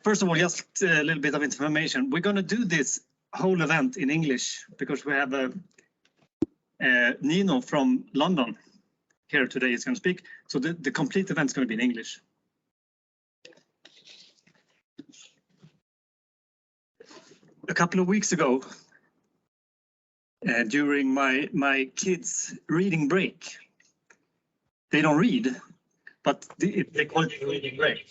First of all, just a little bit of information. We're going to do this whole event in English because we have Nino from London here today is going to speak. So the complete event is going to be in English. A couple of weeks ago, during my kids' reading break, they don't read, but they call it reading break.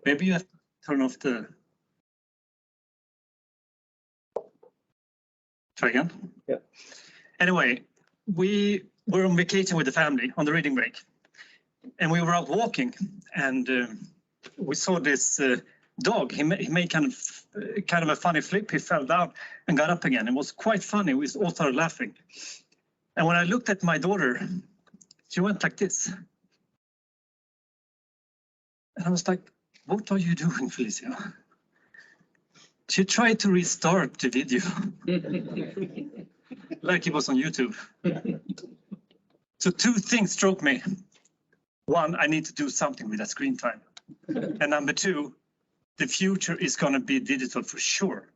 Maybe you have to turn off the. Try again. Yeah. Anyway, we were on vacation with the family on the reading break, and we were out walking, and we saw this dog. He made kind of a funny flip. He fell down and got up again. It was quite funny. We all started laughing. And when I looked at my daughter, she went like this. And I was like, what are you doing, Felicia? She tried to restart the video. Like it was on YouTube. So two things struck me. One, I need to do something with that screen time. And number two, the future is going to be digital for sure.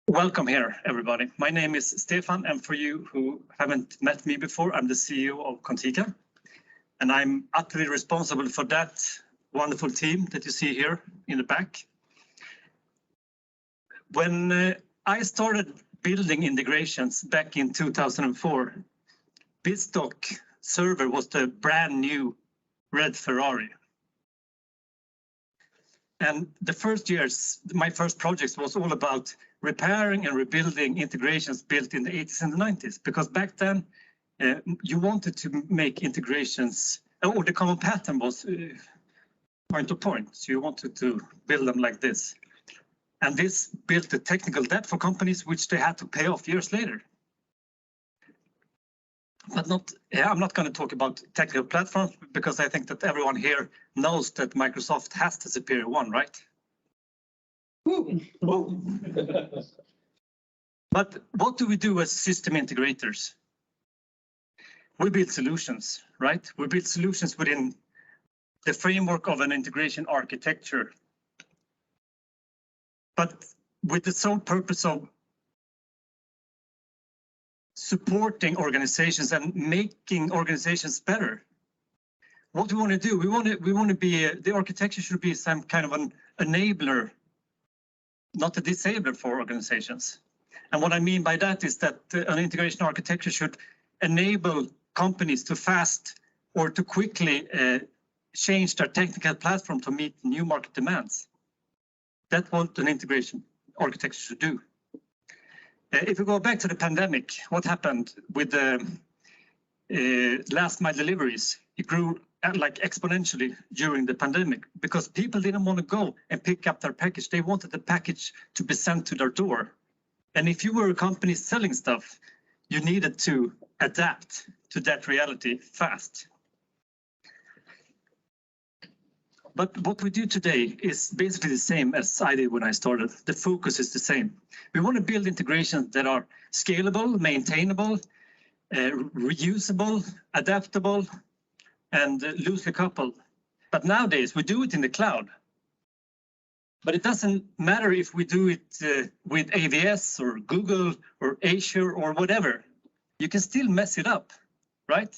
Welcome here, everybody. My name is Stefan, and for you who haven't met me before, I'm the CEO of Contica, and I'm utterly responsible for that wonderful team that you see here in the back. When I started building integrations back in 2004, Bitstock server was the brand new red Ferrari. And the first years, my first projects was all about repairing and rebuilding integrations built in the 80s and the 90s, because back then you wanted to make integrations, or the common pattern was point to point. So you wanted to build them like this. And this built a technical debt for companies, which they had to pay off years later. But I'm not going to talk about technical platforms, because I think that everyone here knows that Microsoft has the superior one, right? But what do we do as system integrators? We build solutions, right? We build solutions within the framework of an integration architecture, but with the sole purpose of supporting organizations and making organizations better. What we want to do, we want to be, the architecture should be some kind of an enabler, not a disabler for organizations. And what I mean by that is that an integration architecture should enable companies to fast or to quickly change their technical platform to meet new market demands. That's what an integration architecture should do. If we go back to the pandemic, what happened with the last mile deliveries? It grew like exponentially during the pandemic because people didn't want to go and pick up their package. They wanted the package to be sent to their door. And if you were a company selling stuff, you needed to adapt to that reality fast. But what we do today is basically the same as I did when I started. The focus is the same. We want to build integrations that are scalable, maintainable, reusable, adaptable, and loosely coupled. But nowadays we do it in the cloud. But it doesn't matter if we do it with AWS or Google or Azure or whatever. You can still mess it up, right?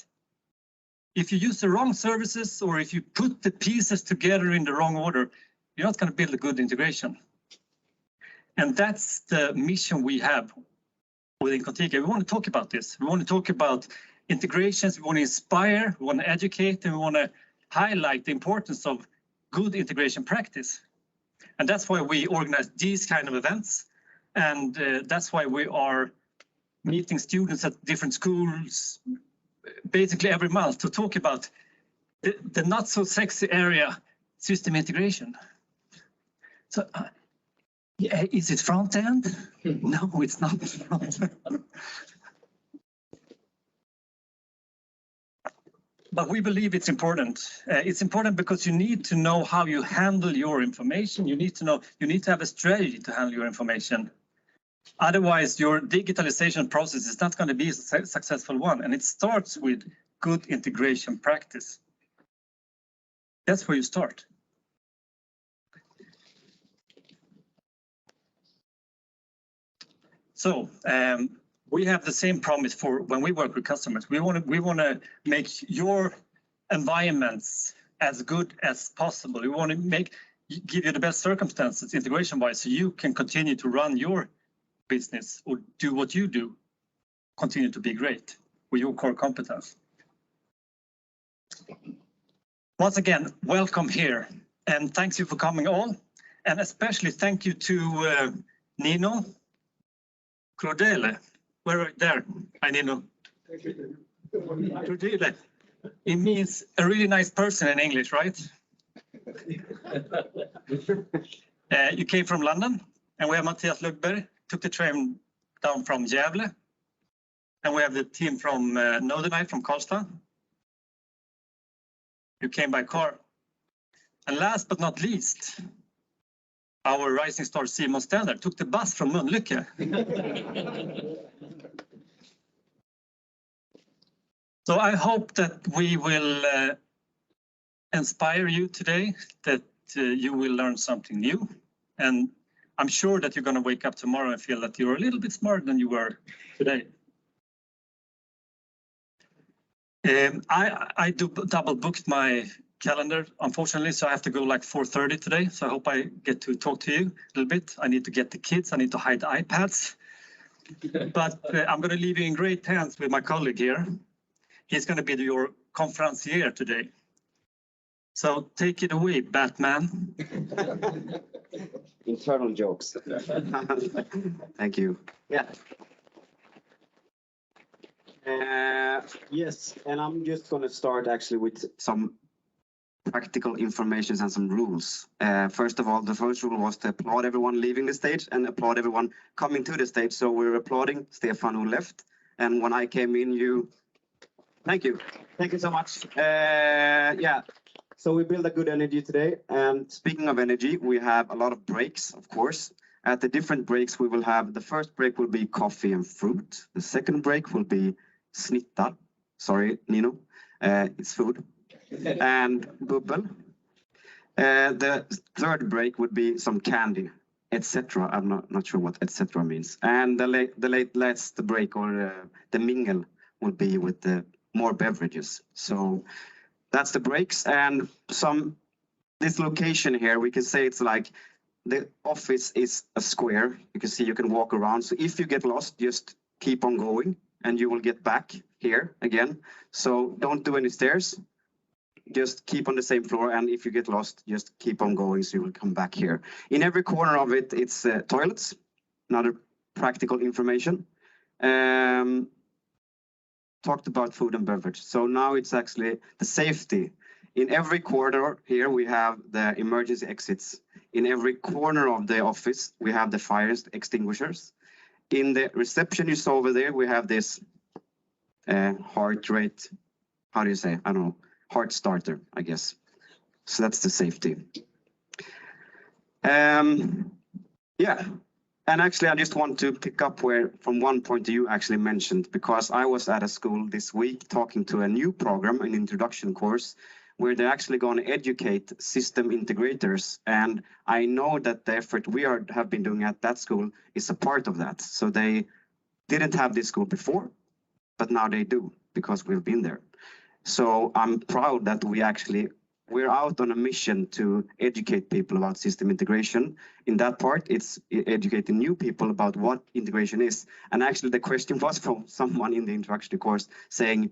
If you use the wrong services or if you put the pieces together in the wrong order, you're not going to build a good integration. And that's the mission we have within Contica. We want to talk about this. We want to talk about integrations. We want to inspire, we want to educate, and we want to highlight the importance of good integration practice. And that's why we organize these kind of events. And that's why we are meeting students at different schools basically every month to talk about the not so sexy area, system integration. So yeah, is it front end? No, it's not front end. But we believe it's important. It's important because you need to know how you handle your information. You need to know, you need to have a strategy to handle your information. Otherwise, your digitalization process is not going to be a successful one. And it starts with good integration practice. That's where you start. So we have the same promise for when we work with customers. We want to make your environments as good as possible. We want to give you the best circumstances integration-wise, so you can continue to run your business or do what you do, continue to be great with your core competence. Once again, welcome here, and thank you for coming all, and especially thank you to Nino Crudele. Where there? Hi, Nino. Crudele. It means a really nice person in English, right? You came from London, and we have Mattias Lögdberg, took the train down from Gävle, and we have the team from Nodinite from Karlstad. You came by car. And last but not least, our rising star Simon Stender took the bus from Mölnlycke. So I hope that we will inspire you today, that you will learn something new. And I'm sure that you're going to wake up tomorrow and feel that you're a little bit smarter than you were today. I double booked my calendar, unfortunately, so I have to go like 4:30 today. So I hope I get to talk to you a little bit. I need to get the kids. I need to hide the iPads. But I'm going to leave you in great hands with my colleague here. He's going to be your conferencier today. So take it away, Batman. Internal jokes. Thank you. Yeah. Yes, and I'm just going to start actually with some practical information and some rules. First of all, the first rule was to applaud everyone leaving the stage and applaud everyone coming to the stage. So we're applauding Stefan who left. And when I came in, you... Thank you. Thank you so much. Yeah. So we build a good energy today. And speaking of energy, we have a lot of breaks, of course. At the different breaks, we will have, the first break will be coffee and fruit. The second break will be snittar. Sorry, Nino. It's food. And bubbel. The third break would be some candy, etc. I'm not sure what etc. means. And the last break, or the mingle, will be with the more beverages. So that's the breaks. And this location here, we can say it's like the office is a square. You can see you can walk around. So if you get lost, just keep on going and you will get back here again. So don't do any stairs. Just keep on the same floor. And if you get lost, just keep on going. So you will come back here. In every corner of it, it's toilets. Another practical information. Talked about food and beverage. So now it's actually the safety. In every corridor here, we have the emergency exits. In every corner of the office, we have the fire extinguishers. In the reception you saw over there, we have this heart rate, how do you say? I don't know, heart starter, I guess. So that's the safety. Yeah. And actually, I just want to pick up from one point you actually mentioned, because I was at a school this week talking to a new program, an introduction course, where they're actually going to educate system integrators. And I know that the effort we have been doing at that school is a part of that. So they didn't have this school before, but now they do, because we've been there. So I'm proud that we're out on a mission to educate people about system integration. In that part, it's educating new people about what integration is. And actually the question was from someone in the introductory course saying,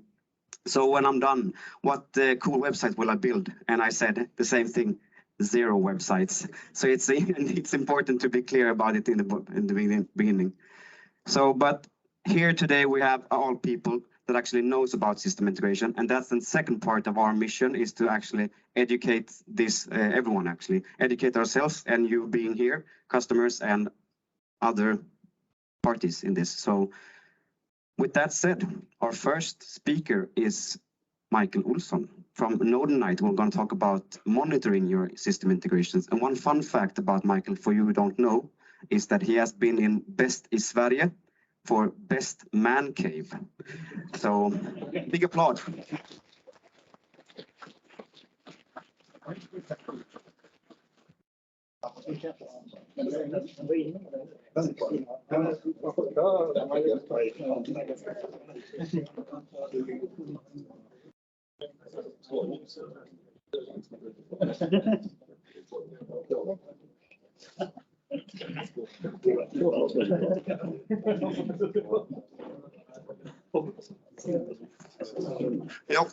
so when I'm done, what cool website will I build? And I said the same thing, 0 websites. So it's important to be clear about it in the beginning. So, but here today we have all people that actually knows about system integration, and that's the second part of our mission, is to actually educate everyone, actually educate ourselves, and you being here, customers and other parties in this. So with that said, our first speaker is Michael Olsson from Nodinite. We're going to talk about monitoring your system integrations. And one fun fact about Michael, for you who don't know, is that he has been in Bäst i Sverige for Best Man Cave. So big applause. Ja.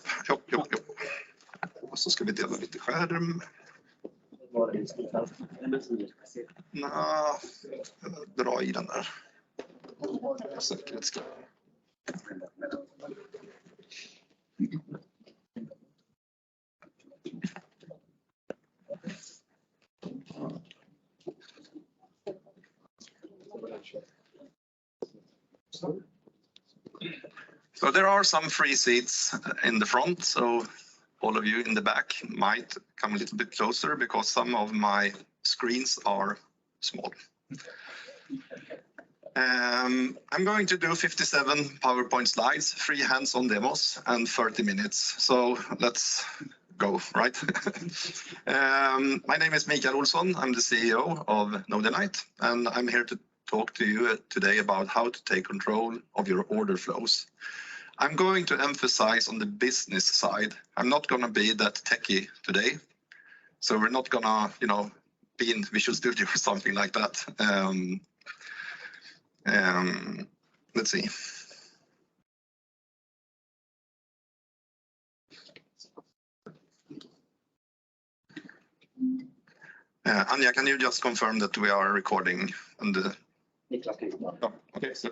Och så ska vi dela lite skärm. Dra i den där. Säkerhetsgrej. So there are some free seats in the front, so all of you in the back might come a little bit closer because some of my screens are small. I'm going to do 57 PowerPoint slides, 3 hands-on demos, and 30 minutes. So let's go, right? My name is Michael Olsson. I'm the CEO of Nodinite, and I'm here to talk to you today about how to take control of your order flows. I'm going to emphasize on the business side. I'm not going to be that techie today. So we're not going to, be in Visual Studio or something like that. Let's see. Anja, can you just confirm that we are recording? Oh, okay, so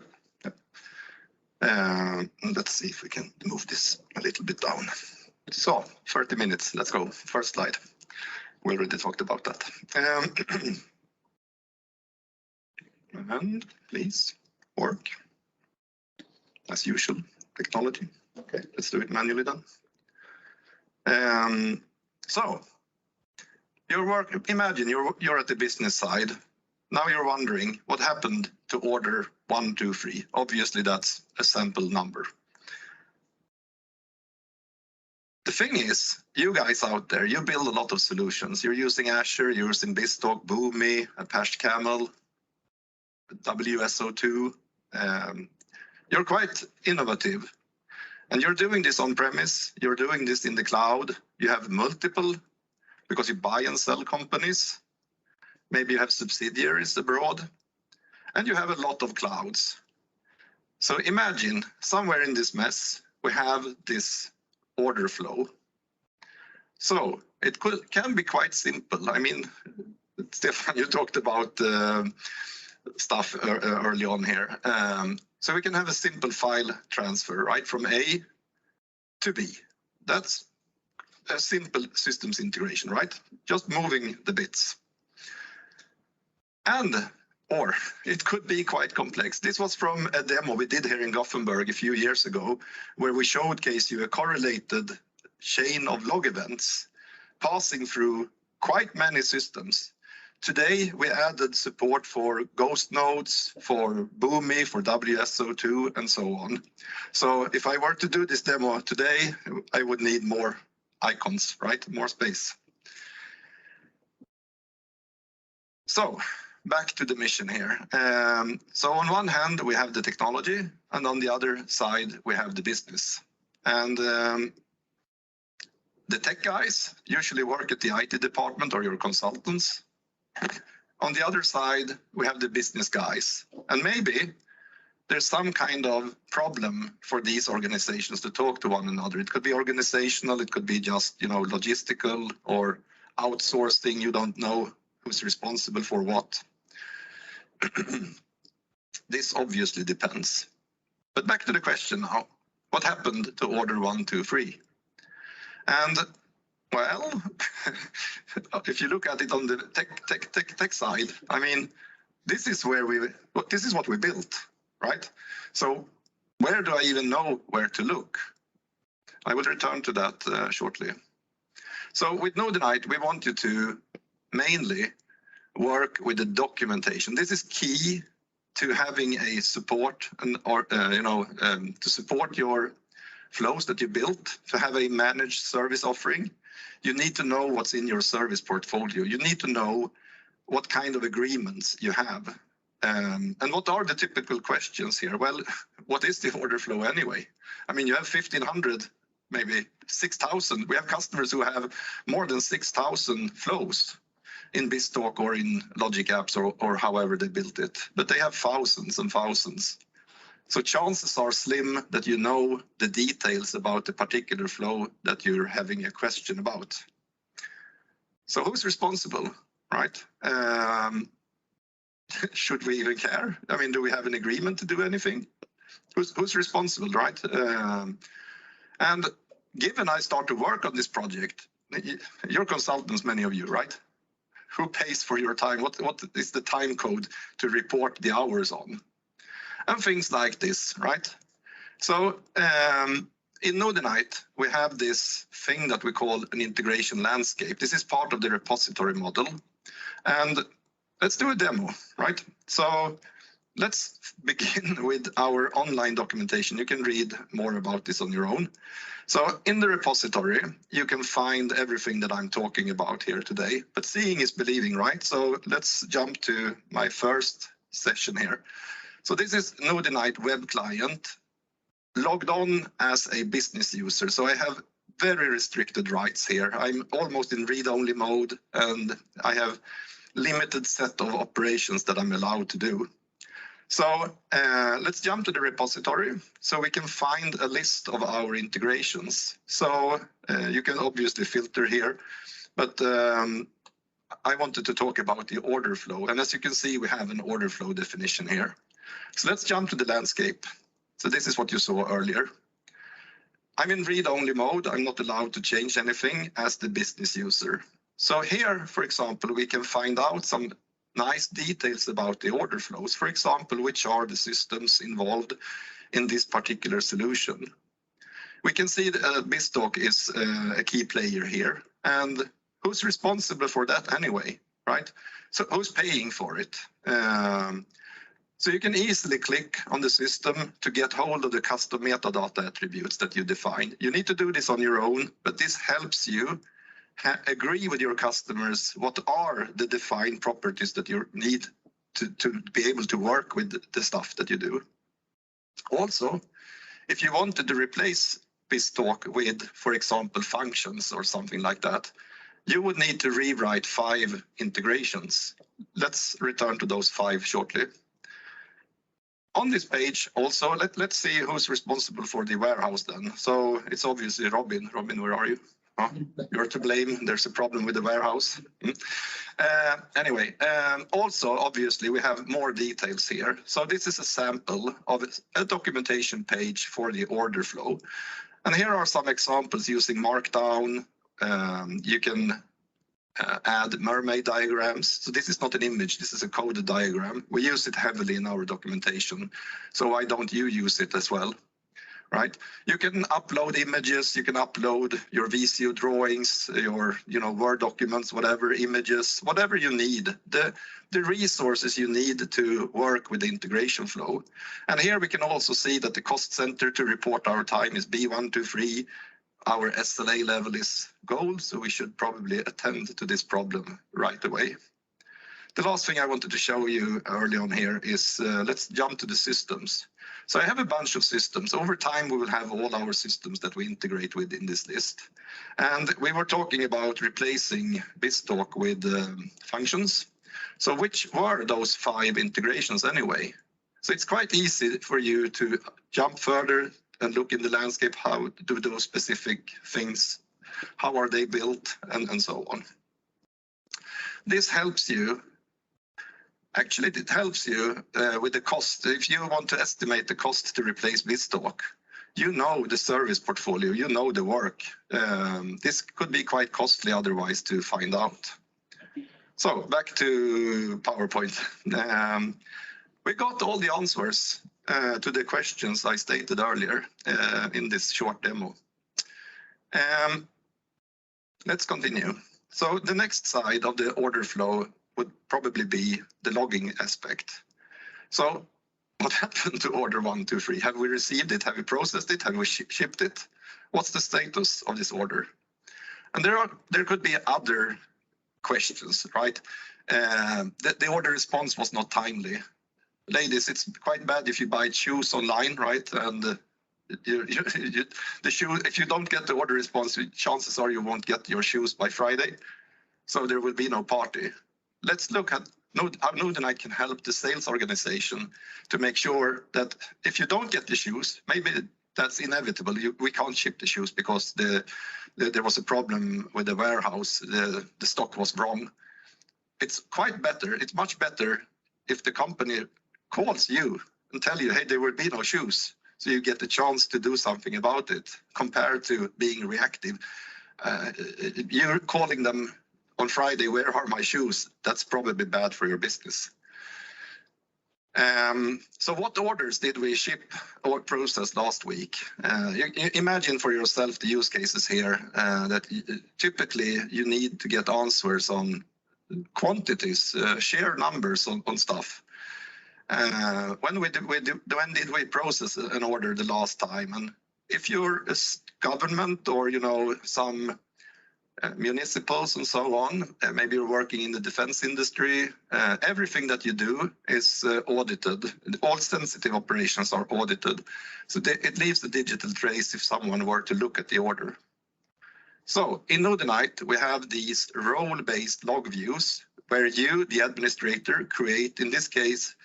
let's see if we can move this a little bit down. So 30 minutes, let's go. First slide. We already talked about that. And please work as usual, technology. Okay, let's do it manually then. So imagine you're at the business side. Now you're wondering what happened to order 1, 2, 3. Obviously, that's a sample number. The thing is, you guys out there, you build a lot of solutions. You're using Azure, you're using BizTalk, Boomi, Apache Camel, WSO2. You're quite innovative. And you're doing this on-premise, you're doing this in the cloud. You have multiple, because you buy and sell companies. Maybe you have subsidiaries abroad, and you have a lot of clouds. So imagine somewhere in this mess, we have this order flow. So it can be quite simple. I mean, Stefan, you talked about stuff early on here. So we can have a simple file transfer, right, from A to B. That's a simple systems integration, right? Just moving the bits. Or it could be quite complex. This was from a demo we did here in Gothenburg a few years ago, where we showcased you a correlated chain of log events passing through quite many systems. Today, we added support for ghost nodes, for Boomi, for WSO2, and so on. So if I were to do this demo today, I would need more icons, right? More space. So back to the mission here. So on one hand, we have the technology, and on the other side, we have the business. And the tech guys usually work at the IT department or your consultants. On the other side, we have the business guys. And maybe there's some kind of problem for these organizations to talk to one another. It could be organizational, it could be just, logistical or outsourcing. You don't know who's responsible for what. This obviously depends. But back to the question now, what happened to order 1, 2, 3? And well, if you look at it on the tech side, I mean, this is what we built, right? So where do I even know where to look? I will return to that shortly. So with Nodinite, we want you to mainly, work with the documentation. This is key to having a support to support your flows that you built, to have a managed service offering. You need to know what's in your service portfolio. You need to know what kind of agreements you have. And what are the typical questions here? Well, what is the order flow anyway? I mean, you have 1,500, maybe 6,000. We have customers who have more than 6,000 flows in BizTalk or in Logic Apps or however they built it, but they have thousands and thousands. So chances are slim that you know the details about the particular flow that you're having a question about. So who's responsible, right? Should we even care? I mean, do we have an agreement to do anything? Who's responsible, right? And given I start to work on this project, you're consultants, many of you, right? Who pays for your time? What is the time code to report the hours on? And things like this, right? So in Nodinite, we have this thing that we call an integration landscape. This is part of the repository model. And let's do a demo, right? So let's begin with our online documentation. You can read more about this on your own. So in the repository, you can find everything that I'm talking about here today, but seeing is believing, right? So let's jump to my first session here. So this is Nodinite web client logged on as a business user. So I have very restricted rights here. I'm almost in read-only mode and I have limited set of operations that I'm allowed to do. So let's jump to the repository so we can find a list of our integrations. So you can obviously filter here, but I wanted to talk about the order flow. And as you can see, we have an order flow definition here. So let's jump to the landscape. So this is what you saw earlier. I'm in read-only mode. I'm not allowed to change anything as the business user. So here, for example, we can find out some nice details about the order flows. For example, which are the systems involved in this particular solution. We can see that BizTalk is a key player here. And who's responsible for that anyway, right? So who's paying for it? So you can easily click on the system to get hold of the custom metadata attributes that you define. You need to do this on your own, but this helps you agree with your customers what are the defined properties that you need to be able to work with the stuff that you do. Also, if you wanted to replace BizTalk with, for example, functions or something like that, you would need to rewrite 5 integrations. Let's return to those 5 shortly. On this page also, let's see who's responsible for the warehouse then. So it's obviously Robin. Robin, where are you? Oh, you're to blame. There's a problem with the warehouse. Anyway, also, obviously, we have more details here. So this is a sample of a documentation page for the order flow. And here are some examples using Markdown. You can add mermaid diagrams. So this is not an image, this is a coded diagram. We use it heavily in our documentation. So why don't you use it as well? Right? You can upload images, you can upload your VCU drawings, your Word documents, whatever, images, whatever you need, the resources you need to work with the integration flow. And here we can also see that the cost center to report our time is B123. Our SLA level is gold, so we should probably attend to this problem right away. The last thing I wanted to show you early on here is let's jump to the systems. So I have a bunch of systems. Over time, we will have all our systems that we integrate with in this list. And we were talking about replacing BizTalk with functions. So which were those 5 integrations anyway? So it's quite easy for you to jump further and look in the landscape, how do those specific things, how are they built, and so on. This helps you. Actually, it helps you with the cost. If you want to estimate the cost to replace BizTalk, you know the service portfolio, you know the work. This could be quite costly otherwise to find out. So back to PowerPoint. We got all the answers to the questions I stated earlier in this short demo. Let's continue. So the next side of the order flow would probably be the logging aspect. So what happened to order 1, 2, 3? Have we received it? Have we processed it? Have we shipped it? What's the status of this order? And there could be other questions, right? The order response was not timely. Ladies, it's quite bad if you buy shoes online, right? And if you don't get the order response, chances are you won't get your shoes by Friday. So there will be no party. Let's look at how Nodinite can help the sales organization to make sure that if you don't get the shoes, maybe that's inevitable. We can't ship the shoes because there was a problem with the warehouse. The stock was wrong. It's much better if the company calls you and tell you, hey, there will be no shoes. So you get the chance to do something about it compared to being reactive. You're calling them on Friday, where are my shoes? That's probably bad for your business. So what orders did we ship or process last week? You imagine for yourself the use cases here that typically you need to get answers on quantities, sheer numbers on stuff. When did we process an order the last time? And if you're a government or some municipals and so on, maybe you're working in the defense industry, everything that you do is audited. All sensitive operations are audited. So it leaves a digital trace if someone were to look at the order. So in Nodinite, we have these role-based log views where you, the administrator, create, in this case,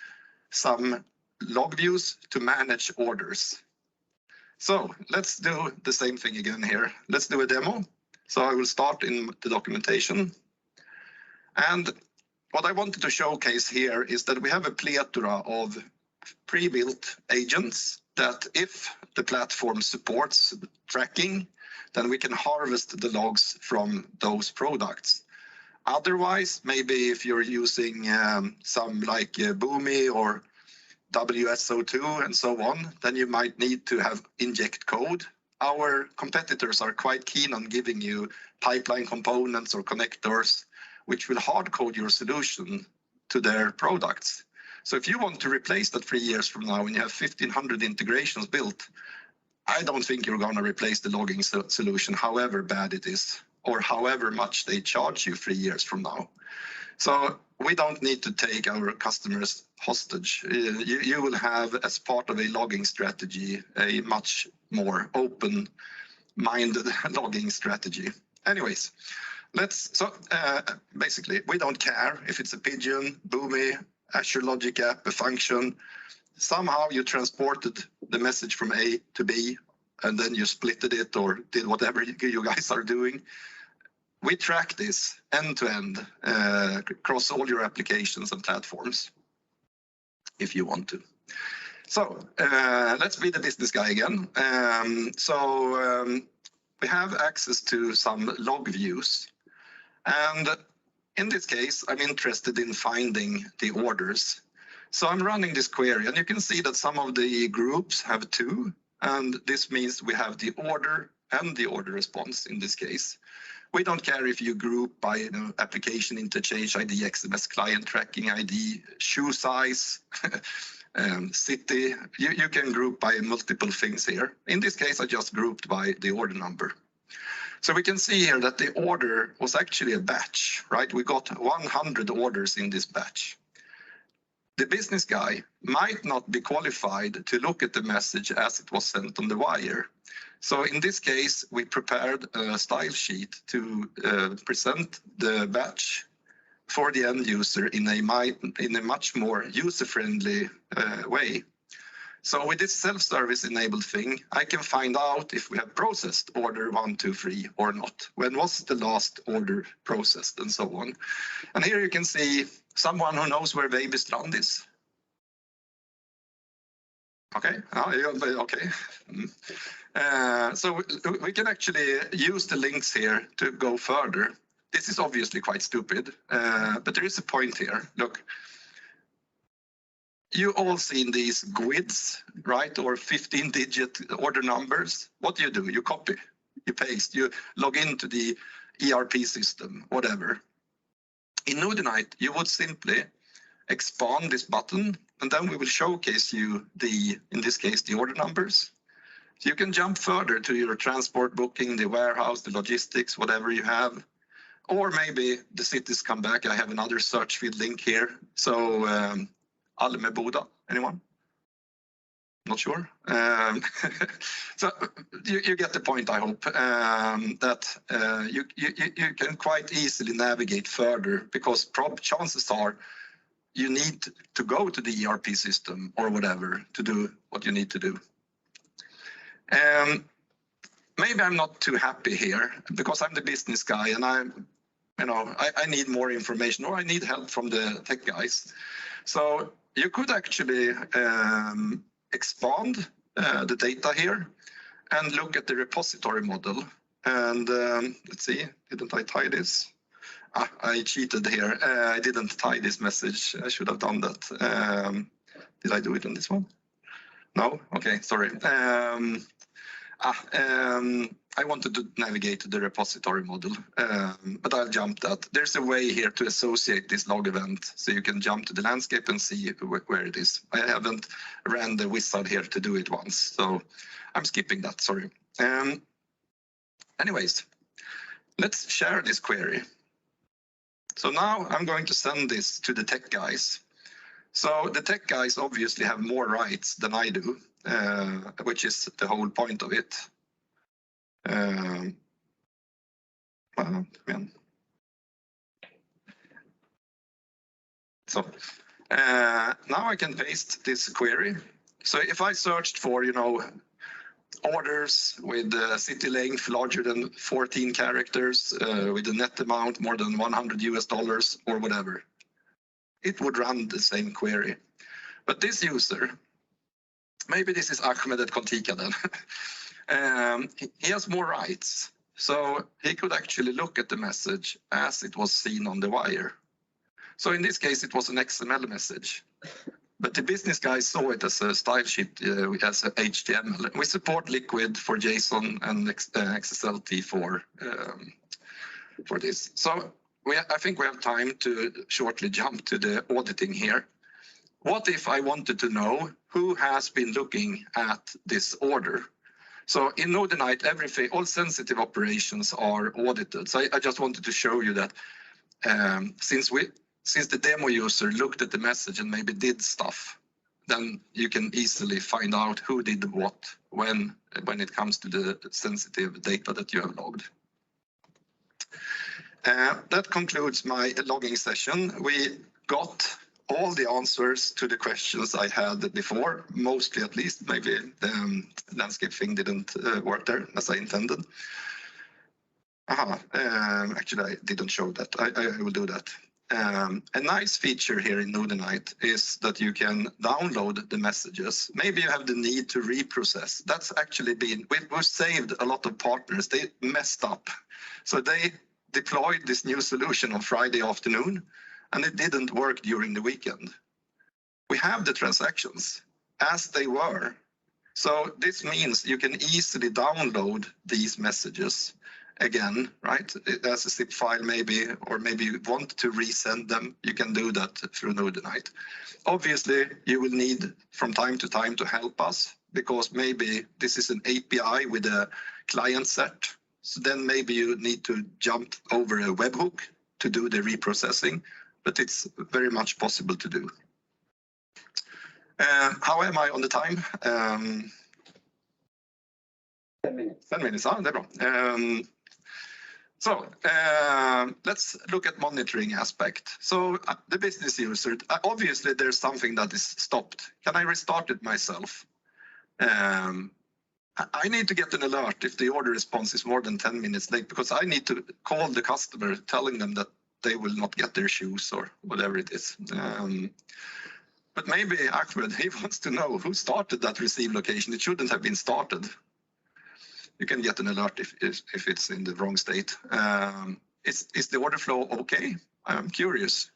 some log views to manage orders. So let's do the same thing again here. Let's do a demo. So I will start in the documentation. And what I wanted to showcase here is that we have a plethora of pre-built agents that if the platform supports tracking, then we can harvest the logs from those products. Otherwise, maybe if you're using some like Boomi or WSO2 and so on, then you might need to have inject code. Our competitors are quite keen on giving you pipeline components or connectors, which will hard code your solution to their products. So if you want to replace that 3 years from now and you have 1,500 integrations built, I don't think you're going to replace the logging solution, however bad it is, or however much they charge you 3 years from now. So we don't need to take our customers hostage. You will have, as part of a logging strategy, a much more open-minded logging strategy. Anyways, basically, we don't care if it's a pigeon, Boomi, Azure Logic App, a function. Somehow you transported the message from A to B, and then you splitted it or did whatever you guys are doing. We track this end-to-end across all your applications and platforms, if you want to. So let's be the business guy again. We have access to some log views. And in this case, I'm interested in finding the orders. So I'm running this query, and you can see that some of the groups have 2, and this means we have the order and the order response in this case. We don't care if you group by application interchange ID, XMS client tracking ID, shoe size, city. You can group by multiple things here. In this case, I just grouped by the order number. So we can see here that the order was actually a batch, right? We got 100 orders in this batch. The business guy might not be qualified to look at the message as it was sent on the wire. So in this case, we prepared a style sheet to present the batch for the end user in a much more user-friendly way. So with this self-service enabled thing, I can find out if we have processed order 1, 2, 3 or not. When was the last order processed and so on. And here you can see someone who knows where Vejbystrand is. Okay, okay. So we can actually use the links here to go further. This is obviously quite stupid, but there is a point here. Look, you all seen these GUIDs, right? Or 15-digit order numbers. What do? You copy, you paste, you log into the ERP system, whatever. In Nodinite, you would simply expand this button, and then we will showcase you in this case, the order numbers. So you can jump further to your transport booking, the warehouse, the logistics, whatever you have. Or maybe the cities come back. I have another search field link here. So Almeboda, anyone? Not sure. So you get the point, I hope, that you can quite easily navigate further, because chances are you need to go to the ERP system or whatever to do what you need to do. Maybe I'm not too happy here because I'm the business guy and I need more information, or I need help from the tech guys. So you could actually expand the data here and look at the repository model. And let's see, didn't I tie this? I cheated here. I didn't tie this message. I should have done that. Did I do it on this one? No? Okay, sorry. I wanted to navigate to the repository model, but I'll jump that. There's a way here to associate this log event, so you can jump to the landscape and see where it is. I haven't ran the wizard here to do it once, so I'm skipping that, sorry. Anyways, let's share this query. So now I'm going to send this to the tech guys. So the tech guys obviously have more rights than I do, which is the whole point of it. So now I can paste this query. So if I searched for, orders with city length larger than 14 characters, with a net amount more than $100 or whatever, it would run the same query. But this user, maybe this is Ahmed at Contica then, he has more rights. So he could actually look at the message as it was seen on the wire. So in this case, it was an XML message. But the business guys saw it as a style sheet, as a HTML. We support Liquid for JSON and XSLT for this. So I think we have time to shortly jump to the auditing here. What if I wanted to know who has been looking at this order? So in Nodinite, all sensitive operations are audited. So I just wanted to show you that since the demo user looked at the message and maybe did stuff, then you can easily find out who did what when it comes to the sensitive data that you have logged. That concludes my logging session. We got all the answers to the questions I had before, mostly at least. Maybe the landscape thing didn't work there as I intended. Actually, I didn't show that. I will do that. A nice feature here in Nodinite is that you can download the messages. Maybe you have the need to reprocess. That's actually we've saved a lot of partners. They messed up. So they deployed this new solution on Friday afternoon, and it didn't work during the weekend. We have the transactions as they were. So this means you can easily download these messages again, right? As a zip file maybe, or maybe you want to resend them, you can do that through Nodinite. Obviously, you will need from time to time to help us, because maybe this is an API with a client set. So then maybe you need to jump over a webhook to do the reprocessing, but it's very much possible to do. How am I on the time? 10 minutes. 10 minutes, det är bra. So let's look at monitoring aspect. So the business user, obviously there's something that is stopped. Can I restart it myself? I need to get an alert if the order response is more than 10 minutes late, because I need to call the customer telling them that they will not get their shoes or whatever it is. But maybe Ahmed, he wants to know who started that receive location. It shouldn't have been started. You can get an alert if it's in the wrong state. Is the order flow okay? I'm curious.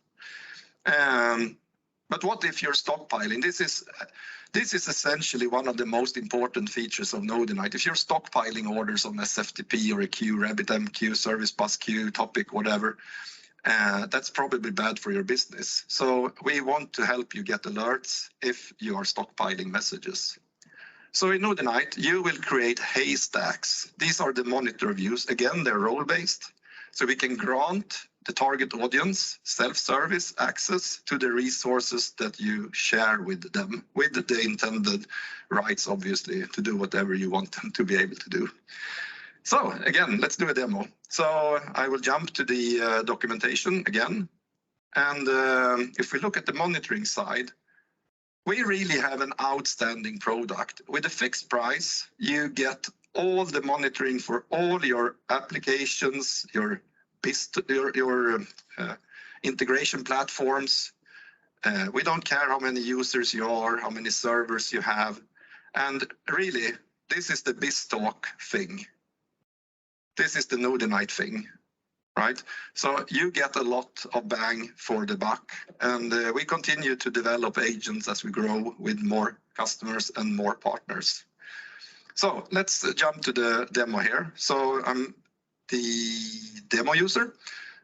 But what if you're stockpiling? This is essentially one of the most important features of Nodinite. If you're stockpiling orders on SFTP or a queue, RabbitMQ, Service Bus Queue, Topic, whatever, that's probably bad for your business. So we want to help you get alerts if you are stockpiling messages. So in Nodinite, you will create haystacks. These are the monitor views. Again, they're role-based. So we can grant the target audience self-service access to the resources that you share with them, with the intended rights, obviously, to do whatever you want them to be able to do. So again, let's do a demo. So I will jump to the documentation again. And if we look at the monitoring side, we really have an outstanding product. With a fixed price, you get all the monitoring for all your applications, your integration platforms. We don't care how many users you are, how many servers you have. And really, this is the BizTalk thing. This is the Nodinite thing, right? So you get a lot of bang for the buck. And we continue to develop agents as we grow with more customers and more partners. So let's jump to the demo here. So I'm the demo user,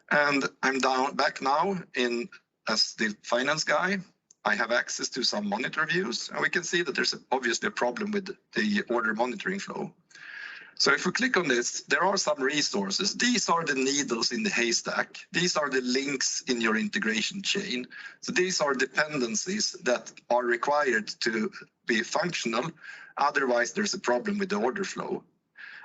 and I'm back now in as the finance guy. I have access to some monitor views, and we can see that there's obviously a problem with the order monitoring flow. So if we click on this, there are some resources. These are the needles in the haystack. These are the links in your integration chain. So these are dependencies that are required to be functional. Otherwise, there's a problem with the order flow.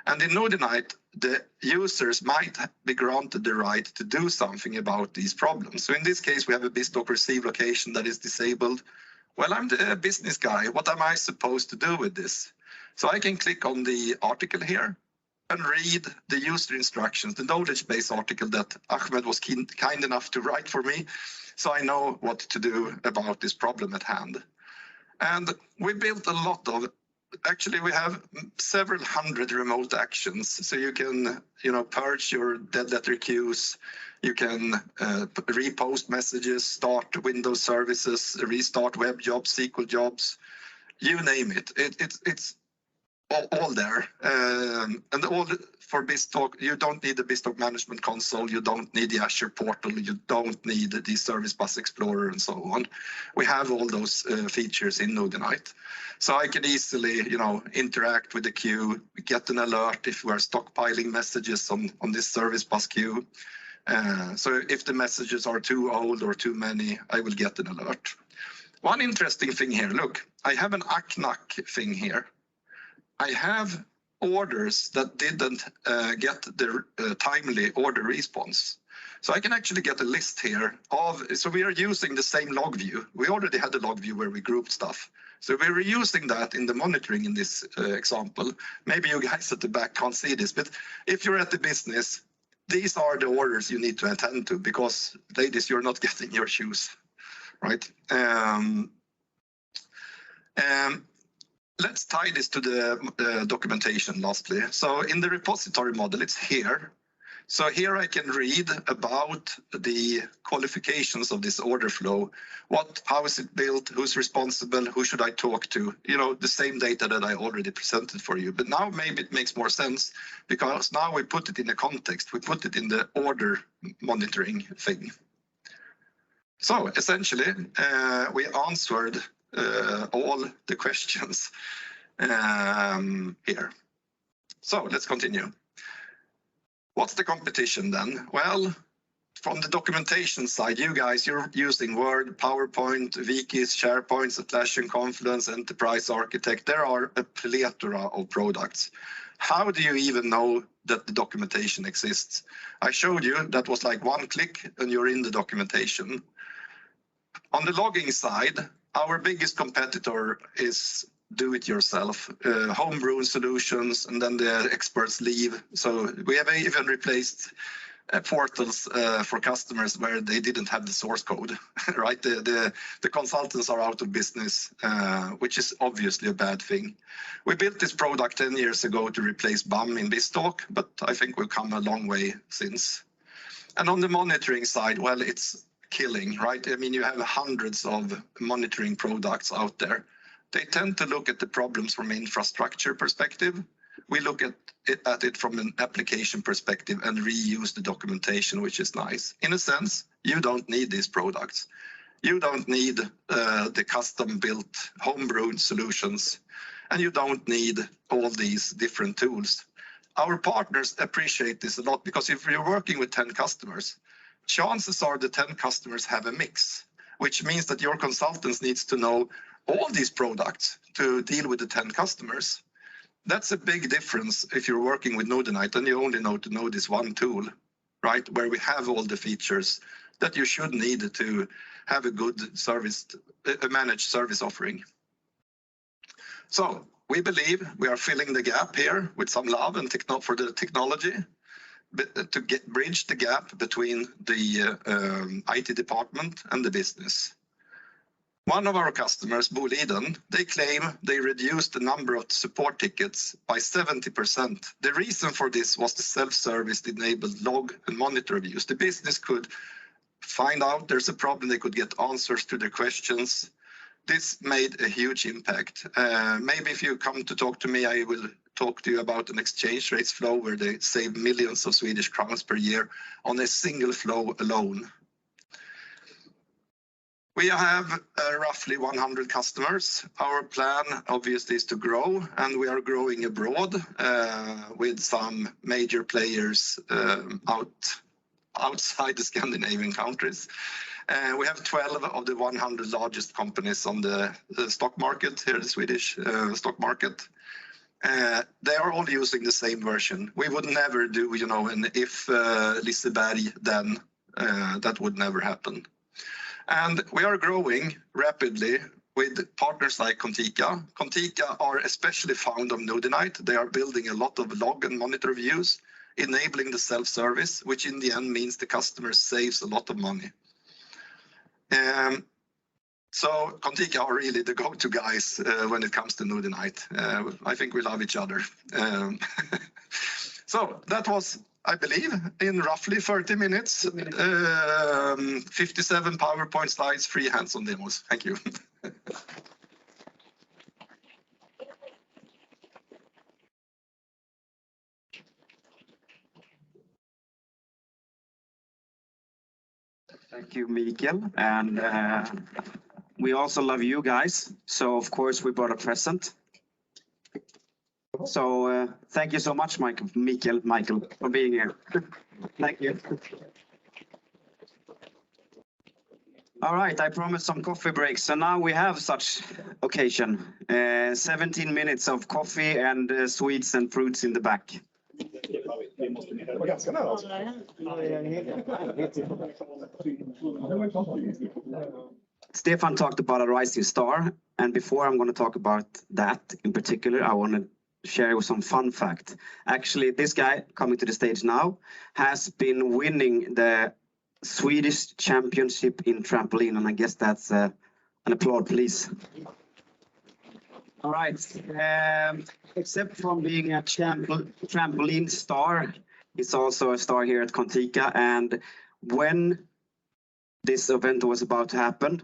And in Nodinite, the users might be granted the right to do something about these problems. So in this case, we have a BizTalk receive location that is disabled. Well, I'm the business guy. What am I supposed to do with this? So I can click on the article here and read the user instructions, the knowledge base article that Ahmed was kind enough to write for me. So I know what to do about this problem at hand. And we built a lot of, actually we have several hundred remote actions. So you can, purge your dead letter queues. You can repost messages, start Windows services, restart web jobs, SQL jobs, you name it. It's all there. And all for BizTalk, you don't need the BizTalk management console, you don't need the Azure portal, you don't need the Service Bus Explorer and so on. We have all those features in Nodinite. So I can easily, interact with the queue, get an alert if we are stockpiling messages on this service bus queue. So if the messages are too old or too many, I will get an alert. One interesting thing here, look, I have an ACNAC thing here. I have orders that didn't get the timely order response. So I can actually get a list here of, so we are using the same log view. We already had the log view where we grouped stuff. So we're reusing that in the monitoring in this example. Maybe you guys at the back can't see this, but if you're at the business, these are the orders you need to attend to because, ladies, you're not getting your shoes, right? Let's tie this to the documentation lastly. So in the repository model, it's here. So here I can read about the qualifications of this order flow. How is it built? Who's responsible? Who should I talk to? The same data that I already presented for you. But now maybe it makes more sense because now we put it in a context. We put it in the order monitoring thing. So essentially, we answered all the questions here. So let's continue. What's the competition then? Well, from the documentation side, you guys, you're using Word, PowerPoint, Wikis, SharePoint, Atlassian, Confluence, Enterprise Architect. There are a plethora of products. How do you even know that the documentation exists? I showed you that was like one click and you're in the documentation. On the logging side, our biggest competitor is do-it-yourself, homegrown solutions, and then the experts leave. So we have even replaced portals for customers where they didn't have the source code, right? The consultants are out of business, which is obviously a bad thing. We built this product 10 years ago to replace BAM in BizTalk, but I think we've come a long way since. And on the monitoring side, well, it's killing, right? I mean, you have hundreds of monitoring products out there. They tend to look at the problems from an infrastructure perspective. we look at it from an application perspective and reuse the documentation, which is nice. In a sense, you don't need these products. You don't need the custom-built, home-brewed solutions, and you don't need all these different tools. Our partners appreciate this a lot, because if you're working with 10 customers, chances are the 10 customers have a mix, which means that your consultants needs to know all these products to deal with the 10 customers. That's a big difference if you're working with Nodinite and you only know this one tool, right? Where we have all the features that you should need to have a good service, a managed service offering. So we believe we are filling the gap here with some love and for the technology to bridge the gap between the IT department and the business. One of our customers, Wilde, they claim they reduced the number of support tickets by 70%. The reason for this was the self-service enabled log and monitor views. The business could find out there's a problem, they could get answers to their questions. This made a huge impact. Maybe if you come to talk to me, I will talk to you about an exchange rates flow where they save millions of Swedish crowns per year on a single flow alone. We have roughly 100 customers. Our plan obviously is to grow, and we are growing abroad with some major players outside the Scandinavian countries. We have 12 of the 100 largest companies on the stock market, here the Swedish stock market. They are all using the same version. We would never do, an if Liseberg, then that would never happen. And we are growing rapidly with partners like Contica. Contica are especially fond of Nodinite. They are building a lot of log and monitor views, enabling the self-service, which in the end means the customer saves a lot of money. So Contica are really the go-to guys when it comes to Nodinite. I think we love each other. So that was, I believe, in roughly 30 minutes, 57 PowerPoint slides, 3 hands-on demos. Thank you. Thank you, Michael. And we also love you guys. So, of course, we brought a present. So thank you so much, Michael, for being here. Thank you. All right, I promised some coffee breaks. So now we have such occasion. 17 minutes of coffee and sweets and fruits in the back. Stefan talked about a rising star, and before I'm going to talk about that in particular, I want to share with some fun fact. Actually, this guy coming to the stage now has been winning the Swedish championship in trampoline, and I guess that's an applaud, please. All right. Except from being a trampoline star, he's also a star here at Contica. And when this event was about to happen,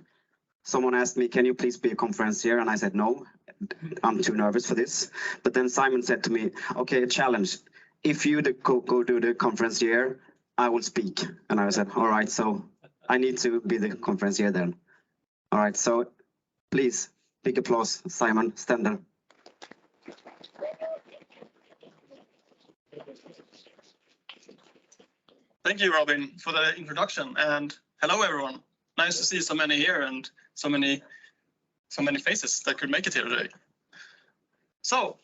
someone asked me, "Can you please be a conferencier?" And I said, "No, I'm too nervous for this." But then Simon said to me, "Okay, a challenge. If you go do the conferencier, I will speak." And I said, "All right, so I need to be the conferencier then." All right, so please, big applause, Simon Stender. Thank you, Robin, for the introduction, and hello, everyone. Nice to see so many here and so many faces that could make it here today. So,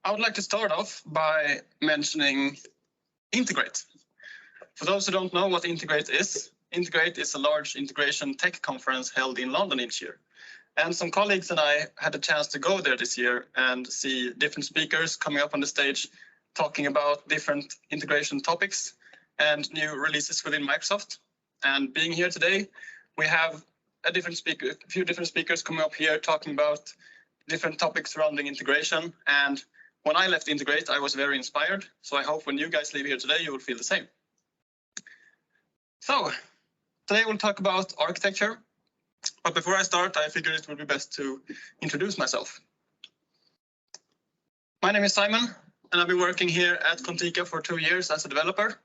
I would like to start off by mentioning Integrate. For those who don't know what Integrate is a large integration tech conference held in London each year. And some colleagues and I had a chance to go there this year and see different speakers coming up on the stage talking about different integration topics and new releases within Microsoft. And being here today, we have a few different speakers coming up here talking about different topics surrounding integration. And when I left Integrate, I was very inspired. So I hope when you guys leave here today, you will feel the same. So today we'll talk about architecture. But before I start, I figured it would be best to introduce myself. My name is Simon, and I've been working here at Contica for 2 years as a developer.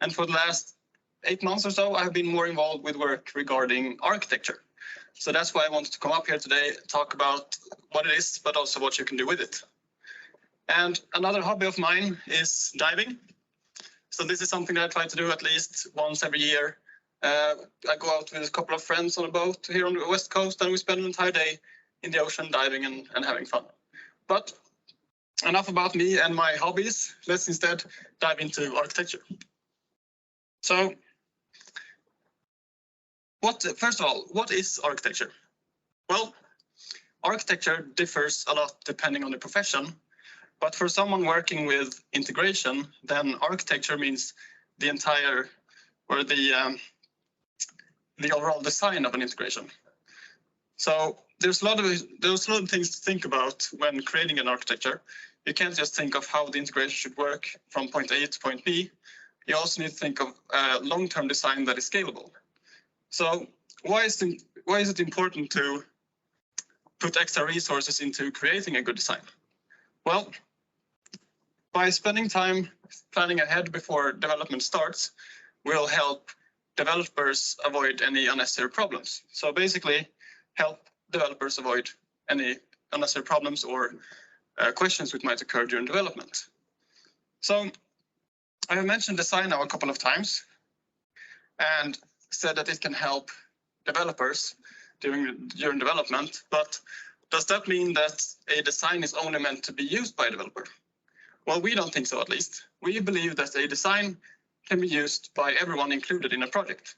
And for the last 8 months or so, I've been more involved with work regarding architecture. So that's why I wanted to come up here today, talk about what it is, but also what you can do with it. And another hobby of mine is diving. So this is something that I try to do at least once every year. I go out with a couple of friends on a boat here on the West Coast, and we spend an entire day in the ocean diving and having fun. But enough about me and my hobbies. Let's instead dive into architecture. So, first of all, what is architecture? Well, architecture differs a lot depending on the profession, but for someone working with integration, then architecture means the entire, or the overall design of an integration. So there's a lot of things to think about when creating an architecture. You can't just think of how the integration should work from point A to point B. You also need to think of a long-term design that is scalable. So why is it important to put extra resources into creating a good design? Well, by spending time planning ahead before development starts, we'll help developers avoid any unnecessary problems. So basically, help developers avoid any unnecessary problems or questions which might occur during development. So I have mentioned design now a couple of times and said that it can help developers during development, but does that mean that a design is only meant to be used by a developer? Well, we don't think so, at least. We believe that a design can be used by everyone included in a project.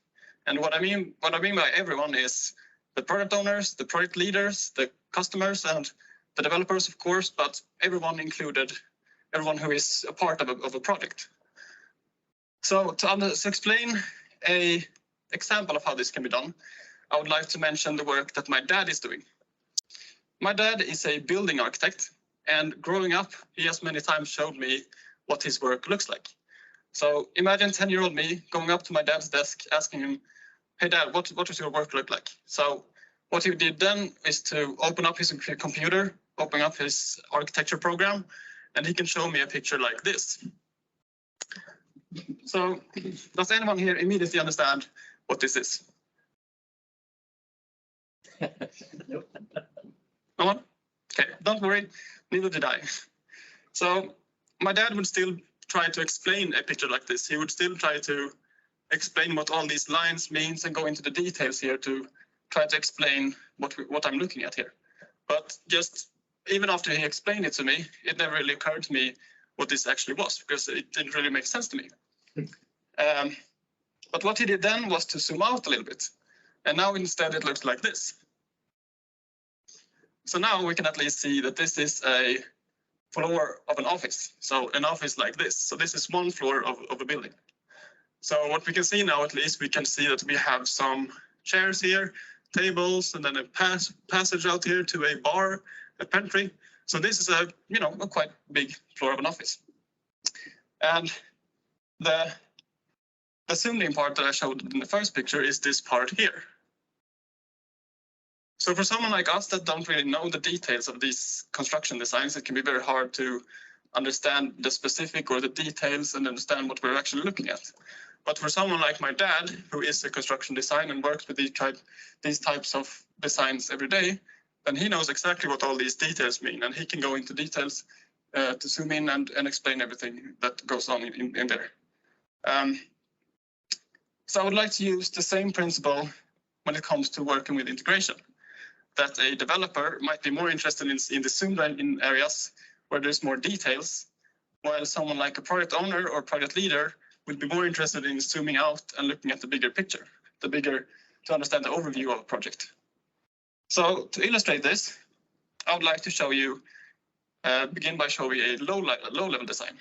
And what I mean by everyone is the product owners, the project leaders, the customers, and the developers, of course, but everyone included, everyone who is a part of a project. So to explain an example of how this can be done, I would like to mention the work that my dad is doing. My dad is a building architect, and growing up, he has many times showed me what his work looks like. So imagine 10-year-old me going up to my dad's desk, asking him, "Hey Dad, what does your work look like?" So what he did then is to open up his computer, open up his architecture program, and he can show me a picture like this. So does anyone here immediately understand what this is? No one? Okay, don't worry, neither did I. So my dad would still try to explain a picture like this. He would still try to explain what all these lines means and go into the details here to try to explain what I'm looking at here. But just even after he explained it to me, it never really occurred to me what this actually was, because it didn't really make sense to me. But what he did then was to zoom out a little bit. And now instead it looks like this. So now we can at least see that this is a floor of an office. So an office like this. So this is one floor of a building. So what we can see now, at least, we can see that we have some chairs here, tables, and then a passage out here to a bar, a pantry. So this is a quite big floor of an office. And the zoomed in part that I showed in the first picture is this part here. So for someone like us that don't really know the details of these construction designs, it can be very hard to understand the specific or the details and understand what we're actually looking at. But for someone like my dad, who is a construction designer and works with these types of designs every day, then he knows exactly what all these details mean, and he can go into details to zoom in and explain everything that goes on in there. So I would like to use the same principle when it comes to working with integration, that a developer might be more interested in the zoomed in areas where there's more details, while someone like a product owner or project leader would be more interested in zooming out and looking at the bigger picture, to understand the overview of a project. So to illustrate this, I would like to show you, begin by showing a low-level design.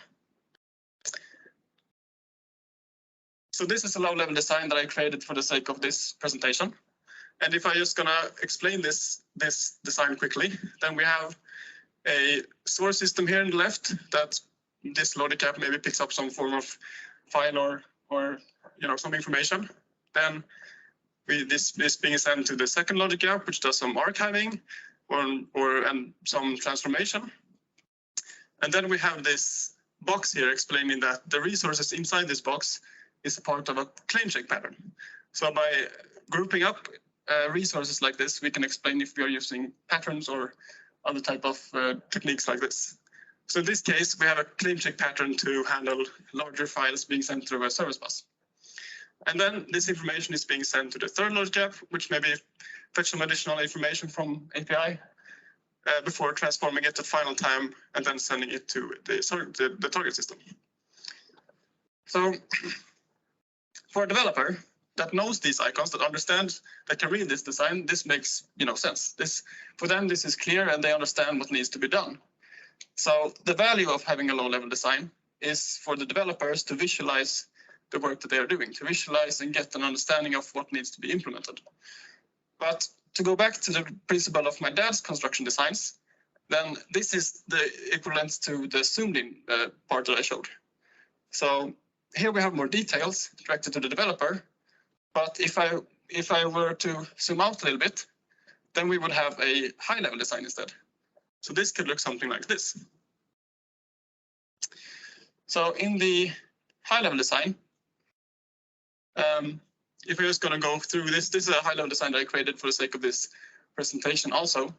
So this is a low-level design that I created for the sake of this presentation. And if I'm just gonna explain this design quickly, then we have a source system here on the left that this logic app maybe picks up some form of file or some information. Then this being sent to the second logic app, which does some archiving and some transformation. And then we have this box here explaining that the resources inside this box is a part of a claim check pattern. So by grouping up resources like this, we can explain if we are using patterns or other type of techniques like this. So in this case, we have a claim check pattern to handle larger files being sent through a service bus. And then this information is being sent to the third logic app, which maybe fetch some additional information from API before transforming it to final time and then sending it to the target system. So for a developer that knows these icons, that understands, that can read this design, this makes sense. For them, this is clear and they understand what needs to be done. So the value of having a low-level design is for the developers to visualize the work that they are doing, to visualize and get an understanding of what needs to be implemented. But to go back to the principle of my dad's construction designs, then this is the equivalent to the zoomed-in part that I showed. So here we have more details directed to the developer, but if I were to zoom out a little bit, then we would have a high-level design instead. So this could look something like this. So in the high-level design, if we're just going to go through this is a high-level design that I created for the sake of this presentation also.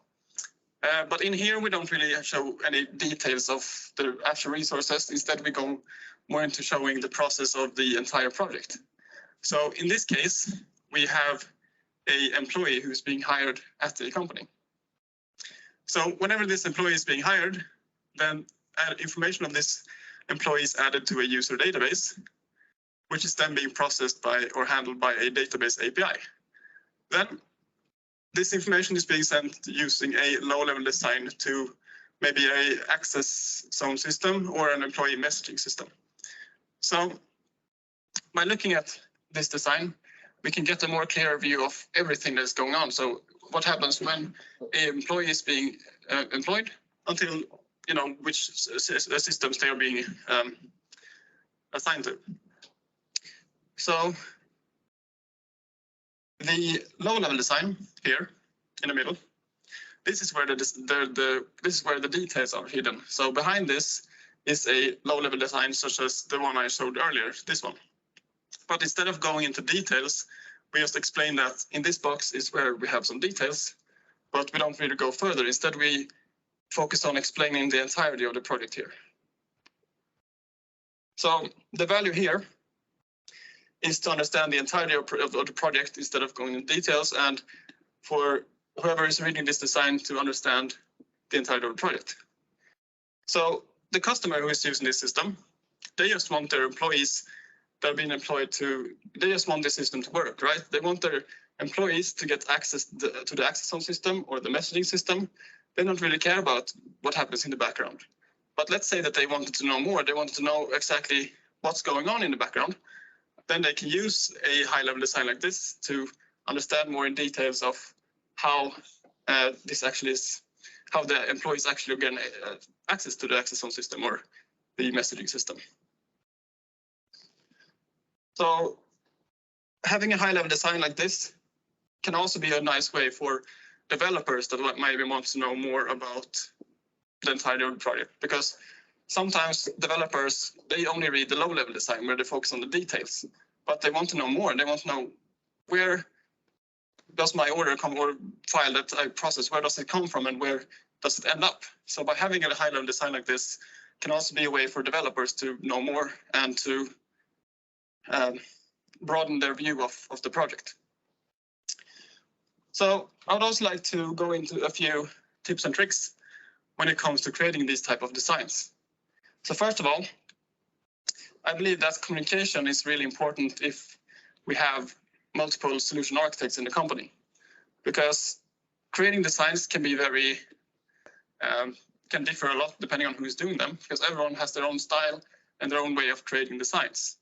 But in here, we don't really show any details of the actual resources. Instead, we go more into showing the process of the entire project. So in this case, we have an employee who's being hired at the company. So whenever this employee is being hired, then information of this employee is added to a user database, which is then being processed by or handled by a database API. Then this information is being sent using a low-level design to maybe an access zone system or an employee messaging system. So by looking at this design, we can get a more clear view of everything that's going on. So what happens when an employee is being employed until, which systems they are being assigned to. So the low-level design here in the middle, this is where the details are hidden. So behind this is a low-level design such as the one I showed earlier, this one. But instead of going into details, we just explain that in this box is where we have some details, but we don't really go further. Instead, we focus on explaining the entirety of the project here. So the value here is to understand the entirety of the project instead of going into details, and for whoever is reading this design to understand the entirety of the project. So the customer who is using this system, they just want their employees that have been employed they just want the system to work, right? They want their employees to get access to the access zone system or the messaging system. They don't really care about what happens in the background. But let's say that they wanted to know more. They wanted to know exactly what's going on in the background. Then they can use a high-level design like this to understand more in details of how this actually is, how the employees actually get access to the access zone system or the messaging system. So having a high-level design like this can also be a nice way for developers that maybe want to know more about the entirety of the project, because sometimes developers, they only read the low-level design where they focus on the details, but they want to know more. They want to know, where does my order come, or file that I process, where does it come from and where does it end up? So by having a high-level design like this can also be a way for developers to know more and to broaden their view of the project. So I would also like to go into a few tips and tricks when it comes to creating these type of designs. So first of all, I believe that communication is really important if we have multiple solution architects in the company, because creating designs can be very, can differ a lot depending on who's doing them, because everyone has their own style and their own way of creating designs.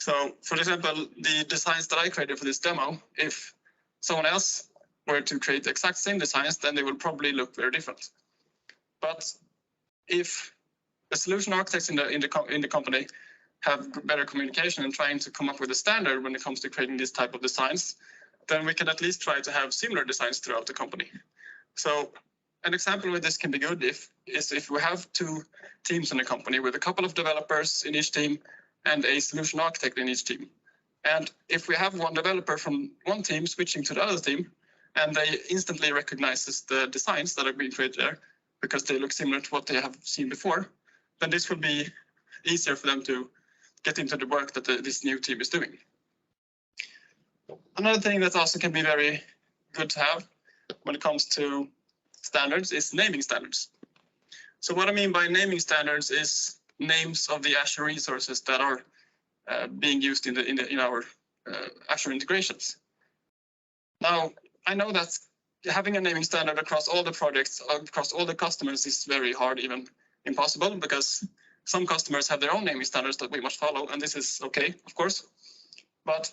So for example, the designs that I created for this demo, if someone else were to create the exact same designs, then they will probably look very different. But if the solution architects in the company have better communication and trying to come up with a standard when it comes to creating this type of designs, then we can at least try to have similar designs throughout the company. So an example where this can be good, if is if we have two teams in a company with a couple of developers in each team and a solution architect in each team. And if we have one developer from one team switching to the other team, and they instantly recognizes the designs that are being created there because they look similar to what they have seen before, then this will be easier for them to get into the work that this new team is doing. Another thing that also can be very good to have when it comes to standards is naming standards. So what I mean by naming standards is names of the Azure resources that are being used in our Azure integrations. Now, I know that having a naming standard across all the projects, across all the customers is very hard, even impossible, because some customers have their own naming standards that we must follow, and this is okay, of course. But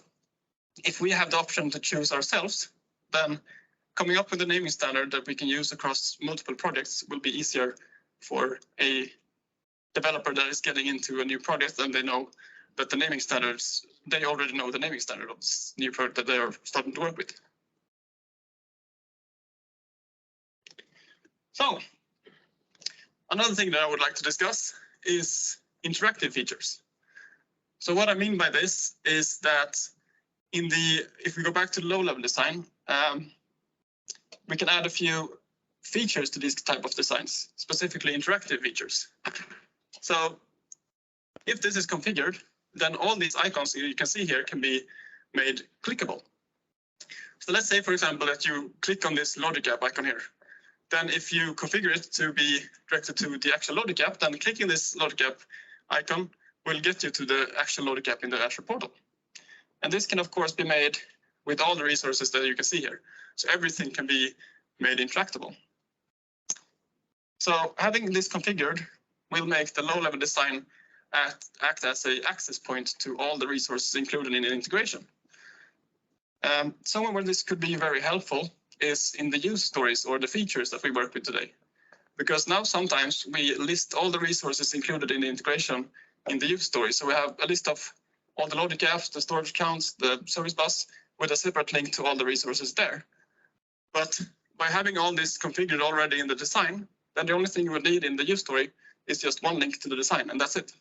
if we have the option to choose ourselves, then coming up with a naming standard that we can use across multiple projects will be easier for a developer that is getting into a new project, and they know that the naming standards, they already know the naming standard of this new project that they are starting to work with. So, another thing that I would like to discuss is interactive features. So what I mean by this is that if we go back to low-level design, we can add a few features to these type of designs, specifically interactive features. So if this is configured, then all these icons you can see here can be made clickable. So let's say, for example, that you click on this logic app icon here. Then if you configure it to be directed to the actual logic app, then clicking this logic app icon will get you to the actual logic app in the Azure portal. And this can, of course, be made with all the resources that you can see here. So everything can be made interactable. So having this configured will make the low-level design act as an access point to all the resources included in an integration. Somewhere where this could be very helpful is in the use stories or the features that we work with today. Because now sometimes we list all the resources included in the integration in the use story. So we have a list of all the logic apps, the storage accounts, the service bus with a separate link to all the resources there. But by having all this configured already in the design, then the only thing you will need in the use story is just one link to the design, and that's it.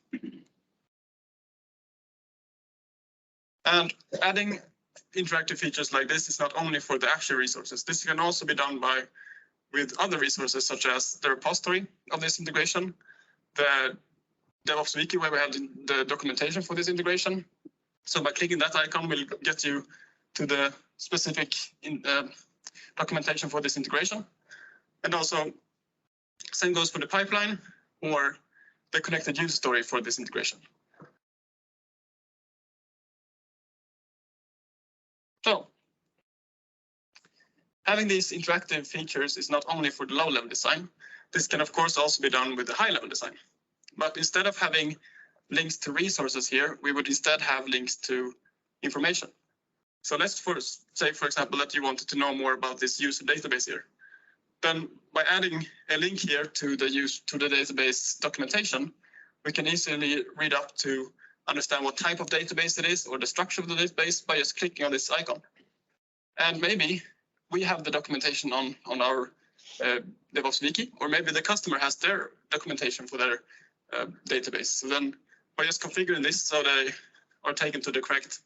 And adding interactive features like this is not only for the Azure resources. This can also be done with other resources, such as the repository of this integration, the DevOps wiki where we have the documentation for this integration. So by clicking that icon, we'll get you to the specific documentation for this integration. And also, same goes for the pipeline or the connected user story for this integration. So, having these interactive features is not only for the low-level design. This can, of course, also be done with the high-level design. But instead of having links to resources here, we would instead have links to information. So let's say, for example, that you wanted to know more about this user database here. Then by adding a link here to the database documentation, we can easily read up to understand what type of database it is or the structure of the database by just clicking on this icon. And maybe we have the documentation on our DevOps wiki, or maybe the customer has their documentation for their database. So then by just configuring this so they are taken to the correct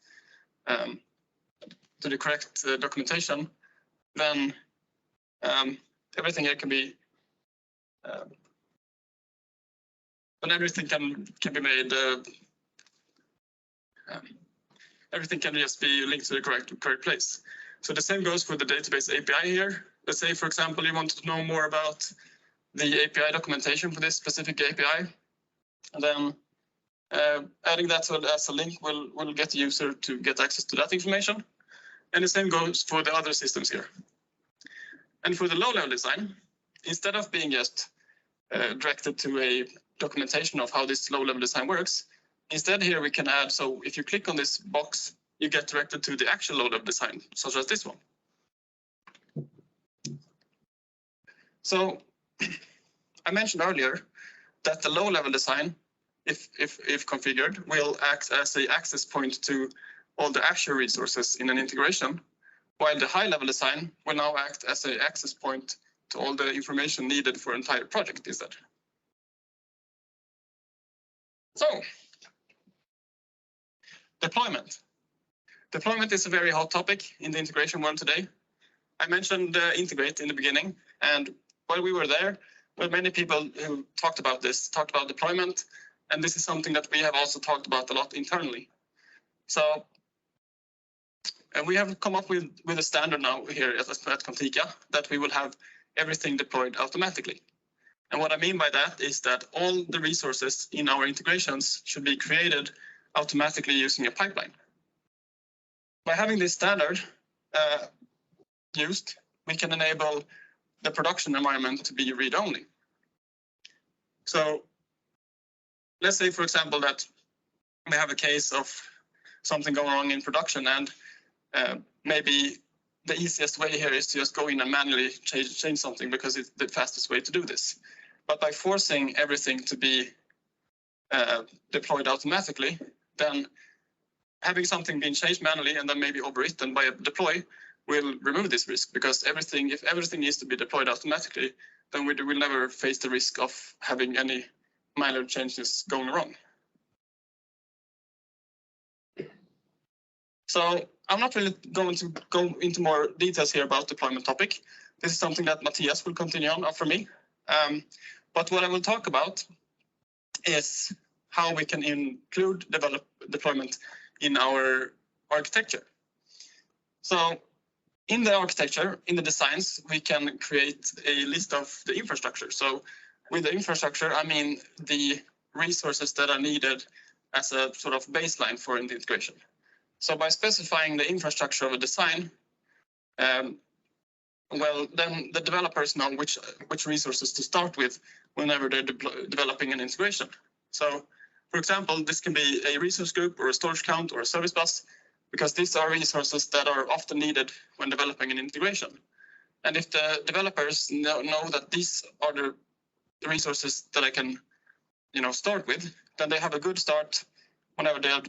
documentation, then everything here can be everything can be made. Everything can just be linked to the correct place. So the same goes for the database API here. Let's say, for example, you want to know more about the API documentation for this specific API, and then adding that as a link will get the user to get access to that information. And the same goes for the other systems here. And for the low-level design, instead of being just directed to a documentation of how this low-level design works, instead here we can add, so if you click on this box, you get directed to the actual low-level design, such as this one. So I mentioned earlier that the low-level design, if configured, will act as an access point to all the Azure resources in an integration, while the high-level design will now act as an access point to all the information needed for entire project instead. So, deployment. Deployment is a very hot topic in the integration world today. I mentioned integrate in the beginning, and while we were there, well, many people who talked about this, talked about deployment, and this is something that we have also talked about a lot internally. So, and we have come up with a standard now here at Contica that we will have everything deployed automatically. And what I mean by that is that all the resources in our integrations should be created automatically using a pipeline. By having this standard used, we can enable the production environment to be read-only. So let's say, for example, that we have a case of something going wrong in production, and maybe the easiest way here is to just go in and manually change something because it's the fastest way to do this. But by forcing everything to be deployed automatically, then having something being changed manually and then maybe overwritten by a deploy will remove this risk, because if everything needs to be deployed automatically, then we will never face the risk of having any minor changes going wrong. So I'm not really going to go into more details here about deployment topic. This is something that Mattias will continue on after me. But what I will talk about is how we can include deployment in our architecture. So in the architecture, in the designs, we can create a list of the infrastructure. So with the infrastructure, I mean the resources that are needed as a sort of baseline for the integration. So by specifying the infrastructure of a design, well, then the developers know which resources to start with whenever they're developing an integration. So, for example, this can be a resource group or a storage account or a service bus, because these are resources that are often needed when developing an integration. And if the developers know that these are the resources that I can, start with, then they have a good start whenever they are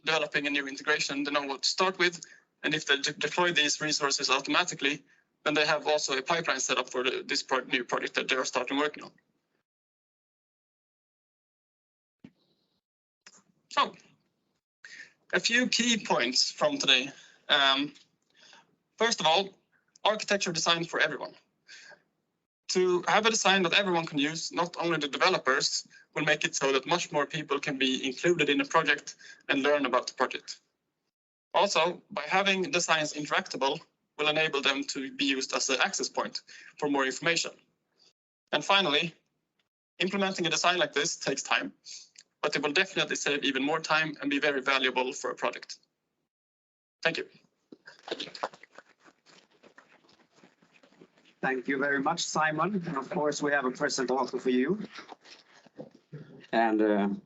developing a new integration. They know what to start with, and if they deploy these resources automatically, then they have also a pipeline set up for this new project that they are starting working on. So, a few key points from today. First of all, architecture designed for everyone. To have a design that everyone can use, not only the developers, will make it so that much more people can be included in the project and learn about the project. Also, by having designs interactable, will enable them to be used as an access point for more information. And finally, implementing a design like this takes time, but it will definitely save even more time and be very valuable for a project. Thank you. Thank you very much, Simon. And of course, we have a present also for you. And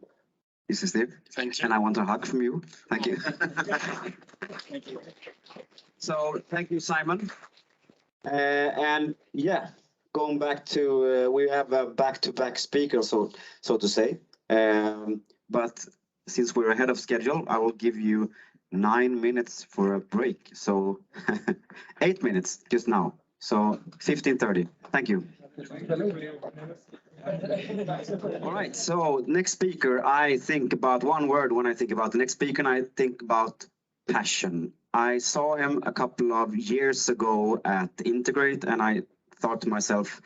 this is it. Thank you. And I want a hug from you. Thank you. Thank you. So thank you, Simon. And yeah, going back to, we have a back-to-back speaker, so to say. But since we're ahead of schedule, I will give you 9 minutes for a break. So 8 minutes just now. So 15:30. Thank you. All right. So next speaker, I think about one word when I think about the next speaker, and I think about passion. I saw him a couple of years ago at Integrate, and I thought to myself,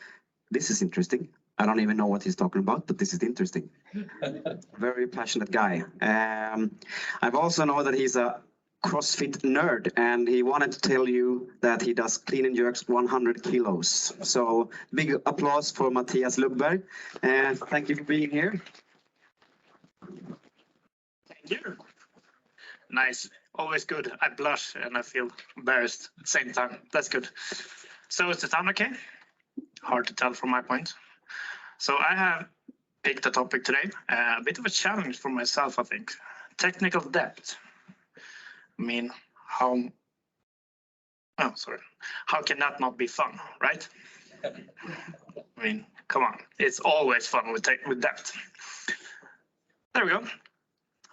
this is interesting. I don't even know what he's talking about, but this is interesting. Very passionate guy. I've also know that he's a CrossFit nerd, and he wanted to tell you that he does clean and jerks 100 kilos. So big applause for Mattias Lögdberg, and thank you for being here. Thank you. Nice. Always good. I blush and I feel embarrassed at the same time. That's good. So is the sound okay? Hard to tell from my point. So I have picked a topic today, a bit of a challenge for myself, I think. Technical debt. I mean, how can that not be fun, right? I mean, come on, it's always fun with debt. There we go.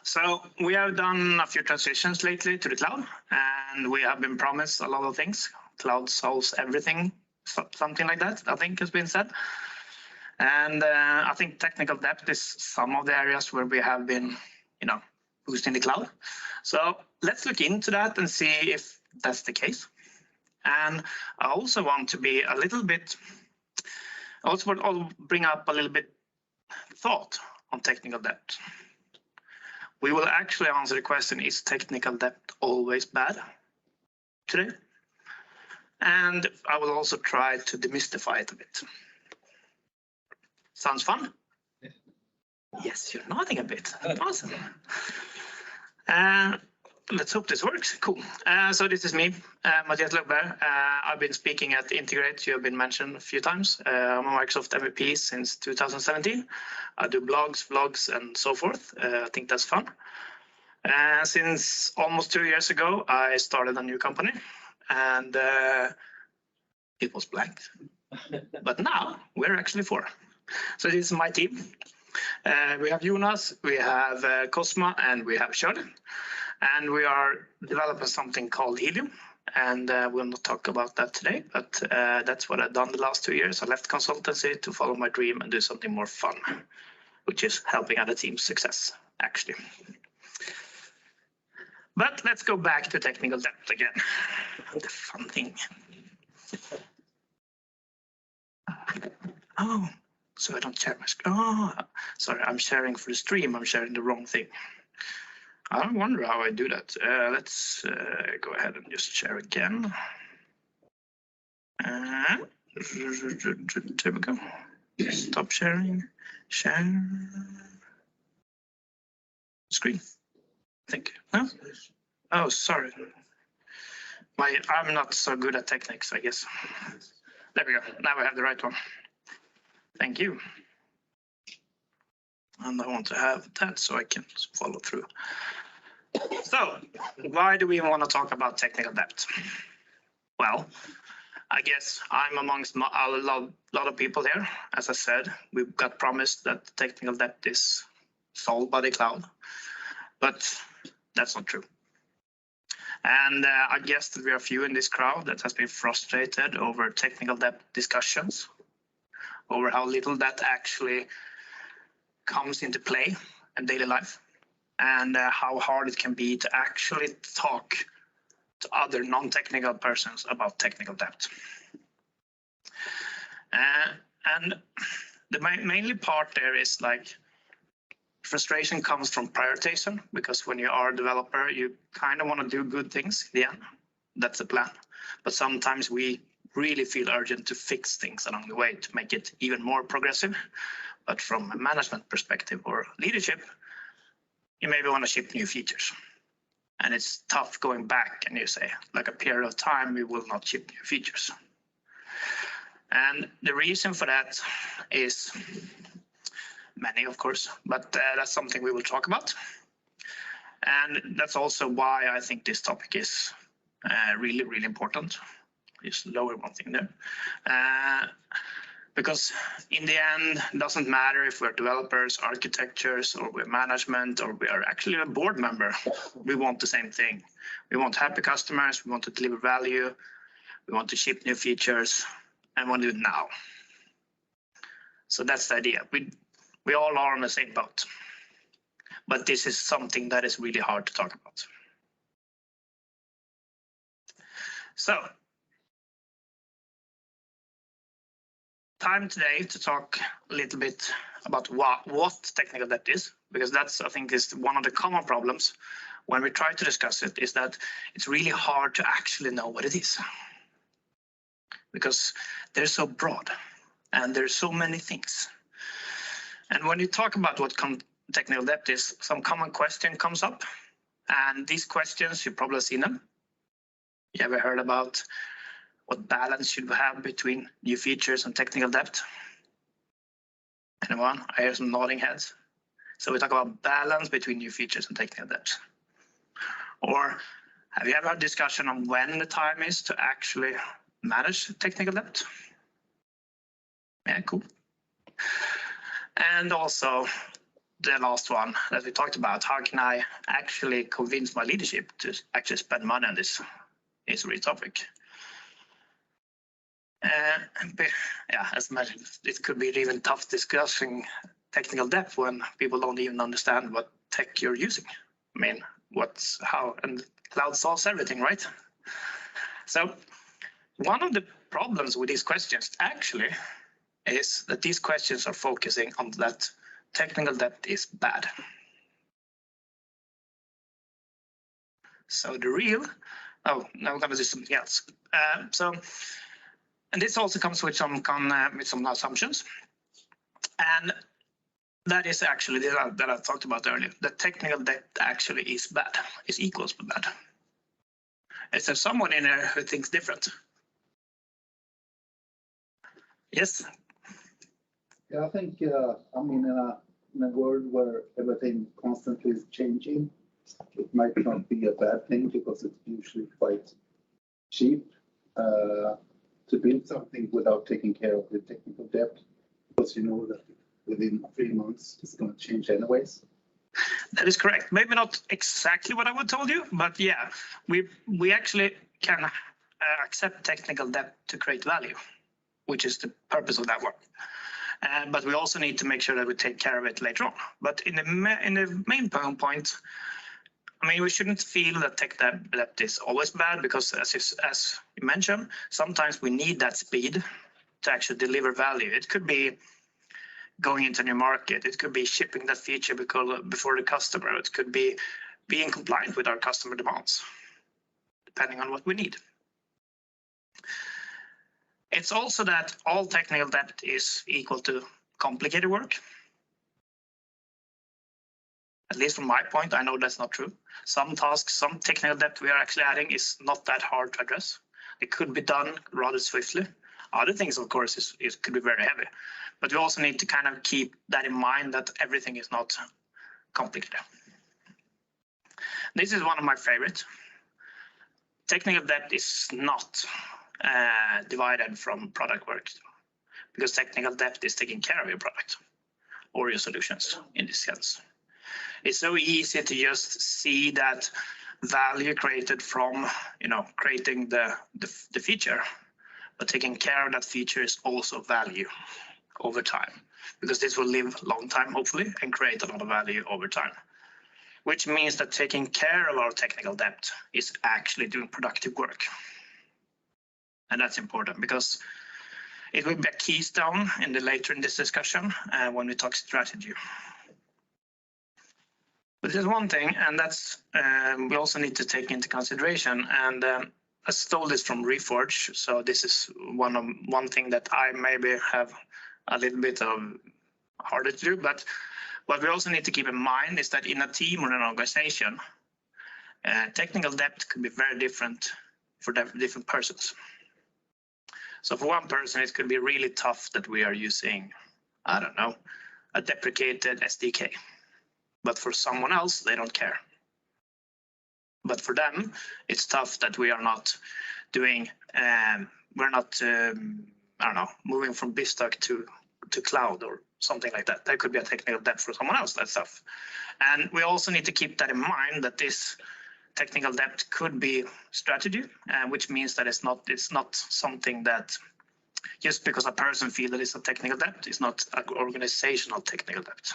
So we have done a few transitions lately to the cloud, and we have been promised a lot of things. Cloud solves everything, something like that, I think has been said. And I think technical debt is some of the areas where we have been, boosting the cloud. So let's look into that and see if that's the case. And I also want to be a little bit, I'll bring up a little bit thought on technical debt. We will actually answer the question, is technical debt always bad today? And I will also try to demystify it a bit. Sounds fun? Yes, you're nodding a bit. Awesome. Let's hope this works. Cool. So this is me, Mattias Lögdberg. I've been speaking at Integrate. You have been mentioned a few times. I'm a Microsoft MVP since 2017. I do blogs, vlogs, and so forth. I think that's fun. Since almost 2 years ago, I started a new company, and it was blank. But now we're actually 4. So this is my team. We have Jonas, we have Cosma, and we have Shirley. And we are developing something called Helium. And we'll not talk about that today, but that's what I've done the last 2 years. I left consultancy to follow my dream and do something more fun, which is helping other teams' success, actually. But let's go back to technical debt again. The fun thing. Oh, so I don't share my screen. Oh, sorry, I'm sharing for the stream. I'm sharing the wrong thing. I wonder how I do that. Let's go ahead and just share again. There we go. Stop sharing. Share screen. I think. No? Oh, sorry. I'm not so good at techniques, I guess. There we go. Now I have the right one. Thank you. And I want to have that so I can follow through. So, why do we want to talk about technical debt? Well, I guess I'm amongst a lot of people here. As I said, we got promised that technical debt is solved by the cloud, but that's not true. And I guess that we are a few in this crowd that has been frustrated over technical debt discussions, over how little that actually comes into play in daily life, and how hard it can be to actually talk to other non-technical persons about technical debt. And the mainly part there is like frustration comes from prioritization, because when you are a developer, you kind of want to do good things in the end. That's the plan. But sometimes we really feel urgent to fix things along the way to make it even more progressive. But from a management perspective or leadership, you maybe want to ship new features. And it's tough going back and you say, like a period of time, we will not ship new features. And the reason for that is many, of course, but that's something we will talk about. And that's also why I think this topic is really, really important. Just lower one thing there. Because in the end, it doesn't matter if we're developers, architectures, or we're management, or we are actually a board member. We want the same thing. We want happy customers. We want to deliver value. We want to ship new features, and we want to do it now. So that's the idea. We all are on the same boat. But this is something that is really hard to talk about. So, time today to talk a little bit about what technical debt is, because that's, I think, is one of the common problems when we try to discuss it, is that it's really hard to actually know what it is. Because they're so broad and there's so many things. And when you talk about what technical debt is, some common question comes up. And these questions, you've probably seen them. You ever heard about what balance should we have between new features and technical debt? Anyone? I hear some nodding heads. So we talk about balance between new features and technical debt. Or have you ever had a discussion on when the time is to actually manage technical debt? Yeah, cool. And also the last one that we talked about, how can I actually convince my leadership to actually spend money on this? Is a real topic. Yeah, as mentioned, it could be even tough discussing technical debt when people don't even understand what tech you're using. I mean, how, and cloud solves everything, right? So one of the problems with these questions actually is that these questions are focusing on that technical debt is bad. So the real, oh, now we're going to do something else. And this also comes with some assumptions. And that is actually that I talked about earlier. The technical debt actually is bad, is equals to bad. Is there someone in there who thinks different? Yes? Yeah, I think, I mean, in a world where everything constantly is changing, it might not be a bad thing because it's usually quite cheap to build something without taking care of the technical debt, because you know that within 3 months it's going to change anyways. That is correct. Maybe not exactly what I would told you, but yeah, we actually can accept technical debt to create value, which is the purpose of that work. But we also need to make sure that we take care of it later on. But in the main point, I mean, we shouldn't feel that tech debt is always bad, because as you mentioned, sometimes we need that speed to actually deliver value. It could be going into a new market. It could be shipping that feature before the customer. It could be being compliant with our customer demands, depending on what we need. It's also that all technical debt is equal to complicated work. At least from my point, I know that's not true. Some tasks, some technical debt we are actually adding is not that hard to address. It could be done rather swiftly. Other things, of course, could be very heavy. But we also need to kind of keep that in mind, that everything is not complicated. This is one of my favorites. Technical debt is not divided from product work, because technical debt is taking care of your product or your solutions in this sense. It's so easy to just see that value created from, creating the feature, but taking care of that feature is also value over time, because this will live a long time, hopefully, and create a lot of value over time, which means that taking care of our technical debt is actually doing productive work. And that's important, because it will be a keystone later in this discussion when we talk strategy. But there's one thing, and that's we also need to take into consideration, and I stole this from Reforge, so this is one thing that I maybe have a little bit of harder to do, but what we also need to keep in mind is that in a team or an organization, technical debt could be very different for different persons. So for one person, it could be really tough that we are using, I don't know, a deprecated SDK. But for someone else, they don't care. But for them, it's tough that we are not doing, we're not, I don't know, moving from BizTalk to cloud or something like that. That could be a technical debt for someone else, that's tough. And we also need to keep that in mind, that this technical debt could be strategy, which means that it's not something that just because a person feels that it's a technical debt, it's not an organizational technical debt.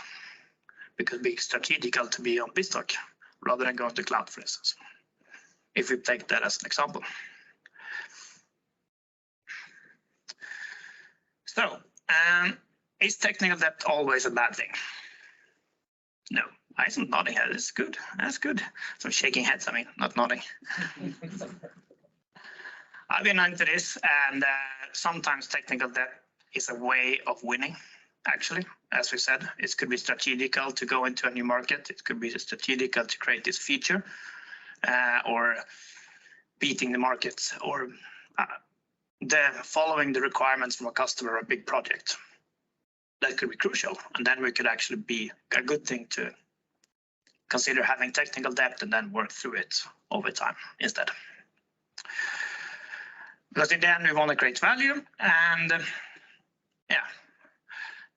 Because it'd be strategical to be on BizTalk rather than going to cloud, for instance, if we take that as an example. So, is technical debt always a bad thing? No, I am nodding head. It's good. That's good. So shaking heads, I mean, not nodding. I've been into this, and sometimes technical debt is a way of winning. Actually, as we said, it could be strategical to go into a new market. It could be strategical to create this feature, or beating the market, or following the requirements from a customer or a big project. That could be crucial, and then we could actually be a good thing to consider having technical debt and then work through it over time instead. Because in the end, we want to create value, and yeah.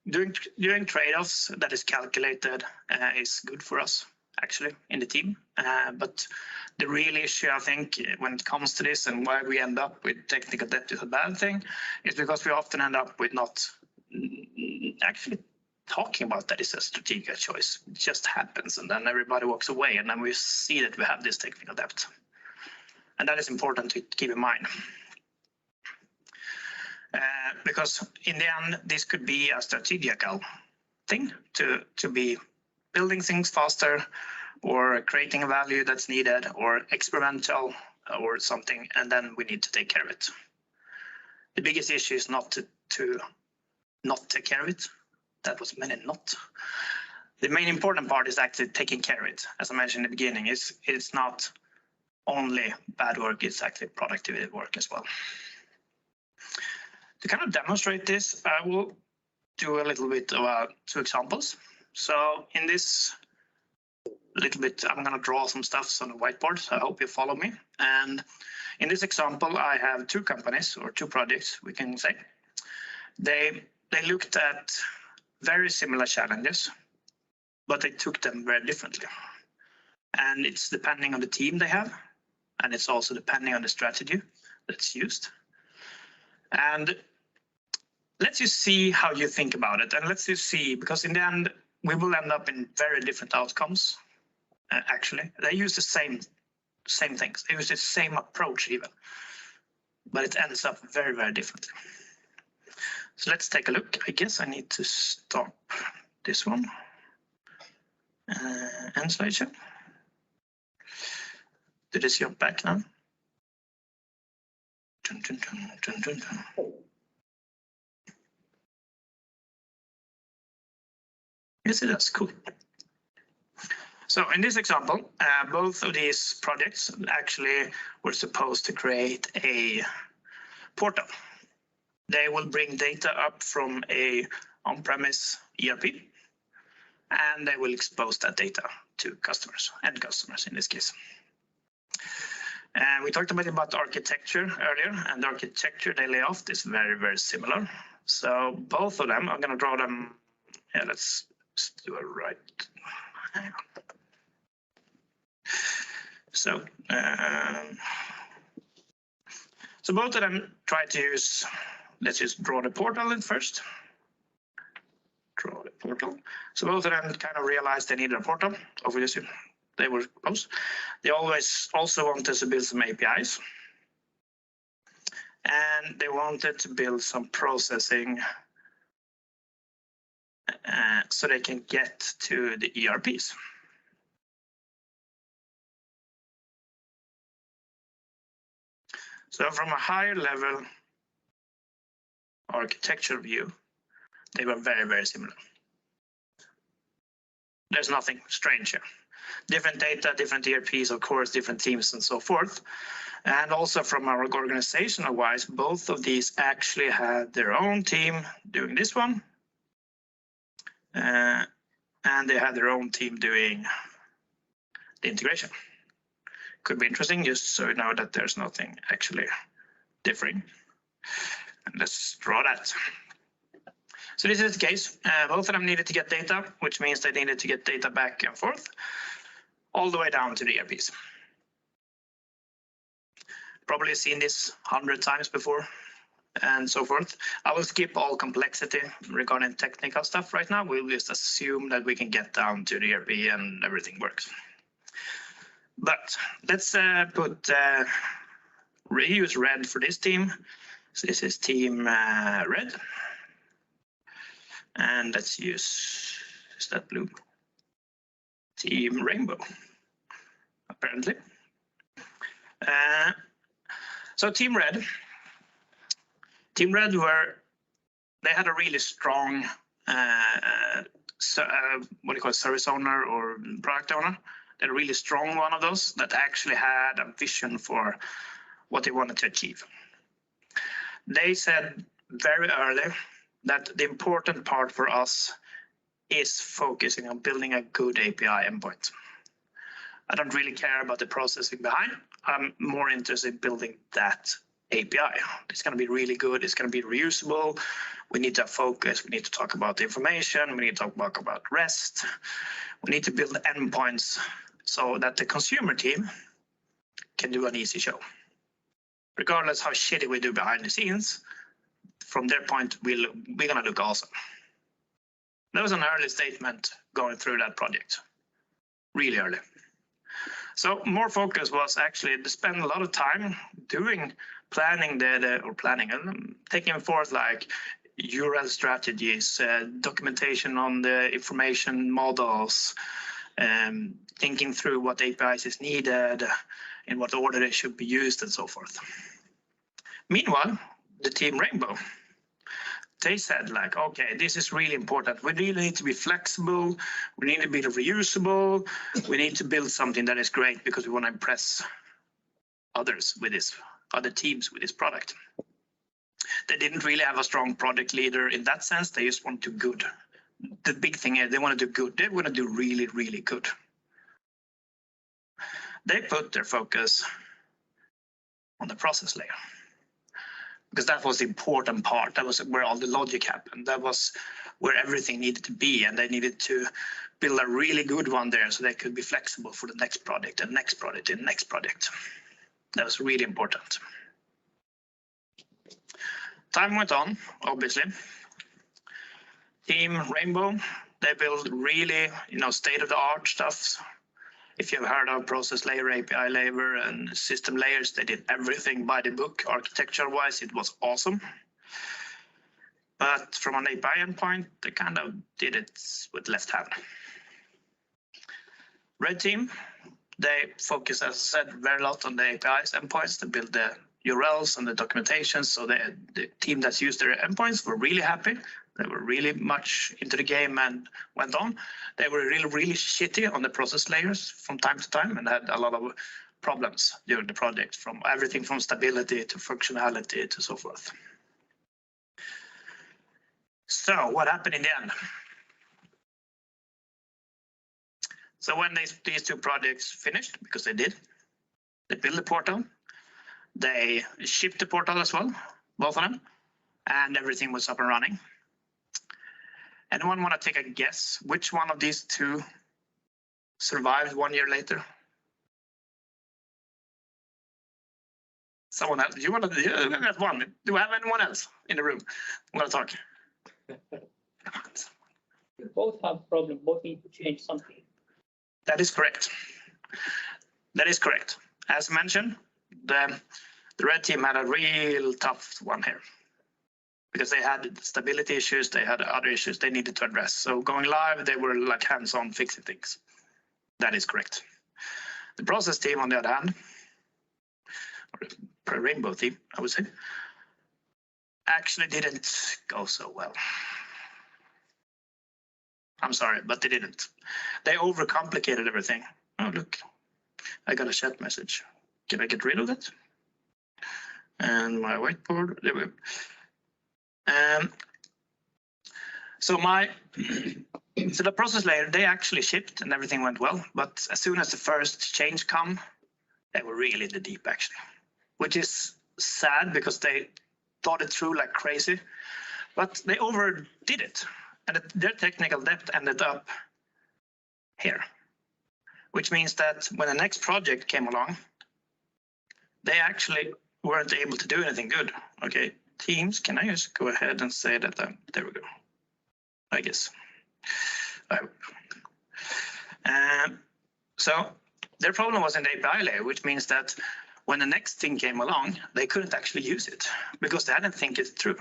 Doing trade-offs that is calculated is good for us. actually in the team. But the real issue, I think, when it comes to this and why we end up with technical debt is a bad thing, is because we often end up with not actually talking about that it's a strategic choice. It just happens, and then everybody walks away, and then we see that we have this technical debt. And that is important to keep in mind. Because in the end, this could be a strategical thing to be building things faster or creating a value that's needed or experimental or something, and then we need to take care of it. The biggest issue is not to not take care of it. That was many not. The main important part is actually taking care of it. As I mentioned in the beginning, it's not only bad work, it's actually productivity work as well. To kind of demonstrate this, I will do a little bit of 2 examples. So in this little bit, I'm going to draw some stuff on the whiteboard, so I hope you follow me. And in this example, I have 2 companies or 2 projects, we can say. They looked at very similar challenges, but they took them very differently. And it's depending on the team they have, and it's also depending on the strategy that's used. And let's just see how you think about it. And let's just see, because in the end, we will end up in very different outcomes. Actually, they use the same things. They use the same approach even, but it ends up very, very differently. So let's take a look. I guess I need to stop this one. End slideshow. Did this jump back now? Dun, dun, dun, dun, dun, dun. Yes, it does. Cool. So in this example, both of these projects actually were supposed to create a portal. They will bring data up from a on-premise ERP, and they will expose that data to customers, end customers in this case. And we talked a bit about the architecture earlier, and the architecture they lay off is very, very similar. So both of them, I'm going to draw them. Yeah, let's do it right. Hang on. So both of them try to use, let's just draw the portal in first. Draw the portal. So both of them kind of realized they needed a portal. Obviously, they were close. They always also wanted to build some APIs. And they wanted to build some processing so they can get to the ERPs. So from a higher level architecture view, they were very, very similar. There's nothing strange here. Different data, different ERPs, of course, different teams and so forth. And also from our organizational wise, both of these actually had their own team doing this one. And they had their own team doing the integration. Could be interesting, just so you know that there's nothing actually differing. And let's draw that. So this is the case. Both of them needed to get data, which means they needed to get data back and forth, all the way down to the ERPs. Probably seen this 100 times before and so forth. I will skip all complexity regarding technical stuff right now. We'll just assume that we can get down to the ERP and everything works. But let's put reuse red for this team. So this is team red. And let's use, is that blue? Team rainbow, apparently. So team red they had a really strong, what do you call it, service owner or product owner. They're a really strong one of those that actually had a vision for what they wanted to achieve. They said very early that the important part for us is focusing on building a good API endpoint. I don't really care about the processing behind. I'm more interested in building that API. It's going to be really good. It's going to be reusable. We need to have focus. We need to talk about the information. We need to talk about REST. We need to build endpoints so that the consumer team can do an easy show. Regardless how shitty we do behind the scenes, from their point, we're going to look awesome. That was an early statement going through that project, really early. So more focus was actually to spend a lot of time doing planning and taking forth like URL strategies, documentation on the information models, thinking through what APIs is needed, in what order they should be used, and so forth. Meanwhile, the team Rainbow, they said like, okay, this is really important. We really need to be flexible. We need to be reusable. We need to build something that is great because we want to impress others with this, other teams with this product. They didn't really have a strong product leader in that sense. They just want to do good. The big thing is they want to do good. They want to do really, really good. They put their focus on the process layer, because that was the important part. That was where all the logic happened. That was where everything needed to be, and they needed to build a really good one there so they could be flexible for the next project and next project and next project. That was really important. Time went on, obviously. Team Rainbow, they built really, state-of-the-art stuff. If you've heard of process layer, API layer, and system layers, they did everything by the book. Architecture-wise, it was awesome. But from an API endpoint, they kind of did it with left hand. Red team, they focus, as I said, very lot on the APIs endpoints to build the URLs and the documentation. So the team that's used their endpoints were really happy. They were really much into the game and went on. They were really, really shitty on the process layers from time to time and had a lot of problems during the project, from everything from stability to functionality to so forth. So what happened in the end? So when these two projects finished, because they did, they built the portal, they shipped the portal as well, both of them, and everything was up and running. Anyone want to take a guess which one of these two survived 1 year later? Someone else? You want to? We got one. Do we have anyone else in the room? I'm going to talk. We both have problem. Both need to change something. That is correct. That is correct. As mentioned, the red team had a real tough one here, because they had stability issues, they had other issues they needed to address. So going live, they were like hands-on fixing things. That is correct. The process team, on the other hand, or the Rainbow team, I would say, actually didn't go so well. I'm sorry, but they didn't. They overcomplicated everything. Oh, look, I got a chat message. Can I get rid of that? And my whiteboard, there we go. So the process layer, they actually shipped and everything went well. But as soon as the first change come, they were really in the deep actually, which is sad because they thought it through like crazy, but they overdid it. And their technical debt ended up here, which means that when the next project came along, they actually weren't able to do anything good. Okay, teams, can I just go ahead and say that? There we go. I guess. So their problem was in the API layer, which means that when the next thing came along, they couldn't actually use it because they hadn't think it through.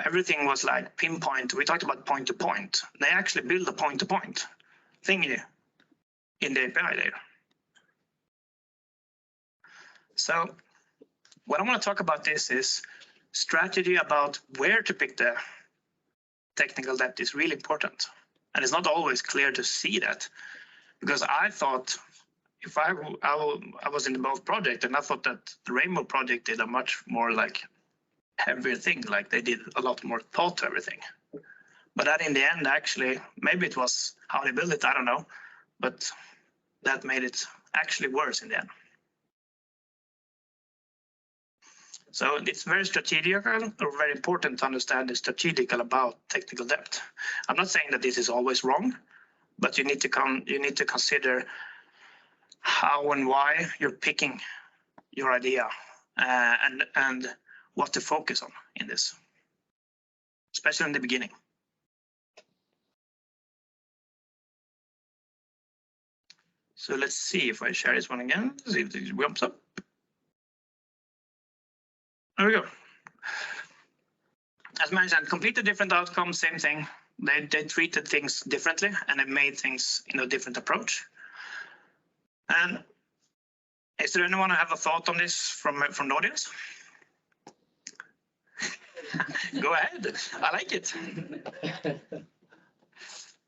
Everything was like pinpoint. We talked about point to point. They actually build a point to point thingy in the API layer. So what I want to talk about this is strategy about where to pick the technical debt is really important. And it's not always clear to see that, because I thought if I was in the both project, and I thought that the Rainbow project did a much more like heavier thing, like they did a lot more thought to everything. But that in the end, actually, maybe it was how they built it, I don't know, but that made it actually worse in the end. So it's very strategical or very important to understand the strategical about technical debt. I'm not saying that this is always wrong, but you need to consider how and why you're picking your idea and what to focus on in this, especially in the beginning. So let's see if I share this one again, see if it jumps up. There we go. As mentioned, completely different outcomes, same thing. They treated things differently and they made things in a different approach. And is there anyone who have a thought on this from the audience? Go ahead, I like it.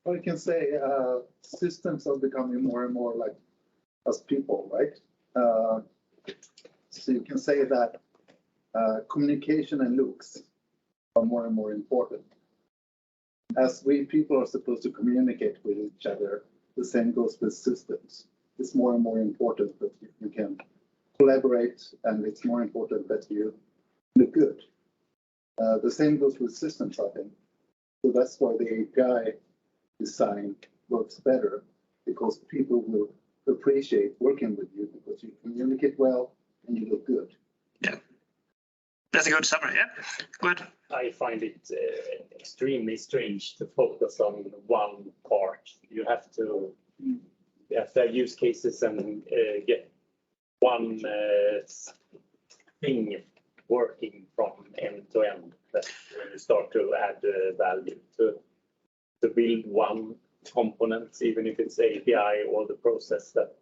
Well, you can say systems are becoming more and more like us people, right? So you can say that communication and looks are more and more important. As we people are supposed to communicate with each other, the same goes with systems. It's more and more important that you can collaborate, and it's more important that you look good. The same goes with systems, I think. So that's why the API design works better, because people will appreciate working with you because you communicate well and you look good. Yeah, that's a good summary. Yeah, good. I find it extremely strange to focus on one part. You have to have use cases and get one thing working from end to end. That's when you start to add value to build one component, even if it's API or the process that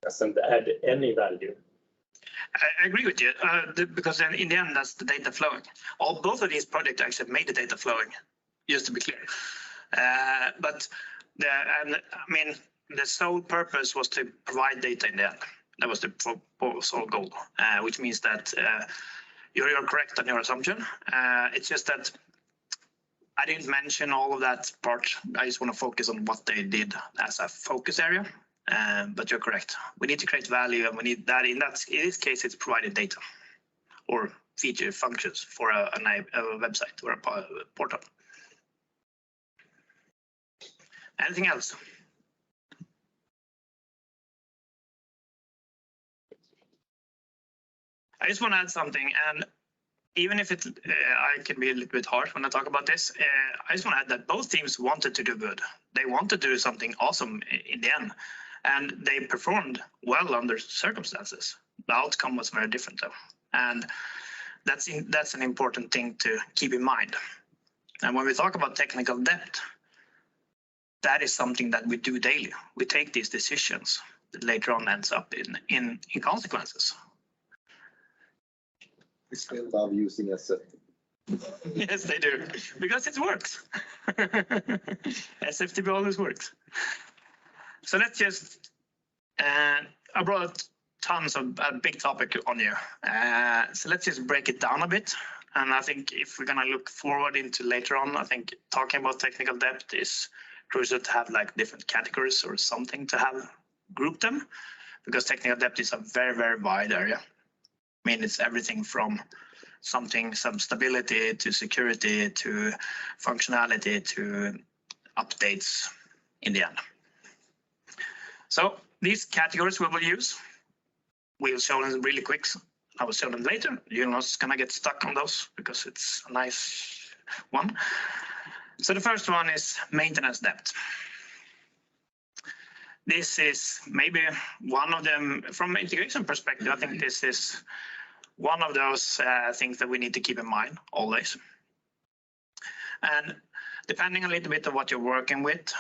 doesn't add any value. I agree with you, because then in the end, that's the data flowing. Both of these projects actually made the data flowing, just to be clear. But the sole purpose was to provide data in the end. That was the sole goal, which means that you're correct on your assumption. It's just that I didn't mention all of that part. I just want to focus on what they did as a focus area. But you're correct. We need to create value, and we need that. In this case, it's provided data or feature functions for a website or a portal. Anything else? I just want to add something, and even if I can be a little bit harsh when I talk about this, I just want to add that both teams wanted to do good. They wanted to do something awesome in the end, and they performed well under circumstances. The outcome was very different though, and that's an important thing to keep in mind. And when we talk about technical debt, that is something that we do daily. We take these decisions that later on ends up in consequences. We still love using SFTP. Yes, they do, because it works. SFTP always works. So let's just, I brought tons of a big topic on you. So let's just break it down a bit. And I think if we're going to look forward into later on, I think talking about technical debt is crucial to have like different categories or something to have group them, because technical debt is a very, very wide area. I mean, it's everything from some stability to security to functionality to updates in the end. So these categories we will use, we'll show them really quick. I will show them later. You're not gonna get stuck on those because it's a nice one. So the first one is maintenance debt. This is maybe one of them from an integration perspective. I think this is one of those things that we need to keep in mind always. And depending a little bit on what you're working with,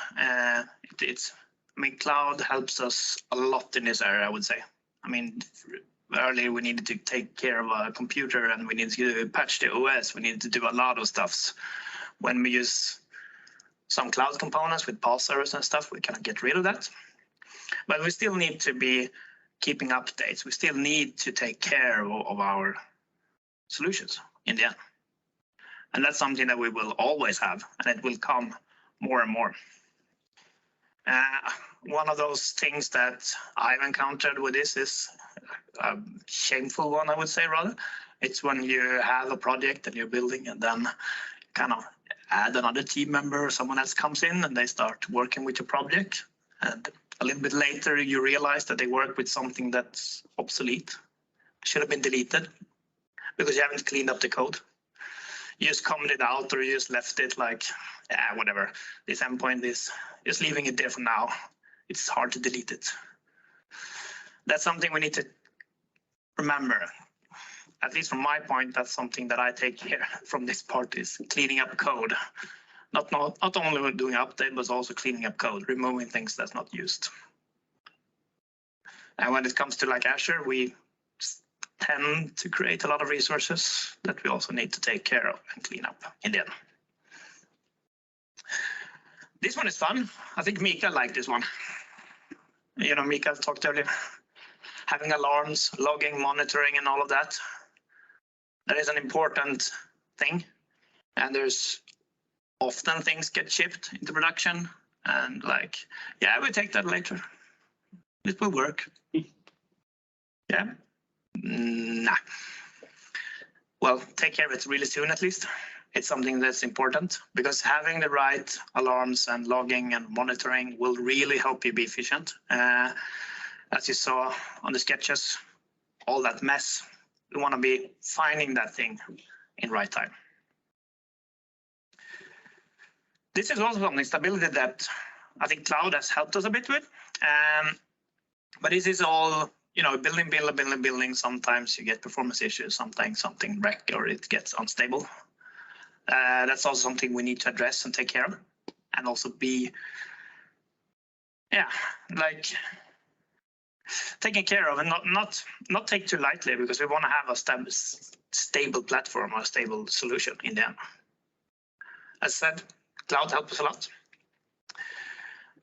cloud helps us a lot in this area, I would say. I mean, earlier we needed to take care of a computer and we needed to patch the OS. We needed to do a lot of stuff. When we use some cloud components with PaaS servers and stuff, we kind of get rid of that. But we still need to be keeping updates. We still need to take care of our solutions in the end. And that's something that we will always have, and it will come more and more. One of those things that I've encountered with this is a shameful one, I would say, rather. It's when you have a project that you're building and then kind of add another team member or someone else comes in and they start working with your project. And a little bit later, you realize that they work with something that's obsolete, should have been deleted because you haven't cleaned up the code. You just commented out or you just left it like, yeah, whatever. This endpoint is just leaving it there for now. It's hard to delete it. That's something we need to remember. At least from my point, that's something that I take here from this part is cleaning up code. Not only doing update, but also cleaning up code, removing things that's not used. And when it comes to like Azure, we tend to create a lot of resources that we also need to take care of and clean up in the end. This one is fun. I think Michael liked this one. You know, Michael talked earlier, having alarms, logging, monitoring, and all of that. That is an important thing. And there's often things get shipped into production and like, yeah, we'll take that later. It will work. Yeah. Nah. Well, take care of it really soon at least. It's something that's important because having the right alarms and logging and monitoring will really help you be efficient. As you saw on the sketches, all that mess, you want to be finding that thing in right time. This is also something stability that I think cloud has helped us a bit with. But this is all, you know, building. Sometimes you get performance issues, sometimes something wreck or it gets unstable. That's also something we need to address and take care of, and also be, yeah, like taking care of and not take too lightly because we want to have a stable platform or a stable solution in the end. As said, cloud helps us a lot.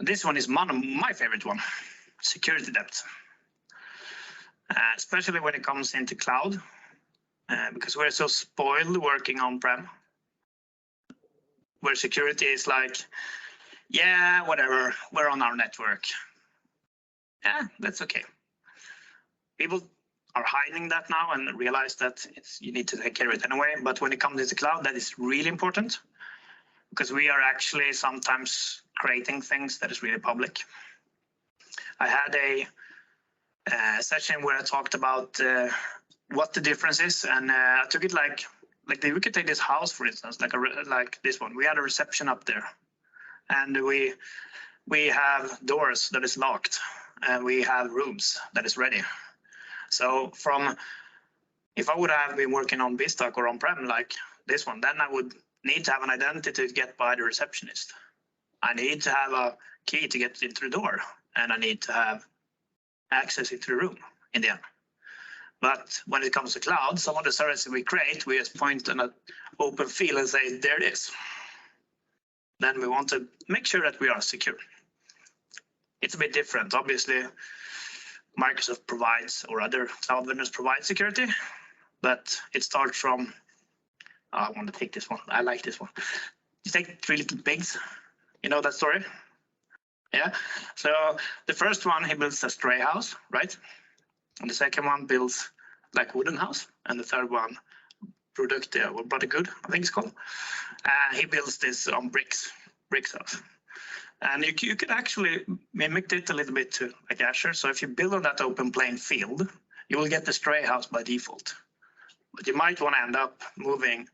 This one is one of my favorite one, security depth. Especially when it comes into cloud, because we're so spoiled working on-prem, where security is like, yeah, whatever, we're on our network. Yeah, that's okay. People are hiding that now and realize that you need to take care of it anyway. But when it comes into cloud, that is really important because we are actually sometimes creating things that is really public. I had a session where I talked about what the difference is, and I took it like we could take this house for instance, like this one. We had a reception up there, and we have doors that is locked, and we have rooms that is ready. So if I would have been working on BizTalk or on-prem like this one, then I would need to have an identity to get by the receptionist. I need to have a key to get into the door, and I need to have access into the room in the end. But when it comes to cloud, some of the services we create, we just point on an open field and say, there it is. Then we want to make sure that we are secure. It's a bit different. Obviously, Microsoft provides or other cloud vendors provide security, but it starts from, I want to take this one. I like this one. You take 3 little pigs. You know that story? Yeah. So the first one, he builds a stray house, right? And the second one builds like a wooden house. And the third one, Productia, or Brother Good, I think it's called. He builds this on bricks house. And you could actually mimic it a little bit to like Azure. So if you build on that open plain field, you will get the stray house by default. But you might want to end up moving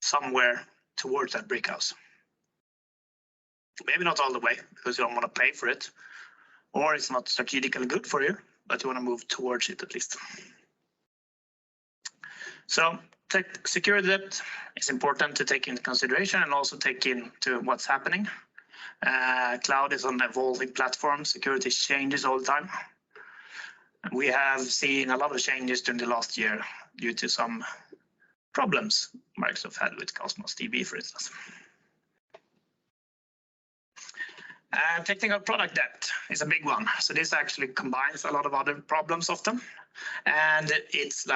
somewhere towards that brick house. Maybe not all the way because you don't want to pay for it, or it's not strategically good for you, but you want to move towards it at least. So security depth is important to take into consideration and also take into what's happening. Cloud is an evolving platform. Security changes all the time. We have seen a lot of changes during the last year due to some problems Microsoft had with Cosmos DB, for instance. Technical product debt is a big one. So this actually combines a lot of other problems often. And it's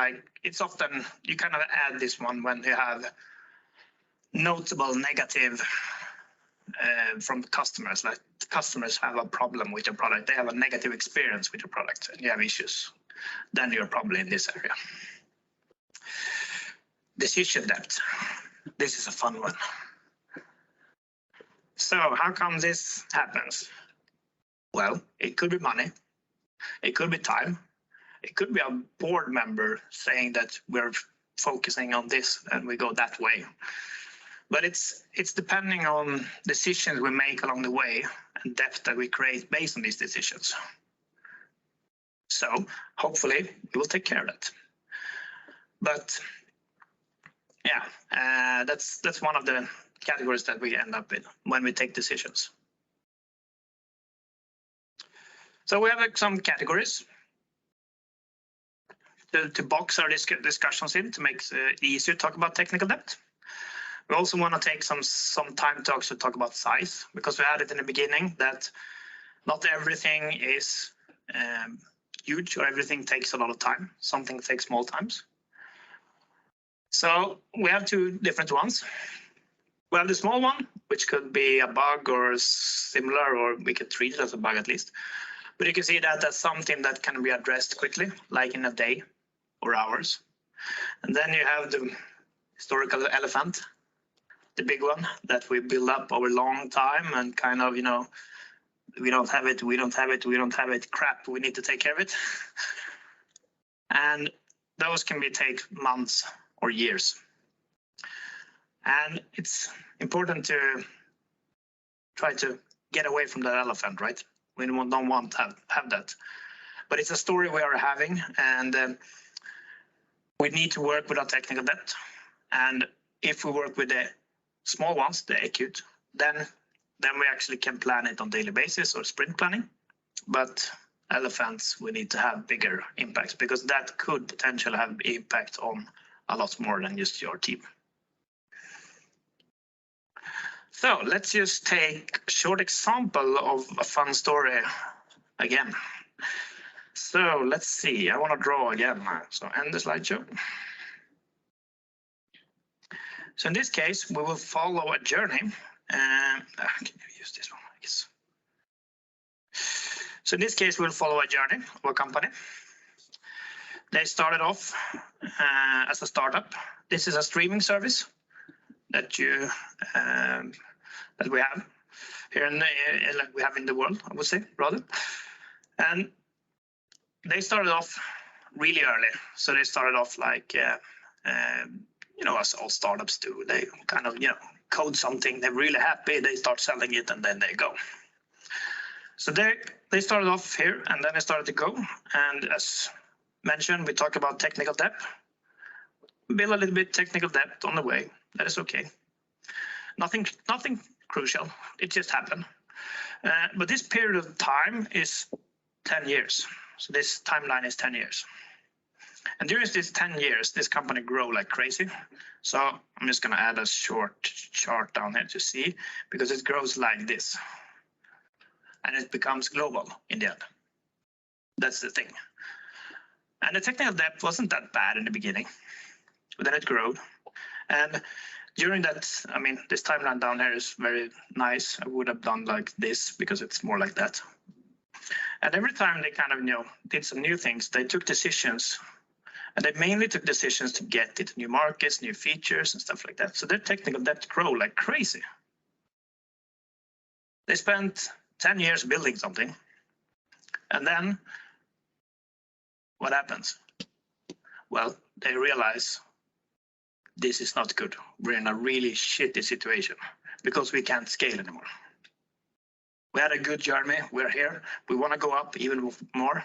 often, you kind of add this one when you have notable negative from customers, like customers have a problem with your product. They have a negative experience with your product and you have issues. then you're probably in this area. Decision depth. This is a fun one. So how come this happens? Well, it could be money. It could be time. It could be a board member saying that we're focusing on this and we go that way. But it's depending on decisions we make along the way and depth that we create based on these decisions. So hopefully we will take care of that. But yeah, that's one of the categories that we end up in when we take decisions. So we have some categories to box our discussions in to make it easier to talk about technical depth. We also want to take some time to actually talk about size, because we had it in the beginning that not everything is huge or everything takes a lot of time. Something takes small times. So we have two different ones. We have the small one, which could be a bug or similar, or we could treat it as a bug at least. But you can see that that's something that can be addressed quickly, like in a day or hours. And then you have the historical elephant, the big one that we build up over a long time and kind of, you know, we don't have it, crap, we need to take care of it. And those can take months or years. And it's important to try to get away from that elephant, right? We don't want to have that. But it's a story we are having, and we need to work with our technical depth. And if we work with the small ones, the acute, then we actually can plan it on daily basis or sprint planning. But elephants, we need to have bigger impacts, because that could potentially have impact on a lot more than just your team. So let's just take a short example of a fun story again. So let's see, I want to draw again. So end the slideshow. So in this case, we will follow a journey. Can you use this one, I guess? So in this case, we'll follow a journey of a company. They started off as a startup. This is a streaming service that you that we have here we have in the world, I would say, rather. And they started off really early. So they started off like you know, as all startups do. They kind of, you know, code something, they're really happy, they start selling it, and then they go. So they started off here, and then they started to go. And as mentioned, we talk about technical depth. Build a little bit technical depth on the way. That is okay. Nothing crucial. It just happened. But this period of time is 10 years. So this timeline is 10 years. And during these 10 years, this company grew like crazy. So I'm just going to add a short chart down here to see, because it grows like this. And it becomes global in the end. That's the thing. And the technical depth wasn't that bad in the beginning, but then it grew. And during that, I mean, this timeline down here is very nice. I would have done like this because it's more like that. And every time they kind of, you know, did some new things, they took decisions. And they mainly took decisions to get into new markets, new features and stuff like that. So their technical depth grew like crazy. They spent 10 years building something. And then what happens? Well, they realize this is not good. We're in a really shitty situation because we can't scale anymore. We had a good journey. We're here. We want to go up even more.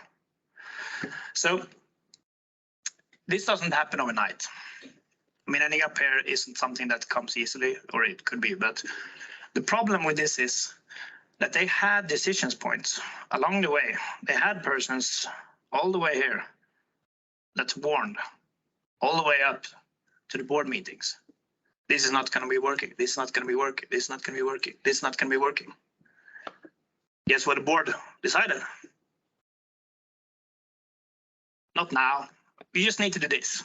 So this doesn't happen overnight. I mean, ending up here isn't something that comes easily, or it could be, but the problem with this is that they had decisions points along the way. They had persons all the way here that warned all the way up to the board meetings. This is not going to be working. This is not going to be working. This is not going to be working. This is not going to be working. Guess what the board decided? Not now. We just need to do this.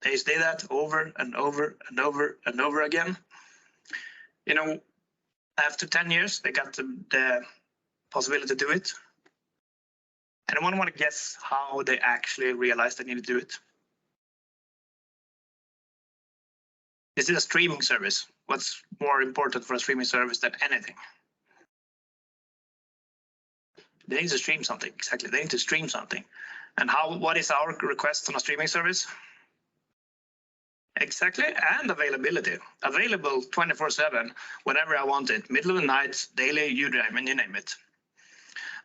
They did that over and over and over and over again. You know, after 10 years, they got the possibility to do it. Anyone want to guess how they actually realized they needed to do it? This is a streaming service. What's more important for a streaming service than anything? They need to stream something. Exactly. They need to stream something. And what is our request on a streaming service? Exactly. And availability. Available 24/7, whenever I want it. Middle of the night, daily, you name it.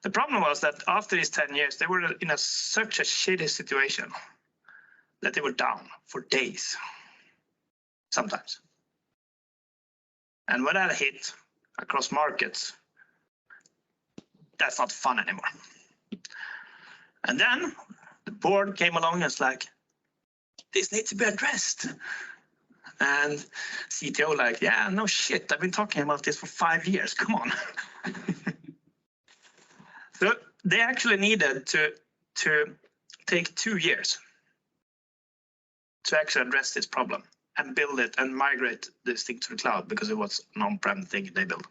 The problem was that after these 10 years, they were in such a shitty situation that they were down for days, sometimes. And when that hit across markets, that's not fun anymore. And then the board came along and was like, this needs to be addressed. And CTO like, yeah, no shit, I've been talking about this for 5 years, come on. So they actually needed to take 2 years to actually address this problem and build it and migrate this thing to the cloud because it was an on-prem thing they built.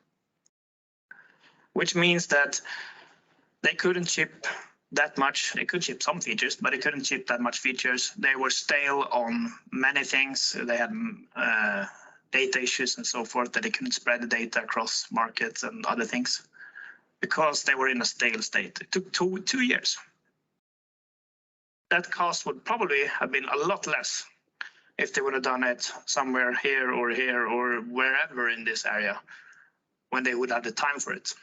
Which means that they couldn't ship that much. They could ship some features, but they couldn't ship that much features. They were stale on many things. They had data issues and so forth, that they couldn't spread the data across markets and other things because they were in a stale state. It took two years. That cost would probably have been a lot less if they would have done it somewhere here or wherever in this area when they would have the time for it.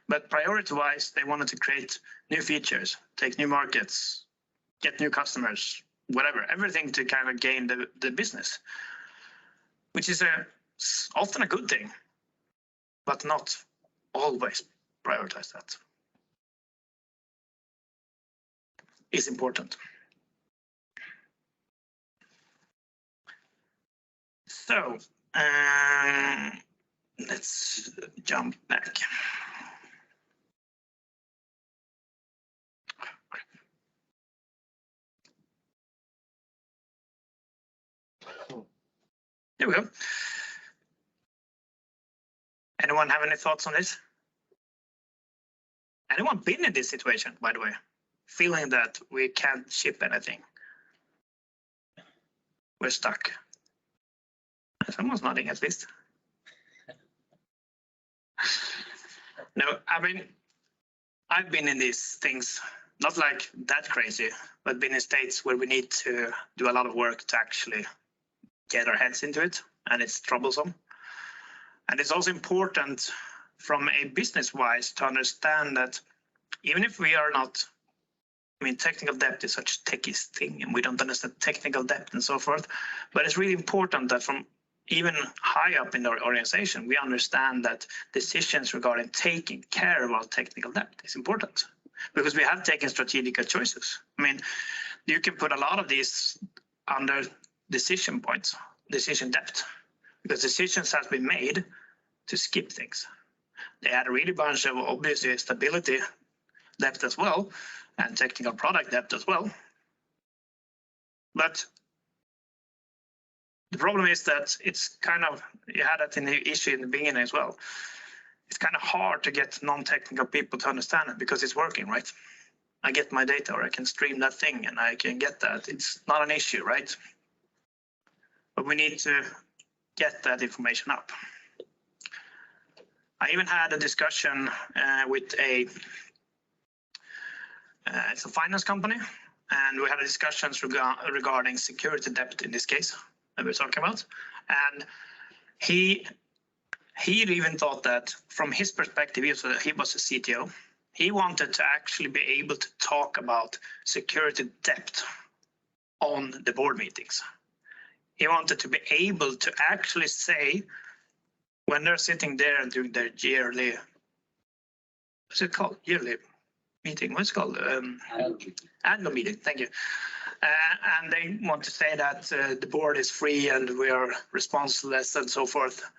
But priority-wise, they wanted to create new features, take new markets, get new customers, whatever, everything to kind of gain the business, which is often a good thing, but not always prioritize that. It's important. So let's jump back. There we go. Anyone have any thoughts on this? Anyone been in this situation, by the way? Feeling that we can't ship anything? We're stuck. Someone's nodding at least. No, I mean, I've been in these things, not like that crazy, but been in states where we need to do a lot of work to actually get our heads into it, and it's troublesome. And it's also important from a business-wise to understand that even if we are not, I mean, technical debt is such a techie thing, and we don't understand technical debt and so forth, but it's really important that from even high up in our organization, we understand that decisions regarding taking care of our technical debt is important, because we have taken strategic choices. I mean, you can put a lot of these under decision points, decision debt, because decisions have been made to skip things. They had a really bunch of obviously stability debt as well, and technical product debt as well. But the problem is that it's kind of, you had that in the issue in the beginning as well. It's kind of hard to get non-technical people to understand it because it's working, right? I get my data, or I can stream that thing and I can get that. It's not an issue, right? But we need to get that information up. I even had a discussion with it's a finance company, and we had discussions regarding security debt in this case that we're talking about. And he even thought that from his perspective, he was a CTO. He wanted to actually be able to talk about security debt on the board meetings. He wanted to be able to actually say, when they're sitting there and doing their yearly, what's it called? Yearly meeting, what's it called? Annual meeting, thank you. And they want to say that the board is free and we are responseless and so forth.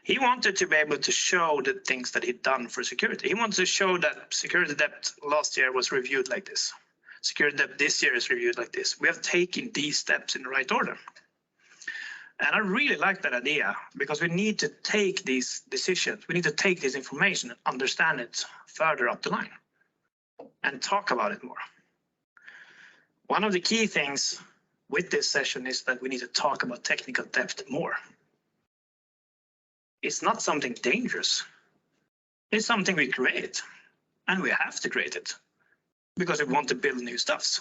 He wanted to be able to show the things that he'd done for security. He wanted to show that security debt last year was reviewed like this. Security debt this year is reviewed like this. We have taken these steps in the right order. And I really like that idea, because we need to take these decisions. We need to take this information and understand it further up the line. and talk about it more. One of the key things with this session is that we need to talk about technical depth more. It's not something dangerous. It's something we create, and we have to create it because we want to build new stuffs.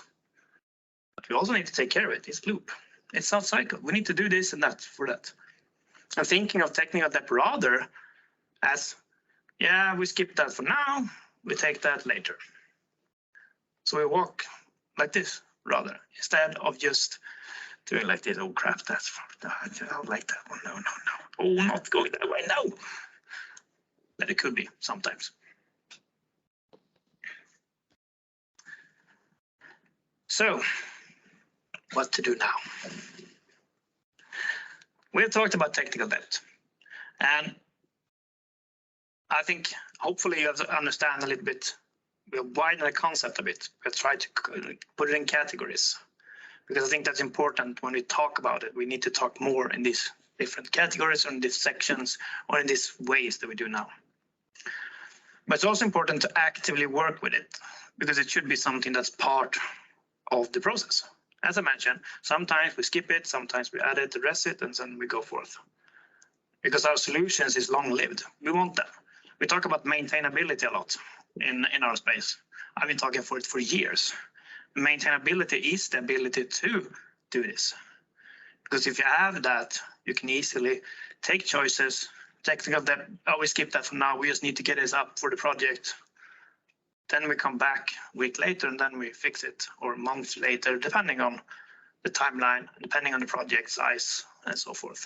But we also need to take care of it. It's loop. It's not cycle. We need to do this and that for that. I'm thinking of technical depth rather as, yeah, we skip that for now. We take that later. So we walk like this rather, instead of just doing like this. Oh crap, I don't like that one. No. Oh, not going that way, no. But it could be sometimes. So, what to do now? We've talked about technical depth, and I think hopefully you have to understand a little bit. We'll widen the concept a bit. We'll try to put it in categories, because I think that's important when we talk about it. We need to talk more in these different categories, or in these sections, or in these ways that we do now. But it's also important to actively work with it, because it should be something that's part of the process. As I mentioned, sometimes we skip it, sometimes we add it, address it, and then we go forth. Because our solutions is long-lived. We want them. We talk about maintainability a lot in our space. I've been talking for it for years. Maintainability is the ability to do this. Because if you have that, you can easily take choices, technical depth, oh, we skip that for now, we just need to get this up for the project. Then we come back a week later and then we fix it, or a month later, depending on the timeline, depending on the project size and so forth.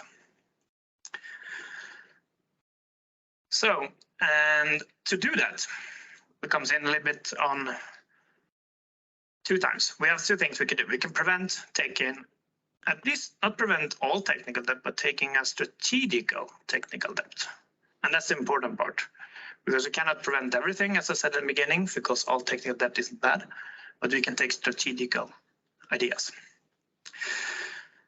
So, and to do that, it comes in a little bit on 2 times. We have 2 things we can do. We can prevent taking, at least not prevent all technical debt, but taking a strategical technical debt. And that's the important part, because we cannot prevent everything, as I said in the beginning, because all technical debt isn't bad, but we can take strategical ideas.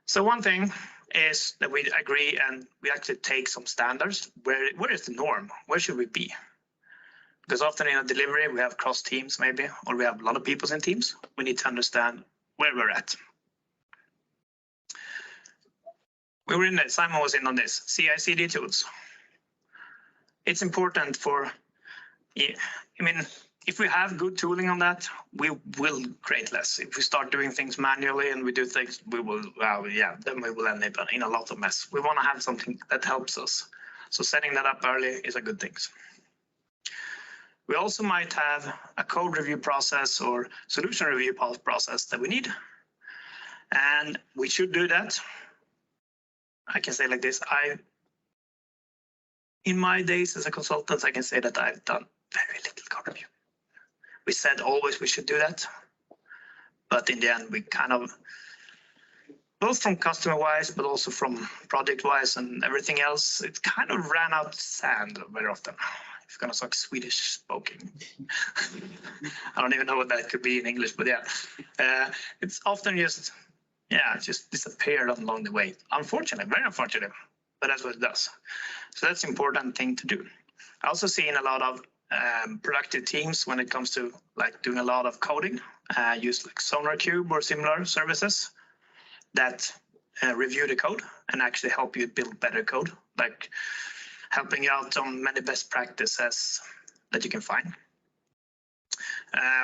So one thing is that we agree and we actually take some standards. Where is the norm? Where should we be? Because often in a delivery, we have cross teams maybe, or we have a lot of people in teams. We need to understand where we're at. We were in it, Simon was in on this, CI/CD tools. It's important for, I mean, if we have good tooling on that, we will create less. If we start doing things manually and we do things, we will, then we will end up in a lot of mess. We want to have something that helps us. So setting that up early is a good thing. We also might have a code review process or solution review process that we need. And we should do that. I can say like this, in my days as a consultant, I can say that I've done very little code review. We said always we should do that, but in the end, we kind of, both from customer-wise, but also from project-wise and everything else, it kind of ran out of sand very often. It's gonna talk Swedish spoken. I don't even know what that could be in English, but yeah, it's often just, just disappeared along the way. Unfortunately, very unfortunate, but that's what it does. So that's an important thing to do. I also see in a lot of productive teams when it comes to like doing a lot of coding, use like SonarQube or similar services that review the code and actually help you build better code, like helping you out on many best practices that you can find.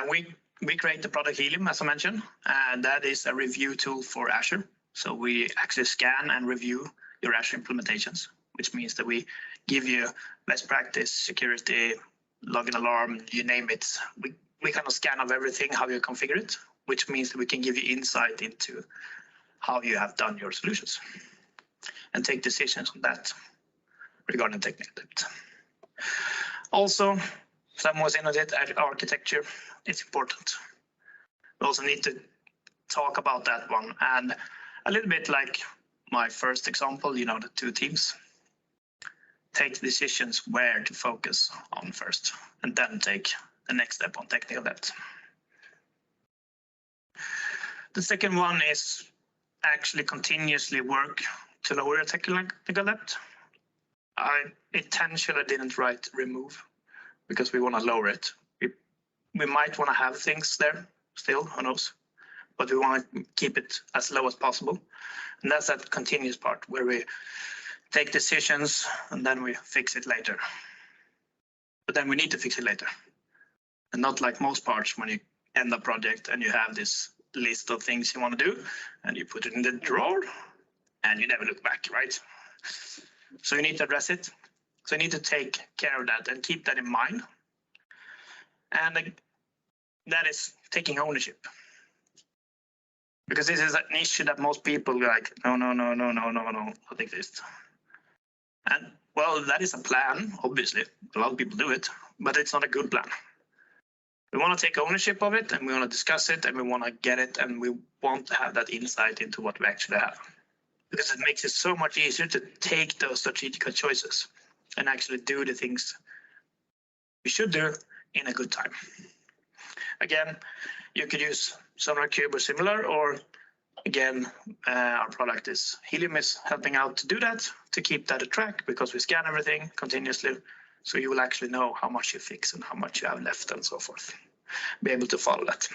We create the product Helium, as I mentioned, and that is a review tool for Azure. So we actually scan and review your Azure implementations, which means that we give you best practice, security, login alarm, you name it. We kind of scan of everything, how you configure it, which means that we can give you insight into how you have done your solutions and take decisions on that regarding technical debt. Also, someone was in on it, architecture, it's important. We also need to talk about that one, and a little bit like my first example, the 2 teams. Take decisions where to focus on first, and then take the next step on technical debt. The second one is actually continuously work to lower your technical debt. I intentionally didn't write remove because we want to lower it. we might want to have things there still, who knows? But we want to keep it as low as possible. And that's that continuous part where we take decisions and then we fix it later. But then we need to fix it later. And not like most parts when you end a project and you have this list of things you want to do and you put it in the drawer and you never look back, right? So you need to address it. So you need to take care of that and keep that in mind. And that is taking ownership. Because this is an issue that most people are like, no, not exist. And well, that is a plan, obviously. A lot of people do it, but it's not a good plan. We want to take ownership of it and we want to discuss it and we want to get it and we want to have that insight into what we actually have. Because it makes it so much easier to take those strategical choices and actually do the things we should do in a good time. Again, you could use SonarQube or similar, or again, our product is Helium is helping out to do that, to keep that a track because we scan everything continuously. So you will actually know how much you fix and how much you have left and so forth. Be able to follow that.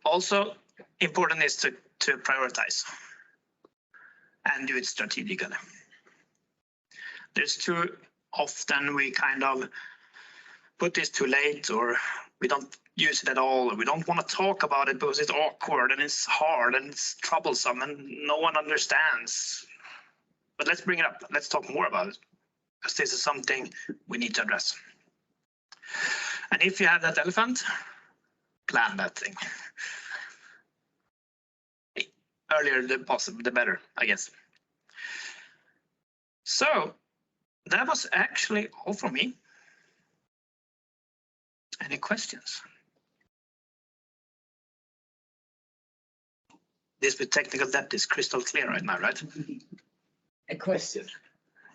Also, important is to prioritize and do it strategically. There's too often we kind of put this too late or we don't use it at all, or we don't want to talk about it because it's awkward and it's hard and it's troublesome and no one understands. But let's bring it up. Let's talk more about it, because this is something we need to address. And if you have that elephant, plan that thing. Earlier the possible, the better, I guess. So that was actually all from me. Any questions? This with technical depth is crystal clear right now, right? A question.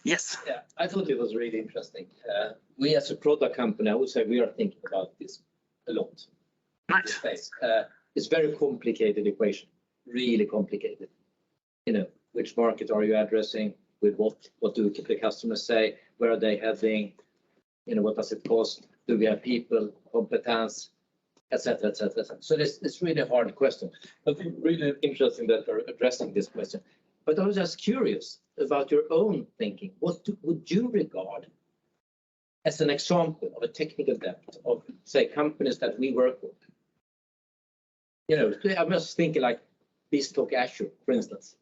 Yes. Yeah, I thought it was really interesting. We as a product company, I would say we are thinking about this a lot. Nice. It's very complicated equation, really complicated. You know, which market are you addressing? With what do the customers say? Where are they heading? You know, what does it cost? Do we have people, competence, etc., etc., etc. So it's really a hard question. But really interesting that you're addressing this question. But I was just curious about your own thinking. What would you regard as an example of a technical depth of, say, companies that we work with? You know, I'm just thinking like Bespoke Azure, for instance.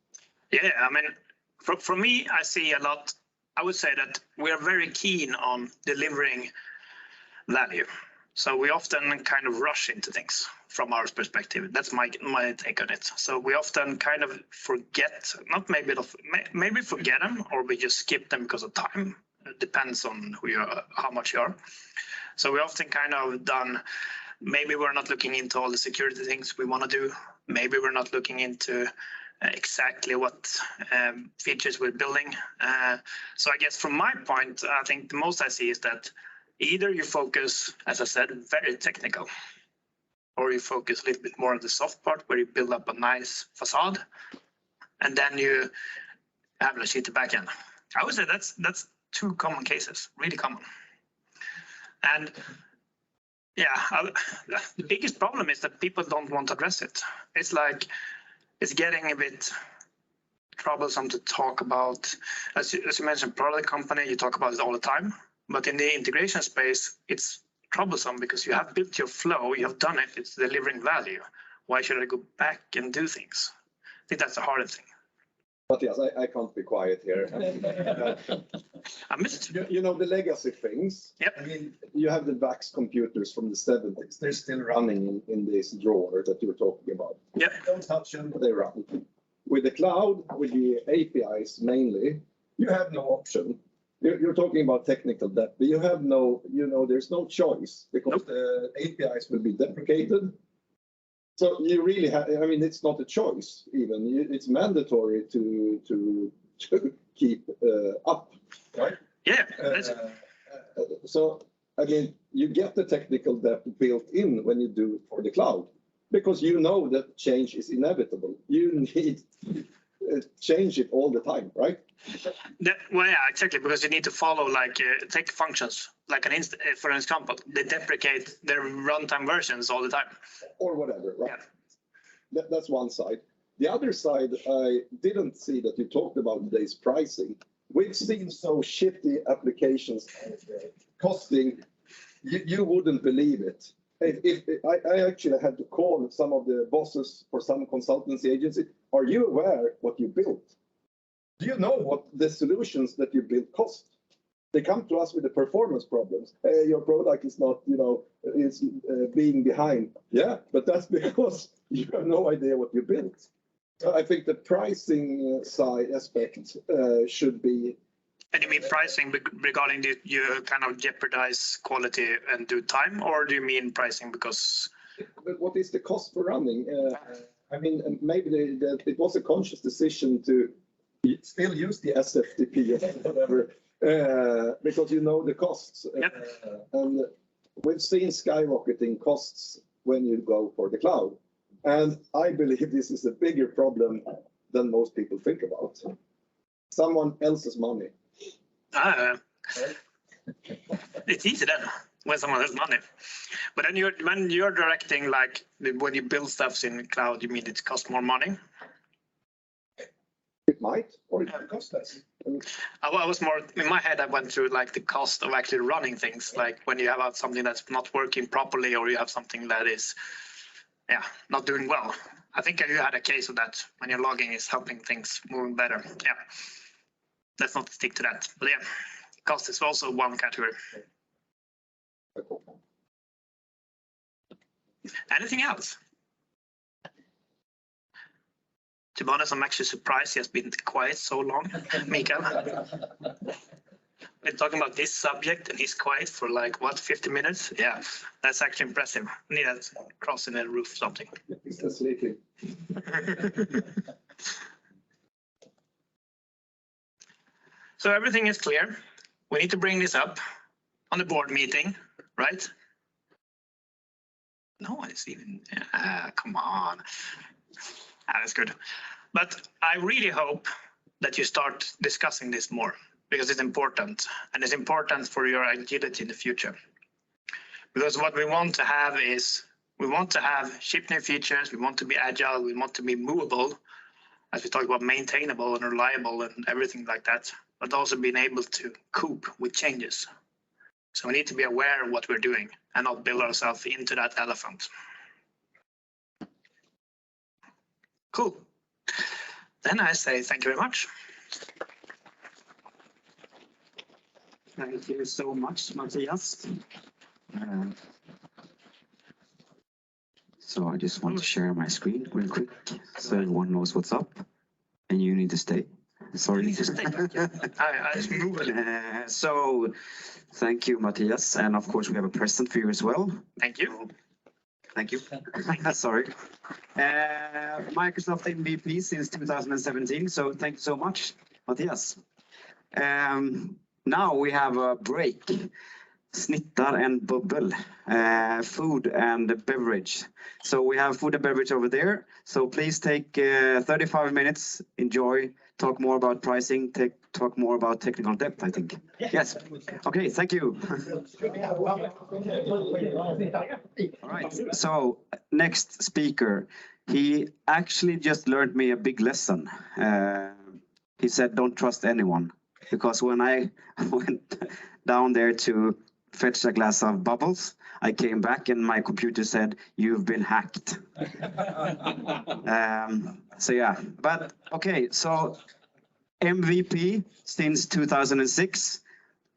Yeah, I mean, for me, I see a lot. I would say that we are very keen on delivering value. So we often kind of rush into things from our perspective. That's my take on it. So we often kind of forget, not maybe forget them, or we just skip them because of time. It depends on who you are, how much you are. So we often kind of done, maybe we're not looking into all the security things we want to do. Maybe we're not looking into exactly what features we're building. So I guess from my point, I think the most I see is that either you focus, as I said, very technical, or you focus a little bit more on the soft part where you build up a nice facade, and then you have a shitty backend. I would say that's two common cases, really common. And yeah, the biggest problem is that people don't want to address it. It's like, it's getting a bit troublesome to talk about. As you mentioned, product company, you talk about it all the time. But in the integration space, it's troublesome because you have built your flow, you have done it, it's delivering value. Why should I go back and do things? I think that's the hardest thing. Mattias, I can't be quiet here. I missed. You know, the legacy things. Yep. I mean, you have the VAX computers from the 70s. They're still running in this drawer that you were talking about. Yep. Don't touch them, they run. With the cloud, with the APIs mainly, you have no option. You're talking about technical depth, but you have no, you know, there's no choice because the APIs will be deprecated. So you really have, I mean, it's not a choice even. It's mandatory to keep up, right? Yeah. So, I mean, you get the technical depth built in when you do it for the cloud, because you know that change is inevitable. You need change it all the time, right? Well, yeah, exactly, because you need to follow like take functions like for an example, they deprecate their runtime versions all the time. Or whatever, right? Yeah. That's one side. The other side, I didn't see that you talked about today's pricing. We've seen so shitty applications costing, you wouldn't believe it. If I actually had to call some of the bosses for some consultancy agency. Are you aware what you built? Do you know what the solutions that you built cost? They come to us with the performance problems. Hey, your product is not, is being behind. Yeah, but that's because you have no idea what you built. I think the pricing side aspect should be. And you mean pricing regarding you kind of jeopardize quality and do time, or do you mean pricing because? But what is the cost for running? I mean, maybe it was a conscious decision to still use the SFTP or whatever, because you know the costs. Yep. And we've seen skyrocketing costs when you go for the cloud. And I believe this is a bigger problem than most people think about. Someone else's money. It's easy then when someone has money. But then when you're directing, like when you build stuff in the cloud, you mean it costs more money? It might, or it might cost less. I was more in my head. I went through like the cost of actually running things, like when you have something that's not working properly, or you have something that is, not doing well. I think you had a case of that when your logging is helping things moving better. Yeah, let's not stick to that. But yeah, cost is also one category. Anything else? To be honest, I'm actually surprised he has been quiet so long, Michael. We're talking about this subject and he's quiet for like, what, 50 minutes? Yeah, that's actually impressive. Need a cross in the roof or something. He's still sleeping. So everything is clear. We need to bring this up on the board meeting, right? No one is even, come on. That's good. But I really hope that you start discussing this more because it's important, and it's important for your agility in the future. Because what we want to have is, we want to have ship new features, we want to be agile, we want to be movable, as we talk about maintainable and reliable and everything like that, but also being able to cope with changes. So we need to be aware of what we're doing and not build ourselves into that elephant. Cool. Then I say thank you very much. Thank you so much, Mattias. So I just want to share my screen real quick so everyone knows what's up. And you need to stay. Sorry. You need to stay. I just move it. So thank you, Mattias. And of course, we have a present for you as well. Thank you. Thank you. Sorry. Microsoft MVP since 2017. So thank you so much, Mattias. Now we have a break. Snittar and bubbel, food and beverage. So we have food and beverage over there. So please take 35 minutes, enjoy, talk more about pricing, talk more about technical depth, I think. Yes. Okay, thank you. All right, so next speaker, he actually just learned me a big lesson. He said, don't trust anyone. Because when I went down there to fetch a glass of bubbles, I came back and my computer said, you've been hacked. So yeah, but okay, so MVP since 2006.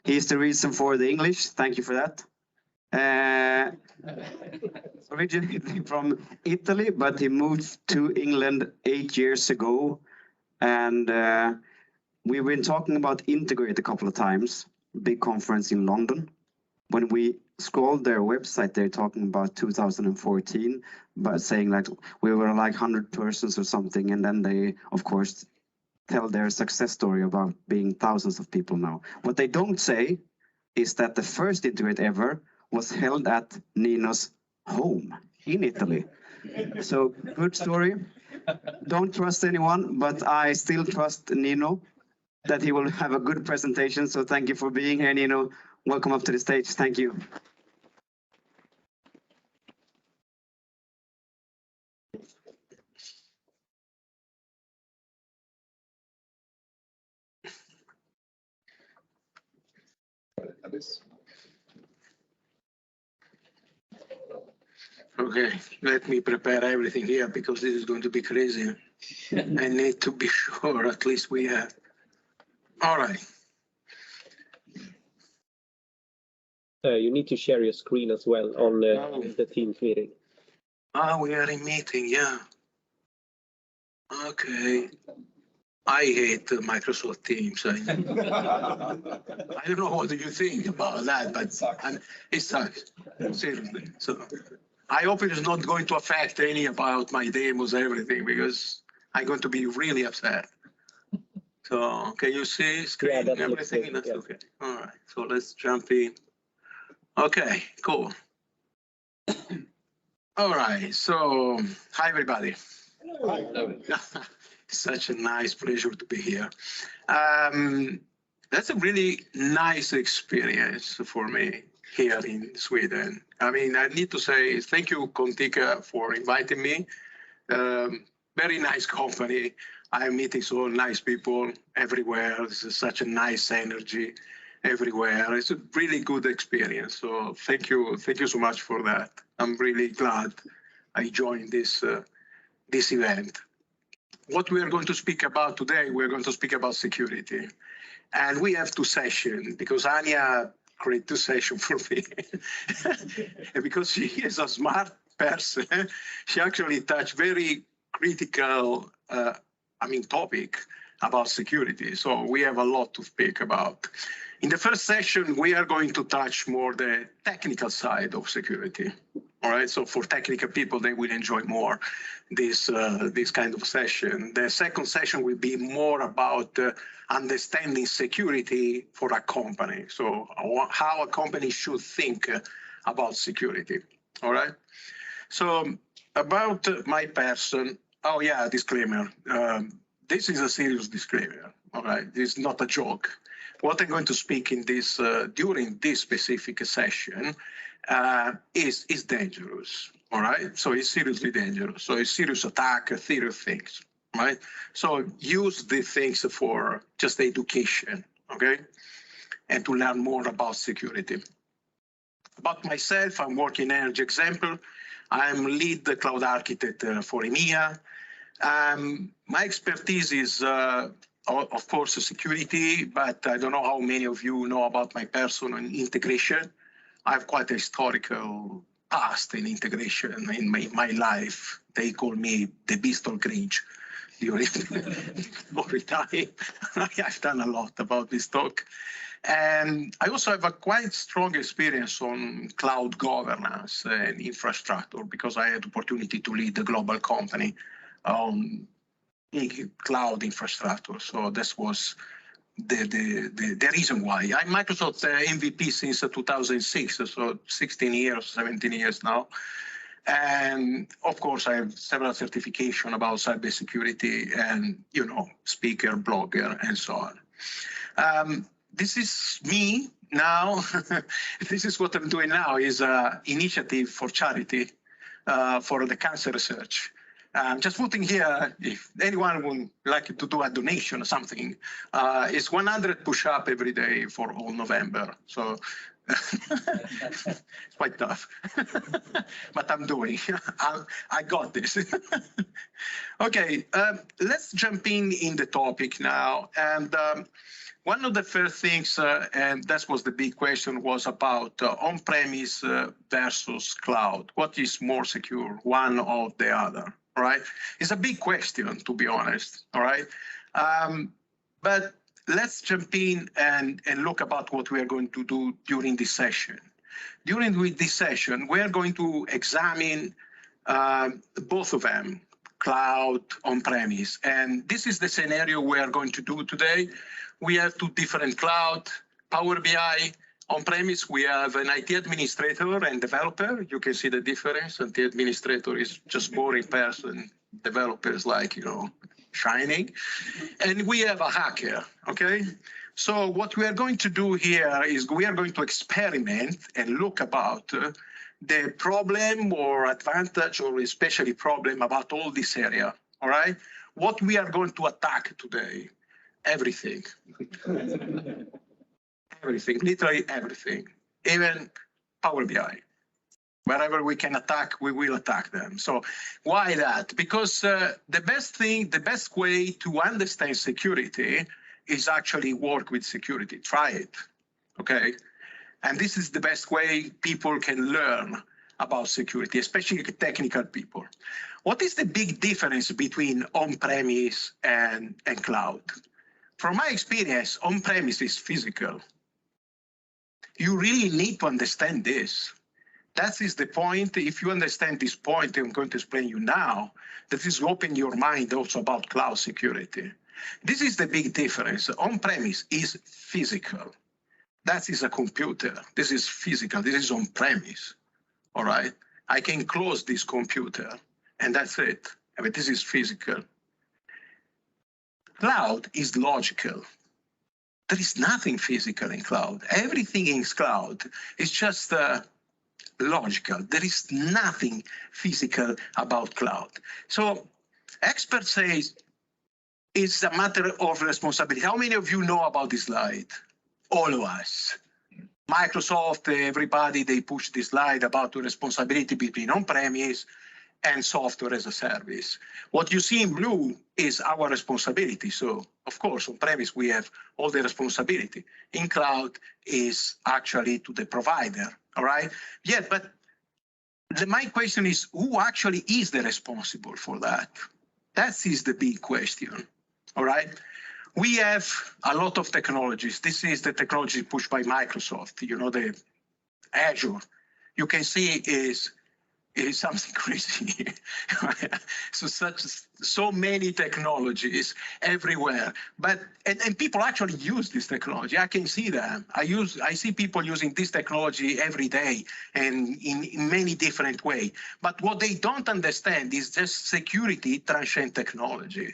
He's the reason for the English. Thank you for that. Originally from Italy, but he moved to England 8 years ago. And we've been talking about Integrate a couple of times, big conference in London. When we scrolled their website, they're talking about 2014, but saying like we were like 100 persons or something. And then they, of course, tell their success story about being thousands of people now. What they don't say is that the first Integrate ever was held at Nino's home in Italy. So good story. don't trust anyone, but I still trust Nino that he will have a good presentation. So thank you for being here, Nino. Welcome up to the stage. Thank you. Okay, let me prepare everything here because this is going to be crazy. I need to be sure at least we have. All right. You need to share your screen as well on the Teams meeting. Ah, we are in meeting, yeah. Okay. I hate Microsoft Teams. I don't know what do you think about that, but it sucks, seriously. So I hope it is not going to affect any about my demos, everything, because I'm going to be really upset. So can you see screen and everything? That's okay. All right, so let's jump in. Okay, cool. All right, so hi, everybody. Hello. Such a nice pleasure to be here. That's a really nice experience for me here in Sweden. I mean, I need to say thank you, Contica, for inviting me. Very nice company. I'm meeting so nice people everywhere. This is such a nice energy everywhere. It's a really good experience. So thank you so much for that. I'm really glad I joined this event. What we are going to speak about today, we're going to speak about security. And we have two sessions because Anya created two sessions for me. And because she is a smart person, she actually touched very critical, topic about security. So we have a lot to speak about. In the first session, we are going to touch more the technical side of security. All right, so for technical people, they will enjoy more this kind of session. The second session will be more about understanding security for a company. So how a company should think about security. All right. So about my person. Oh yeah, disclaimer. This is a serious disclaimer. All right, this is not a joke. What I'm going to speak in this during this specific session is dangerous. All right, so it's seriously dangerous. So it's serious attack, serious things. Right. So use the things for just education. Okay, and to learn more about security. About myself, I'm working Energy Example. I'm lead cloud architect for EMEA. My expertise is, of course, security, but I don't know how many of you know about my personal integration. I have quite a historical past in integration in my life. They call me the Beast of Grinch during time. I've done a lot about this talk. And I also have a quite strong experience on cloud governance and infrastructure because I had the opportunity to lead a global company on cloud infrastructure. So this was the reason why. I'm Microsoft MVP since 2006, so 16 years, 17 years now. And of course, I have several certifications about cybersecurity and, speaker, blogger, and so on. This is me now. This is what I'm doing now is an initiative for charity for the cancer research. Just putting here, if anyone would like to do a donation or something, it's 100 push-up every day for all November. So it's quite tough, but I'm doing. I got this. Okay, let's jump in the topic now. And one of the first things, and that was the big question, was about on-premise versus cloud. What is more secure, one or the other? Right? It's a big question, to be honest. All right. But let's jump in and look about what we are going to do during this session. During this session, we are going to examine both of them, cloud, on-premise. And this is the scenario we are going to do today. We have two different cloud, Power BI On-premise, we have an IT administrator and developer. You can see the difference. And the administrator is just boring person. Developer is like, shining. And we have a hacker, okay? So what we are going to do here is we are going to experiment and look about the problem or advantage or especially problem about all this area, all right? What we are going to attack today, everything. Everything, literally everything, even Power BI. Wherever we can attack, we will attack them. So why that? Because the best way to understand security is actually work with security. Try it, okay? And this is the best way people can learn about security, especially technical people. What is the big difference between on-premise and cloud? From my experience, on-premise is physical. You really need to understand this. That is the point. If you understand this point, I'm going to explain you now, that is open your mind also about cloud security. This is the big difference. On-premise is physical. That is a computer. This is physical. This is on-premise. All right. I can close this computer and that's it. I mean, this is physical. Cloud is logical. There is nothing physical in cloud. Everything in cloud is just logical. There is nothing physical about cloud. So experts say it's a matter of responsibility. How many of you know about this slide? All of us. Microsoft, everybody, they push this slide about the responsibility between on-premise and software as a service. What you see in blue is our responsibility. So, of course, on-premise, we have all the responsibility. In cloud is actually to the provider, all right? Yeah, but my question is, who actually is the responsible for that? That is the big question, all right? We have a lot of technologies. This is the technology pushed by Microsoft, the Azure. You can see is something crazy. So many technologies everywhere, but and people actually use this technology. I can see them. I see people using this technology every day and in many different ways. But what they don't understand is just security transcend technology.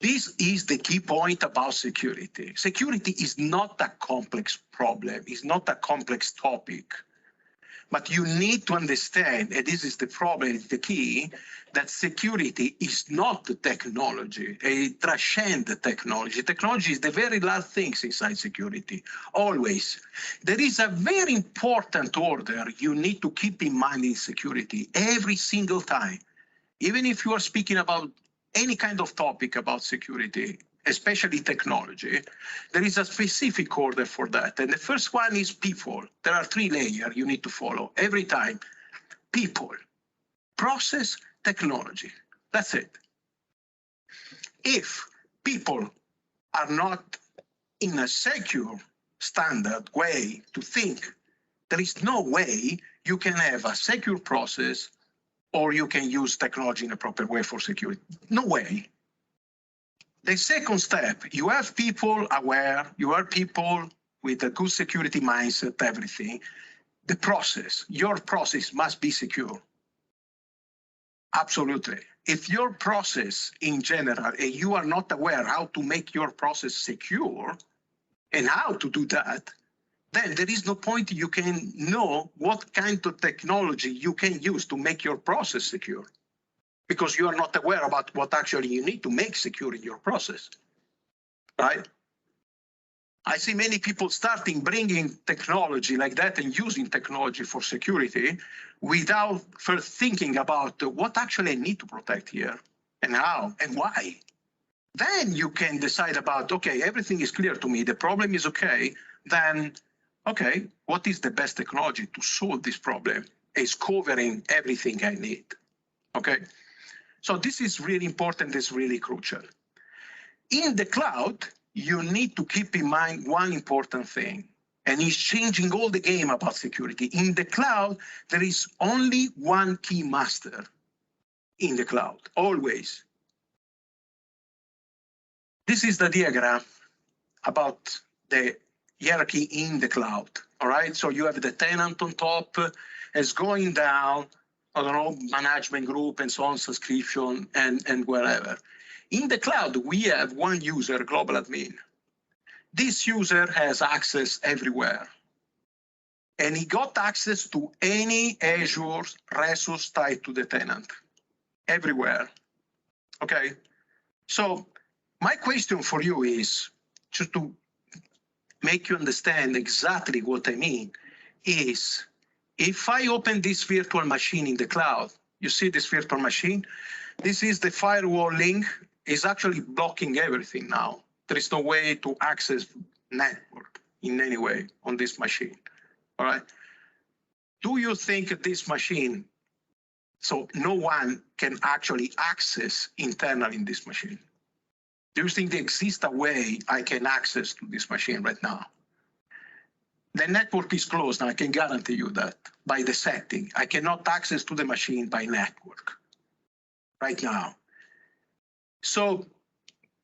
This is the key point about security. Security is not a complex problem. It's not a complex topic. But you need to understand, and this is the problem, the key, that security is not the technology. It transcends the technology. Technology is the very last things inside security, always. There is a very important order you need to keep in mind in security every single time. Even if you are speaking about any kind of topic about security, especially technology, there is a specific order for that. And the first one is people. There are 3 layers you need to follow every time. People, process, technology. That's it. If people are not in a secure, standard way to think, there is no way you can have a secure process or you can use technology in a proper way for security. No way. The second step, you have people aware, you have people with a good security mindset, everything. The process, your process must be secure. Absolutely. If your process in general, and you are not aware how to make your process secure and how to do that, then there is no point you can know what kind of technology you can use to make your process secure, because you are not aware about what actually you need to make secure in your process, right? I see many people bringing technology like that and using technology for security without first thinking about what actually I need to protect here and how and why. Then you can decide about, okay, everything is clear to me, the problem is okay, then, okay, what is the best technology to solve this problem? Is covering everything I need, okay? So this is really important, it's really crucial. In the cloud, you need to keep in mind one important thing, and it's changing all the game about security. In the cloud, there is only one key master in the cloud, always. This is the diagram about the hierarchy in the cloud. All right, so you have the tenant on top, it's going down, I don't know, management group and so on, subscription and wherever. In the cloud, we have one user, global admin. This user has access everywhere. And he got access to any Azure resource tied to the tenant, everywhere. Okay, so my question for you is, just to make you understand exactly what I mean, is if I open this virtual machine in the cloud, you see this virtual machine? This is the firewall link, is actually blocking everything now. There is no way to access network in any way on this machine. All right. Do you think this machine, so no one can actually access internally in this machine? Do you think there exists a way I can access to this machine right now? The network is closed, and I can guarantee you that by the setting. I cannot access to the machine by network right now. So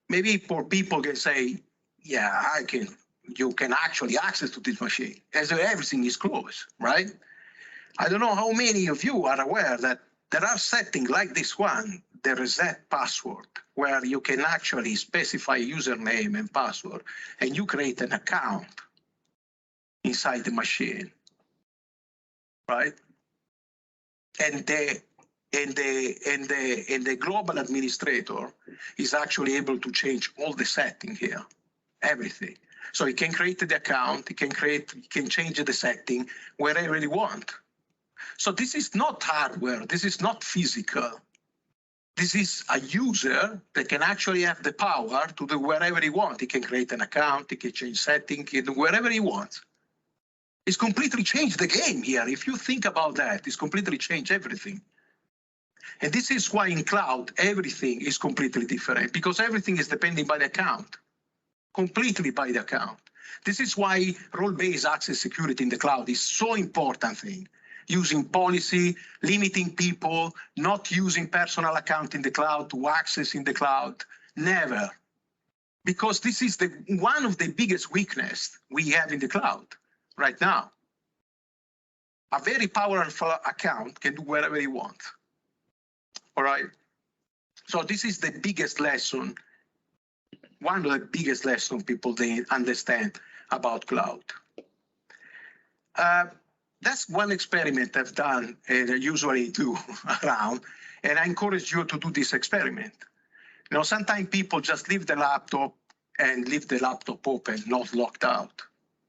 maybe for people can say, yeah, you can actually access to this machine as everything is closed, right? I don't know how many of you are aware that there are settings like this one, the reset password, where you can actually specify username and password, and you create an account inside the machine, right? And the global administrator is actually able to change all the setting here, everything. So he can create the account, he can change the setting wherever he want. So this is not hardware, this is not physical. This is a user that can actually have the power to do wherever he wants. He can create an account, he can change setting, he can do wherever he wants. It's completely changed the game here. If you think about that, it's completely changed everything. And this is why in cloud, everything is completely different, because everything is depending by the account, completely by the account. This is why role-based access security in the cloud is so important thing. Using policy, limiting people, not using personal account in the cloud to access in the cloud, never. Because this is one of the biggest weakness we have in the cloud right now. A very powerful account can do whatever he wants. All right. So this is the biggest lesson, one of the biggest lessons people they understand about cloud. That's one experiment I've done and I usually do around, and I encourage you to do this experiment. You know, sometimes people just leave the laptop and leave the laptop open, not locked out.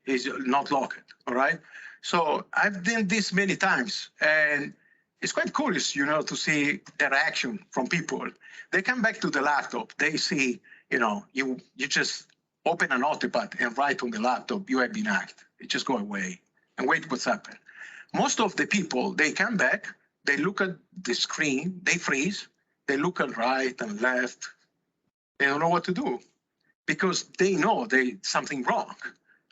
It's not locked, all right? So I've done this many times, and it's quite curious, you know, to see the reaction from people. They come back to the laptop, they see, you know, you just open a notepad and write on the laptop, you have been hacked. It just go away and wait what's happened. Most of the people, they come back, they look at the screen, they freeze, they look at right and left, they don't know what to do because they know something wrong,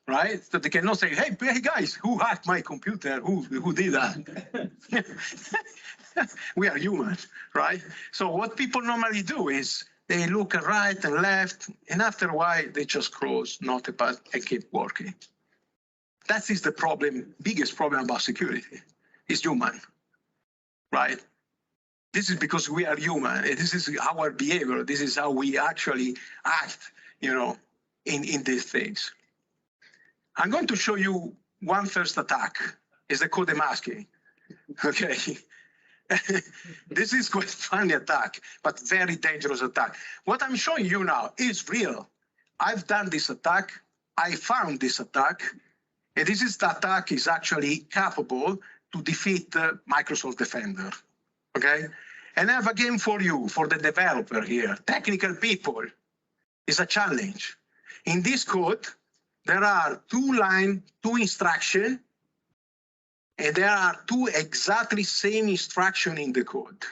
right? So they cannot say, hey guys, who hacked my computer? Who did that? We are human, right? So what people normally do is they look at right and left, and after a while, they just close Notepad and keep working. That is the problem, biggest problem about security, is human, right? This is because we are human, and this is our behavior, this is how we actually act, you know, in these things. I'm going to show you one first attack, is the code masking, okay? This is quite funny attack, but very dangerous attack. What I'm showing you now is real. I've done this attack, I found this attack, and this is the attack is actually capable to defeat Microsoft Defender, okay? And I have a game for you, for the developer here. Technical people is a challenge. In this code, there are 2 lines, 2 instructions, and there are 2 exactly same instructions in the code.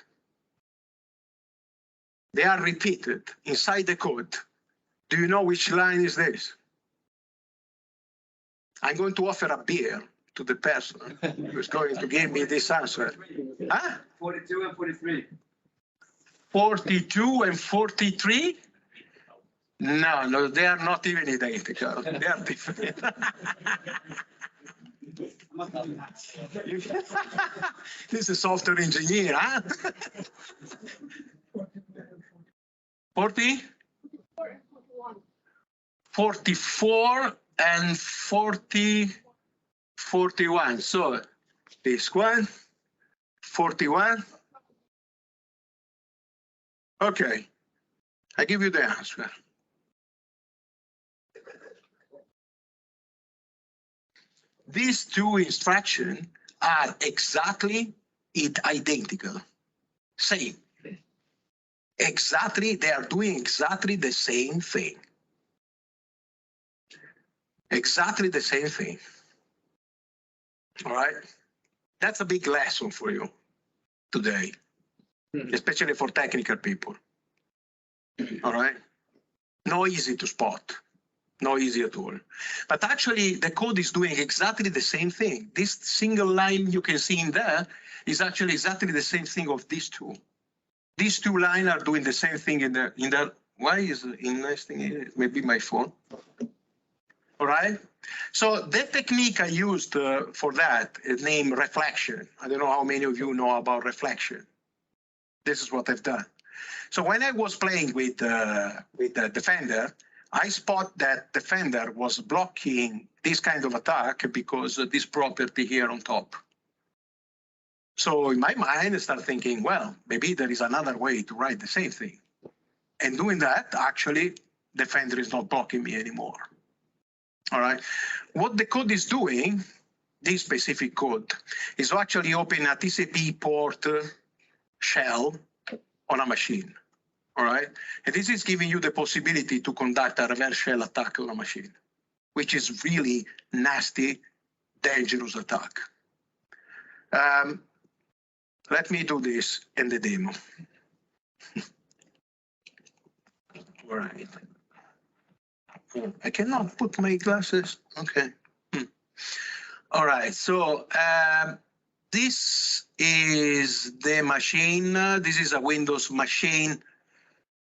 They are repeated inside the code. Do you know which line is this? I'm going to offer a beer to the person who's going to give me this answer. Huh? 42 and 43. 42 and 43? No, they are not even identical. They are different. This is a software engineer, huh? 40? 44 and 40, 41. So this one, 41. Okay, I give you the answer. These two instructions are exactly identical, same. Exactly, they are doing exactly the same thing. Exactly the same thing. All right, that's a big lesson for you today, especially for technical people. All right, no easy to spot. No easy at all. But actually, the code is doing exactly the same thing. This single line you can see in there is actually exactly the same thing of these two. These two lines are doing the same thing in the. Why is it interesting? Maybe my phone. All right. So the technique I used for that is named reflection. I don't know how many of you know about reflection. This is what I've done. So when I was playing with the Defender, I spot that Defender was blocking this kind of attack because of this property here on top. So in my mind, I start thinking, well, maybe there is another way to write the same thing. And doing that, actually, Defender is not blocking me anymore. All right. What the code is doing, this specific code, is actually opening a TCP port shell on a machine. All right, and this is giving you the possibility to conduct a reverse shell attack on a machine, which is really nasty, dangerous attack. Let me do this in the demo. All right. I cannot put my glasses. Okay. All right. So this is the machine. This is a Windows machine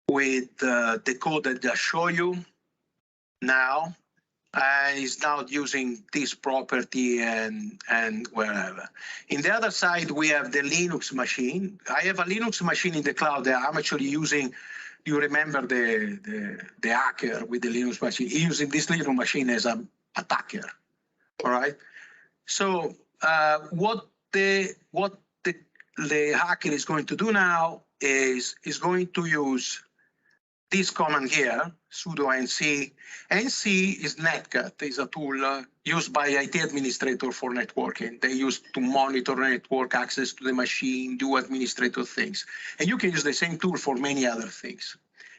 with the code that I show you now. Is now using this property and wherever. In the other side, we have the Linux machine. I have a Linux machine in the cloud that I'm actually using. You remember the hacker with the Linux machine? He's using this Linux machine as an attacker. All right. So what the hacker is going to do now is going to use this command here, sudo nc. nc is netcat, is a tool used by IT administrator for networking. They use to monitor network access to the machine, do administrative things. And you can use the same tool for many other things.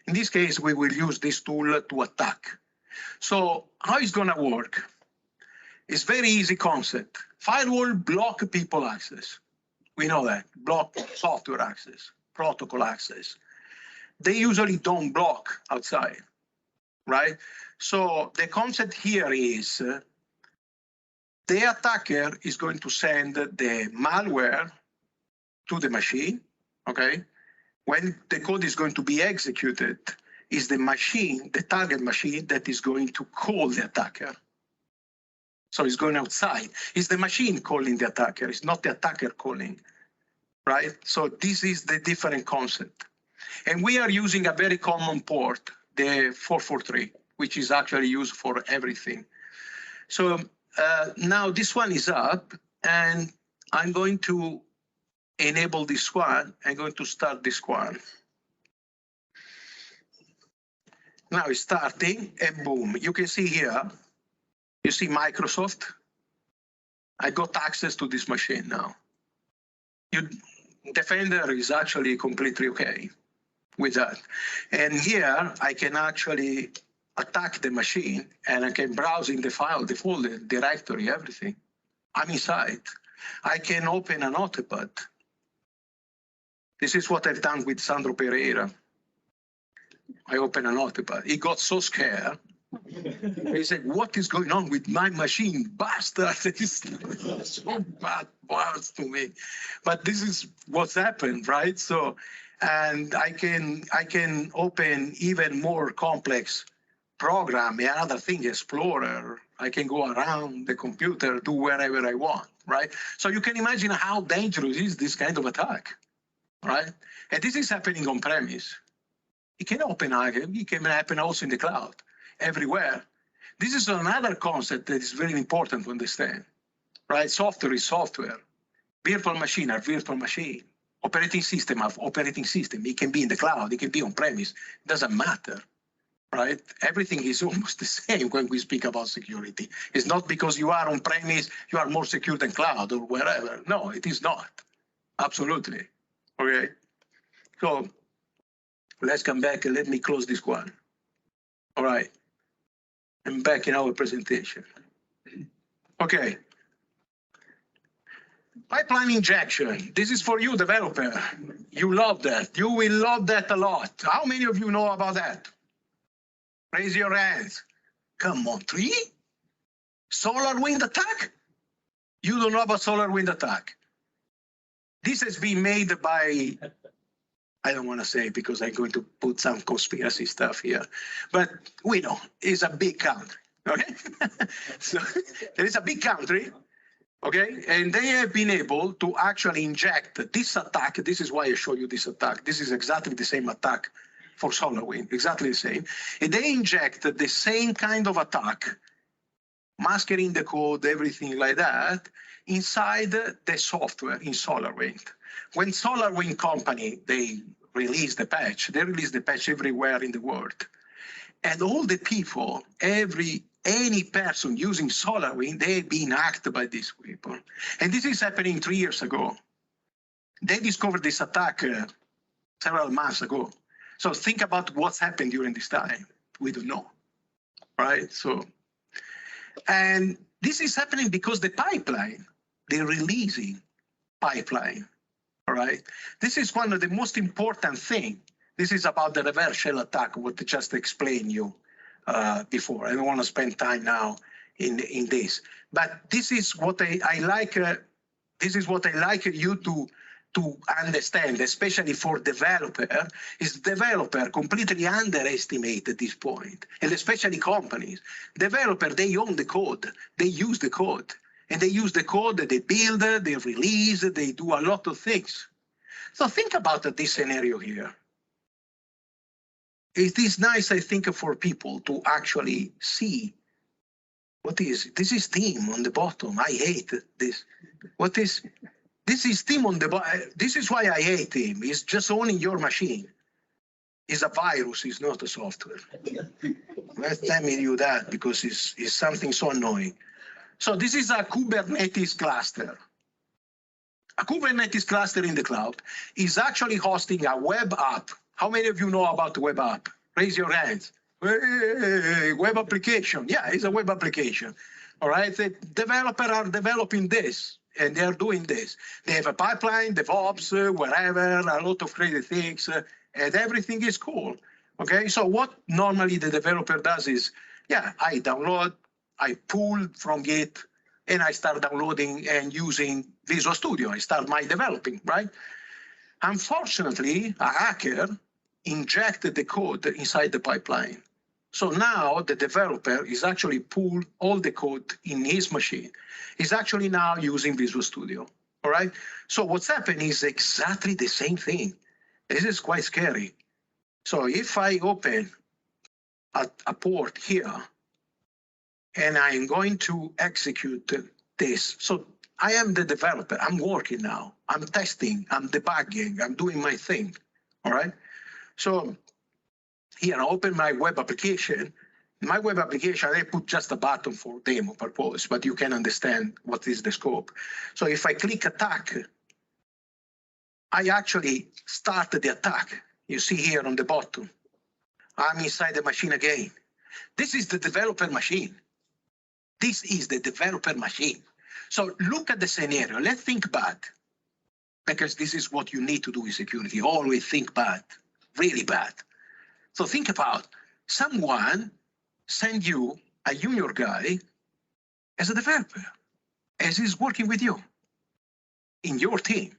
In this case, we will use this tool to attack. So how it's going to work? It's very easy concept. Firewall block people access. We know that. Block software access, protocol access. They usually don't block outside, right? So the concept here is the attacker is going to send the malware to the machine, okay? When the code is going to be executed, is the machine, the target machine, that is going to call the attacker. So it's going outside. It's the machine calling the attacker. It's not the attacker calling, right? So this is the different concept. And we are using a very common port, the 443, which is actually used for everything. So now this one is up, and I'm going to enable this one. I'm going to start this one. Now it's starting, and boom. You can see here, you see Microsoft. I got access to this machine now. Defender is actually completely okay with that. And here I can actually attack the machine, and I can browse in the file, the folder, directory, everything. I'm inside. I can open a notepad. This is what I've done with Sandro Pereira. I open a notepad. He got so scared. He said, what is going on with my machine? Bastard, this is so bad to me. But this is what's happened, right? So and I can open even more complex program and other thing, Explorer. I can go around the computer, do wherever I want, right? So you can imagine how dangerous is this kind of attack, right? And this is happening on premise. It can happen also in the cloud, everywhere. This is another concept that is very important to understand, right? Software is software. Virtual machine are virtual machine. Operating system of operating system. It can be in the cloud, it can be on premise. It doesn't matter, right? Everything is almost the same when we speak about security. It's not because you are on premise, you are more secure than cloud or wherever. No, it is not. Absolutely. Okay. So let's come back and let me close this one. All right. I'm back in our presentation. Okay. Pipeline injection. This is for you, developer. You love that. You will love that a lot. How many of you know about that? Raise your hands. Come on, 3? Solar wind attack? You don't know about solar wind attack. This has been made by, I don't want to say because I'm going to put some conspiracy stuff here, but we know it's a big country, okay? So there is a big country. Okay, and they have been able to actually inject this attack. This is why I show you this attack. This is exactly the same attack for SolarWinds, exactly the same. And they inject the same kind of attack, masking the code, everything like that, inside the software in SolarWinds. When SolarWinds company, they release the patch everywhere in the world. And all the people, any person using SolarWinds, they've been hacked by these people. And this is happening 3 years ago. They discovered this attack several months ago. So think about what's happened during this time. We don't know, right? So, and this is happening because the pipeline, the releasing pipeline, all right? This is one of the most important things. This is about the reverse shell attack, what I just explained you before. I don't want to spend time now in this, but this is what I like. This is what I like you to understand, especially for developer. Is developer completely underestimate at this point, and especially companies. Developer, they own the code, they use the code, and they use the code, they build, they release, they do a lot of things. So think about this scenario here. It is nice, I think, for people to actually see what is, this is Team on the bottom. I hate this. What is, this is Team on the bottom. This is why I hate him. It's just owning your machine. It's a virus, it's not a software. Let's tell you that because it's something so annoying. So this is a Kubernetes cluster. A Kubernetes cluster in the cloud is actually hosting a web app. How many of you know about the web app? Raise your hands. Hey, web application. Yeah, it's a web application. All right. The developers are developing this and they are doing this. They have a pipeline, DevOps, wherever, a lot of crazy things, and everything is cool. Okay. So what normally the developer does is, yeah, I download, I pull from Git, and I start downloading and using Visual Studio. I start my developing, right? Unfortunately, a hacker injected the code inside the pipeline. So now the developer is actually pulled all the code in his machine. He's actually now using Visual Studio, all right? So what's happened is exactly the same thing. This is quite scary. So if I open a port here, and I'm going to execute this. So I am the developer, I'm working now, I'm testing, I'm debugging, I'm doing my thing, all right? So here I open my web application. My web application, I put just a button for demo purpose, but you can understand what is the scope. So if I click attack, I actually start the attack. You see here on the bottom, I'm inside the machine again. This is the developer machine. This is the developer machine. So look at the scenario. Let's think bad, because this is what you need to do in security. Always think bad, really bad. So think about someone send you a junior guy as a developer, as he's working with you in your team.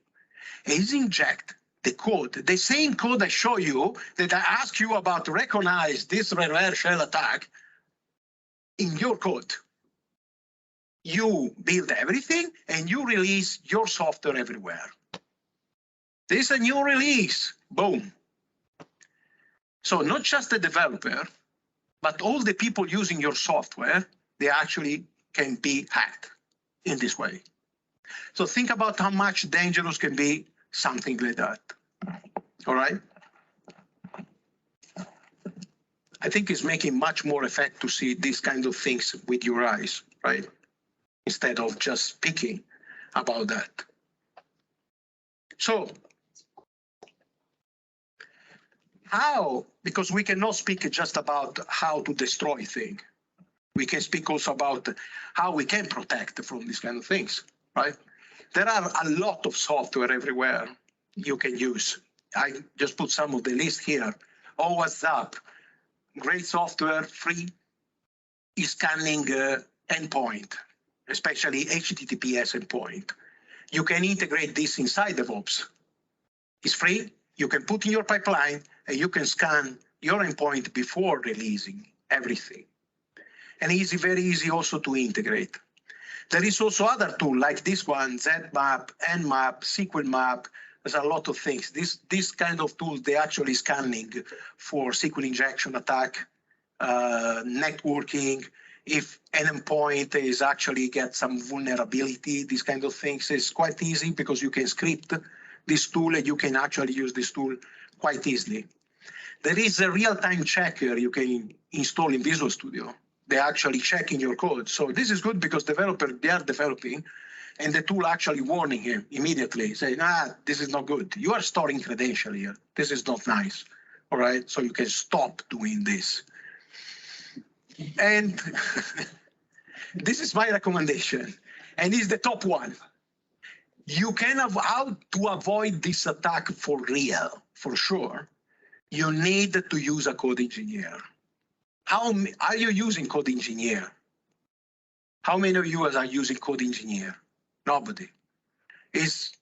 And he's inject the code, the same code I show you that I ask you about to recognize this reverse shell attack in your code. You build everything and you release your software everywhere. There's a new release, boom. So not just the developer, but all the people using your software, they actually can be hacked in this way. So think about how much dangerous can be something like that. All right. I think it's making much more effect to see these kind of things with your eyes, right? Instead of just speaking about that. So how, because we cannot speak just about how to destroy things. We can speak also about how we can protect from these kind of things, right? There are a lot of software everywhere you can use. I just put some of the list here. OWASP, great software, free, is scanning endpoint, especially HTTPS endpoint. You can integrate this inside DevOps. It's free. You can put in your pipeline and you can scan your endpoint before releasing everything. And easy, very easy also to integrate. There is also other tool like this one, ZMap, Nmap, SQL Map. There's a lot of things. This kind of tools, they actually scanning for SQL injection attack, networking. If an endpoint is actually get some vulnerability, these kind of things, is quite easy because you can script this tool and you can actually use this tool quite easily. There is a real-time checker you can install in Visual Studio. They're actually checking your code. So this is good because developers, they are developing and the tool actually warning him immediately, saying, this is not good. You are storing credentials here. This is not nice. All right, so you can stop doing this. And this is my recommendation, and it's the top one. You can have how to avoid this attack for real, for sure. You need to use a code engineer. How are you using code engineer? How many of you are using code engineer? Nobody. This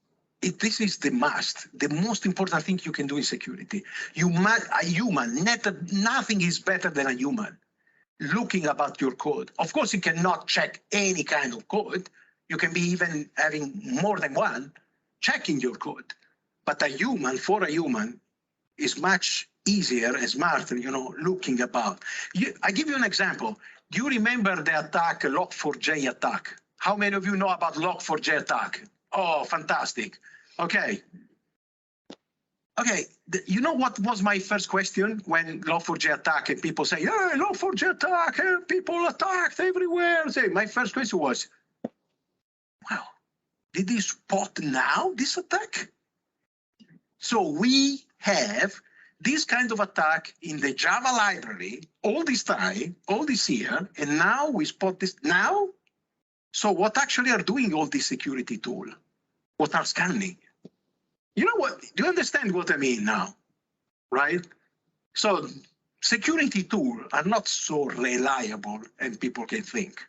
is the must. The most important thing you can do in security. A human, nothing is better than a human looking about your code. Of course, you cannot check any kind of code. You can be even having more than one checking your code. But for a human, is much easier and smarter, looking about. I give you an example. Do you remember the attack, Log4j attack? How many of you know about Log4j attack? Oh, fantastic. Okay. Okay, you know what was my first question when Log4j attack and people say, yeah, Log4j attack, people attacked everywhere. My first question was, wow, did they spot now this attack? So we have this kind of attack in the Java library all this time, all this year, and now we spot this now? So what actually are doing all these security tools? What are scanning? You know what? Do you understand what I mean now? Right? So security tools are not so reliable and people can think.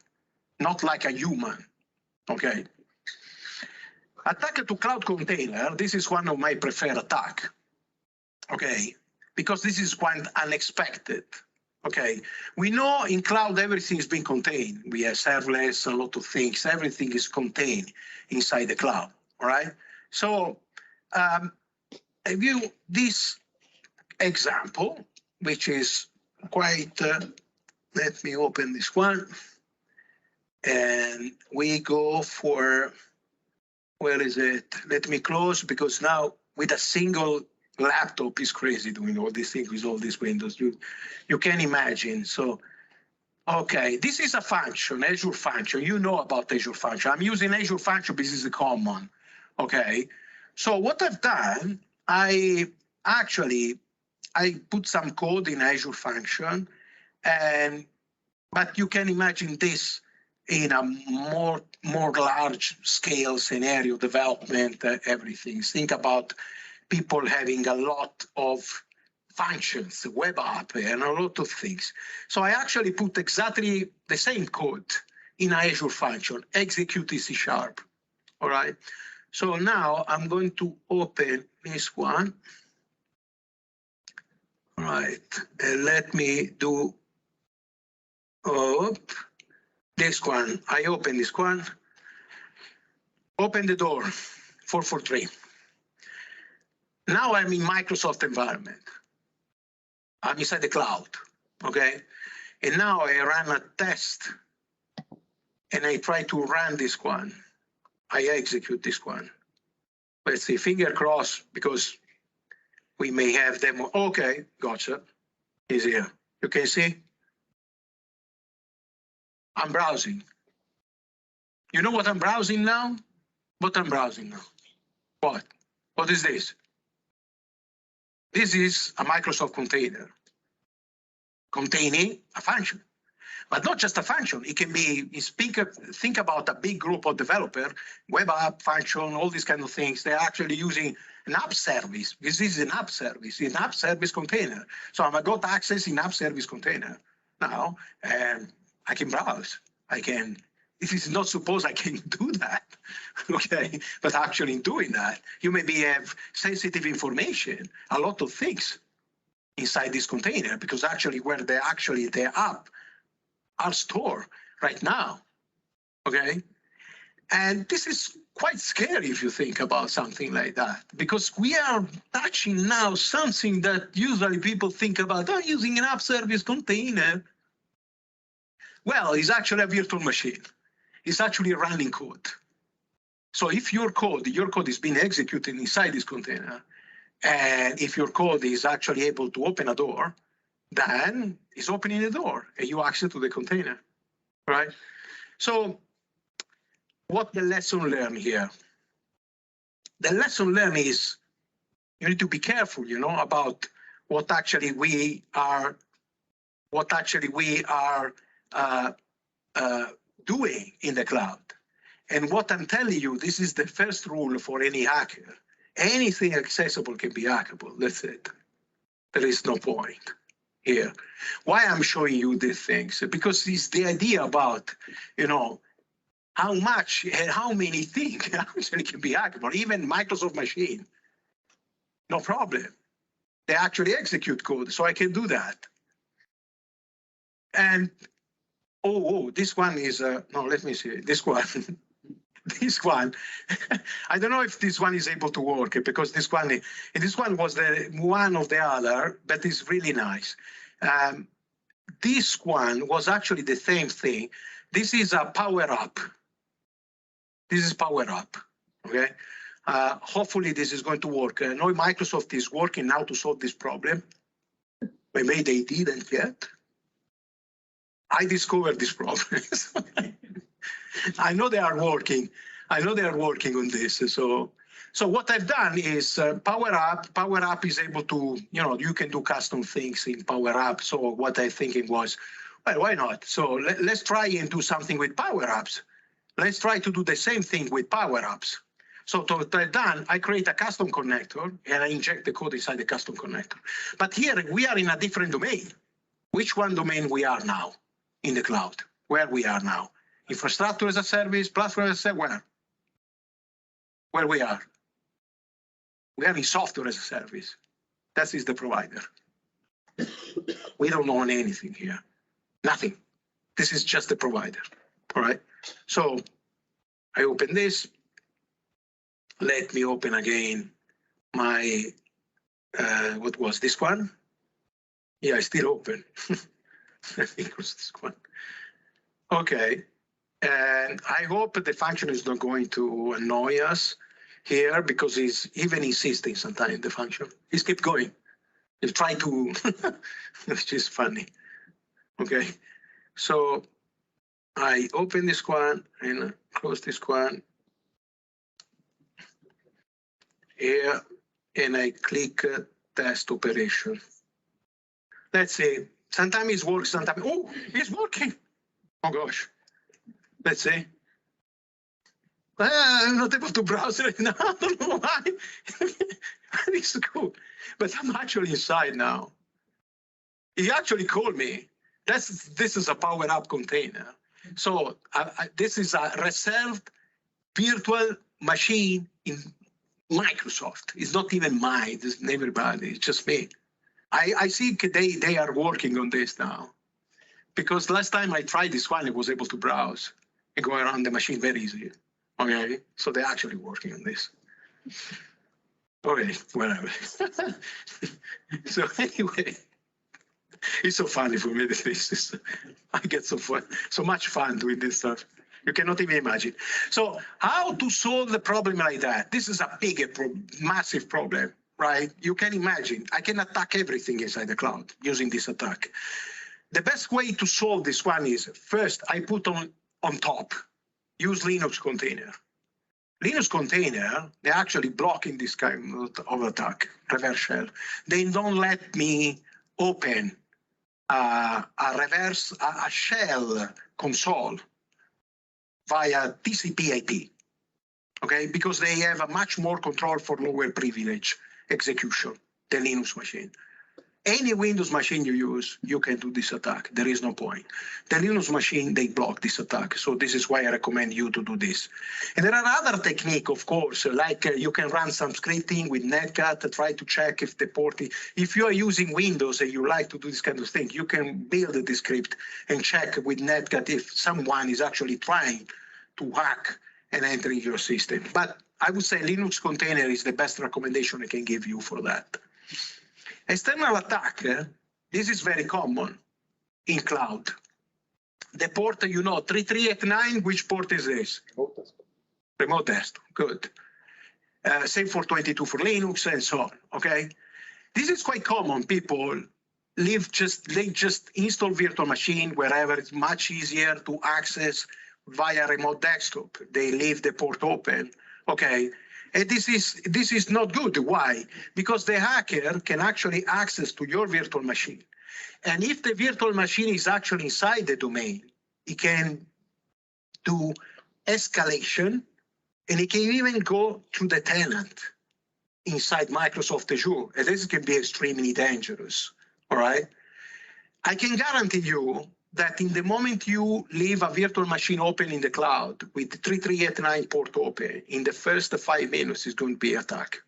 Not like a human. Okay. Attack to cloud container, this is one of my preferred attack. Okay, because this is quite unexpected. Okay, we know in cloud everything is being contained. We have serverless, a lot of things, everything is contained inside the cloud, all right? So this example, which is quite, let me open this one. And we go for, where is it? Let me close, because now with a single laptop is crazy doing all these things with all these windows. You can imagine. So, okay, this is a function, Azure function. You know about Azure function. I'm using Azure function because it's common. Okay, so what I've done, I put some code in Azure function, but you can imagine this in a more large scale scenario development, everything. Think about people having a lot of functions, web app, and a lot of things. So I actually put exactly the same code in Azure function, execute C#. All right. So now I'm going to open this one. All right, and let me do this one. I open this one. Open the door, 443. Now I'm in Microsoft environment. I'm inside the cloud, okay? And now I run a test and I try to run this one. I execute this one. Let's see, finger crossed, because we may have them. Okay, gotcha. Is here. You can see. I'm browsing. You know what I'm browsing now? What I'm browsing now? What? What is this? This is a Microsoft container containing a function, but not just a function. It can be, think about a big group of developers, web app function, all these kind of things. They're actually using an app service. This is an app service, an app service container. So I got access in app service container. Now, I can browse. I can, if it's not supposed, I can do that. Okay, but actually in doing that, you maybe have sensitive information, a lot of things inside this container, because actually where they actually their app are stored right now. Okay, and this is quite scary if you think about something like that, because we are touching now something that usually people think about, oh, using an app service container. Well, it's actually a virtual machine. It's actually running code. So if your code is being executed inside this container, and if your code is actually able to open a door, then it's opening the door and you access to the container, right? So what the lesson learned here? The lesson learned is you need to be careful, you know, about what actually we are doing in the cloud. And what I'm telling you, this is the first rule for any hacker. Anything accessible can be hackable. That's it. There is no point here. Why I'm showing you these things? Because it's the idea about, you know, how much and how many things actually can be hackable. Even Microsoft machine, no problem. They actually execute code, so I can do that. And this one is no. Let me see this one. This one, I don't know if this one is able to work, because this one was the one of the other, but it's really nice. This one was actually the same thing. This is a power up. This is power up, okay? Hopefully this is going to work. I know Microsoft is working now to solve this problem. Maybe they didn't yet. I discovered this problem. I know they are working. I know they are working on this. So what I've done is Power Up. Power Up is able to, you know, you can do custom things in Power Up. So what I thinking was, well, why not? So let's try and do something with Power Apps. Let's try to do the same thing with Power Apps. So what I've done, I create a custom connector and I inject the code inside the custom connector. But here we are in a different domain. Which one domain we are now in the cloud? Where we are now? Infrastructure as a service, platform as a service, where we are? We are in software as a service. That is the provider. We don't own anything here, nothing. This is just the provider, all right? So I open this. Let me open again my, what was this one? Yeah, I still open. I think it was this one. Okay. And I hope the function is not going to annoy us here, because he's even insisting sometimes the function. He's keep going. He's trying to, which is funny. Okay, so I open this one and close this one here, and I click test operation. Let's see. Sometimes it works, sometimes, oh, it's working. Oh gosh. Let's see. I'm not able to browse right now. I don't know why. It's cool. But I'm actually inside now. He actually called me. This is a Power Up container. So this is a reserved virtual machine in Microsoft. It's not even mine. It's everybody. It's just me. I think they are working on this now, because last time I tried this one, I was able to browse and go around the machine very easily. Okay, so they're actually working on this. Okay, whatever. So anyway, it's so funny for me. I get so much fun doing this stuff. You cannot even imagine. So how to solve the problem like that? This is a big, massive problem, right? You can imagine. I can attack everything inside the cloud using this attack. The best way to solve this one is, first, I put on top, use Linux container. Linux container, they're actually blocking this kind of attack, reverse shell. They don't let me open a shell console via TCP/IP, okay? Because they have a much more control for lower privilege execution than Linux machine. Any Windows machine you use, you can do this attack. There is no point. The Linux machine, they block this attack. So this is why I recommend you to do this. And there are other techniques, of course, like you can run some scripting with Netcat, try to check if the port, if you are using Windows and you like to do this kind of thing, you can build the script and check with Netcat if someone is actually trying to hack and enter your system. But I would say Linux container is the best recommendation I can give you for that. External attack, this is very common in cloud. The port, 3389, which port is this? Remote desktop, good. Same for 22 for Linux and so on, okay? This is quite common. People they just install virtual machine wherever it's much easier to access via remote desktop. They leave the port open, okay? And this is not good. Why? Because the hacker can actually access to your virtual machine. And if the virtual machine is actually inside the domain, it can do escalation, and it can even go to the tenant inside Microsoft Azure. And this can be extremely dangerous, all right? I can guarantee you that in the moment you leave a virtual machine open in the cloud with 3389 port open, in the first 5 minutes is going to be attack.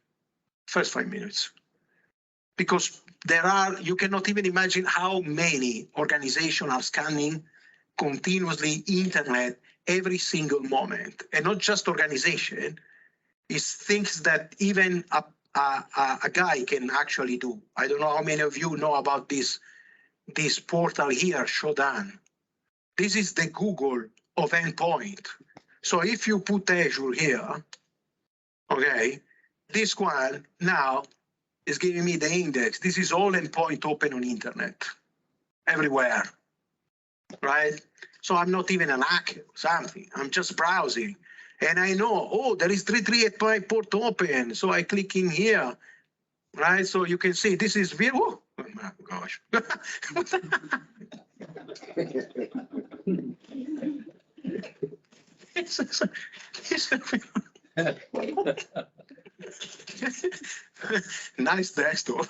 First 5 minutes. Because you cannot even imagine how many organizations are scanning continuously internet every single moment. And not just organization, it's things that even a guy can actually do. I don't know how many of you know about this portal here, Shodan. This is the Google of endpoint. So if you put Azure here, okay, this one now is giving me the index. This is all endpoint open on internet, everywhere, right? So I'm not even an hacker or something. I'm just browsing. And I know, oh, there is 3385 port open. So I click in here, right? So you can see this is oh my gosh. Nice desktop.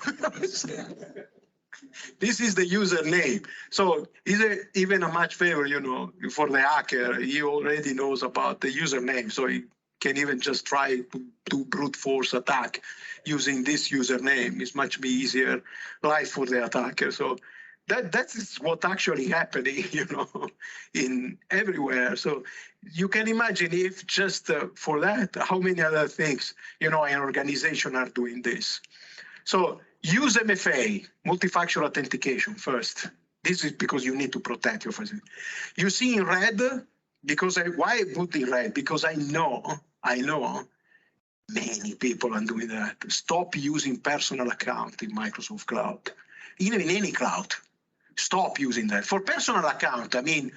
This is the username. So is it even a much favor, for the hacker? He already knows about the username. So he can even just try to do brute force attack using this username. It's much easier life for the attacker. So that is what actually happening, in everywhere. So you can imagine if just for that, how many other things, an organization are doing this. So use MFA, multi-factor authentication first. This is because you need to protect your facility. You see in red, because why I put in red? Because I know many people are doing that. Stop using personal account in Microsoft Cloud, even in any cloud. Stop using that. For personal account, I mean,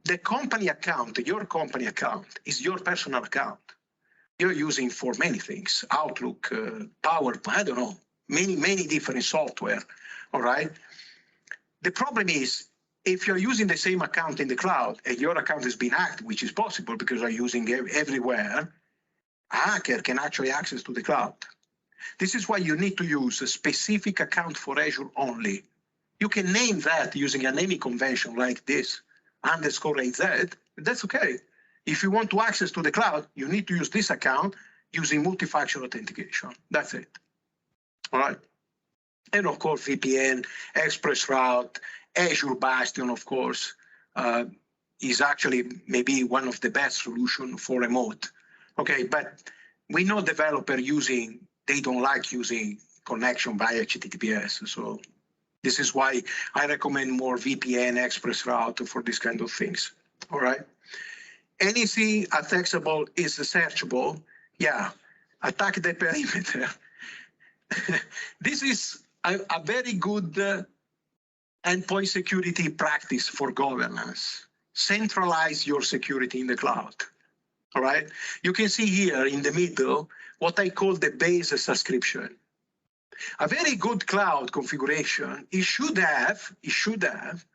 the company account, your company account is your personal account. You're using for many things, Outlook, PowerPoint, I don't know, many different software, all right? The problem is, if you're using the same account in the cloud and your account has been hacked, which is possible because you're using it everywhere, a hacker can actually access to the cloud. This is why you need to use a specific account for Azure only. You can name that using a naming convention like this, _AZ, that's okay. If you want to access to the cloud, you need to use this account using multi-factor authentication. That's it. All right. And of course, VPN, ExpressRoute, Azure Bastion, of course, is actually maybe one of the best solutions for remote. Okay, but we know developers they don't like using connection via HTTPS. So this is why I recommend more VPN, ExpressRoute for this kind of things. All right. Anything attackable is searchable. Yeah, attack the perimeter. This is a very good endpoint security practice for governance. Centralize your security in the cloud. All right. You can see here in the middle what I call the base subscription. A very good cloud configuration, it should have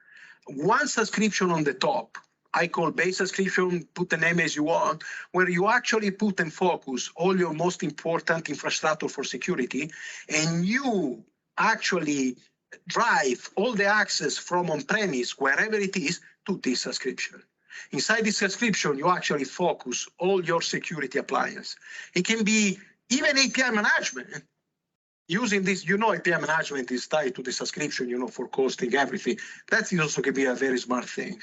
one subscription on the top. I call base subscription, put the name as you want, where you actually put and focus all your most important infrastructure for security, and you actually drive all the access from on-premise, wherever it is, to this subscription. Inside this subscription, you actually focus all your security appliance. It can be even API management. Using this, API management is tied to the subscription, for costing everything. That also can be a very smart thing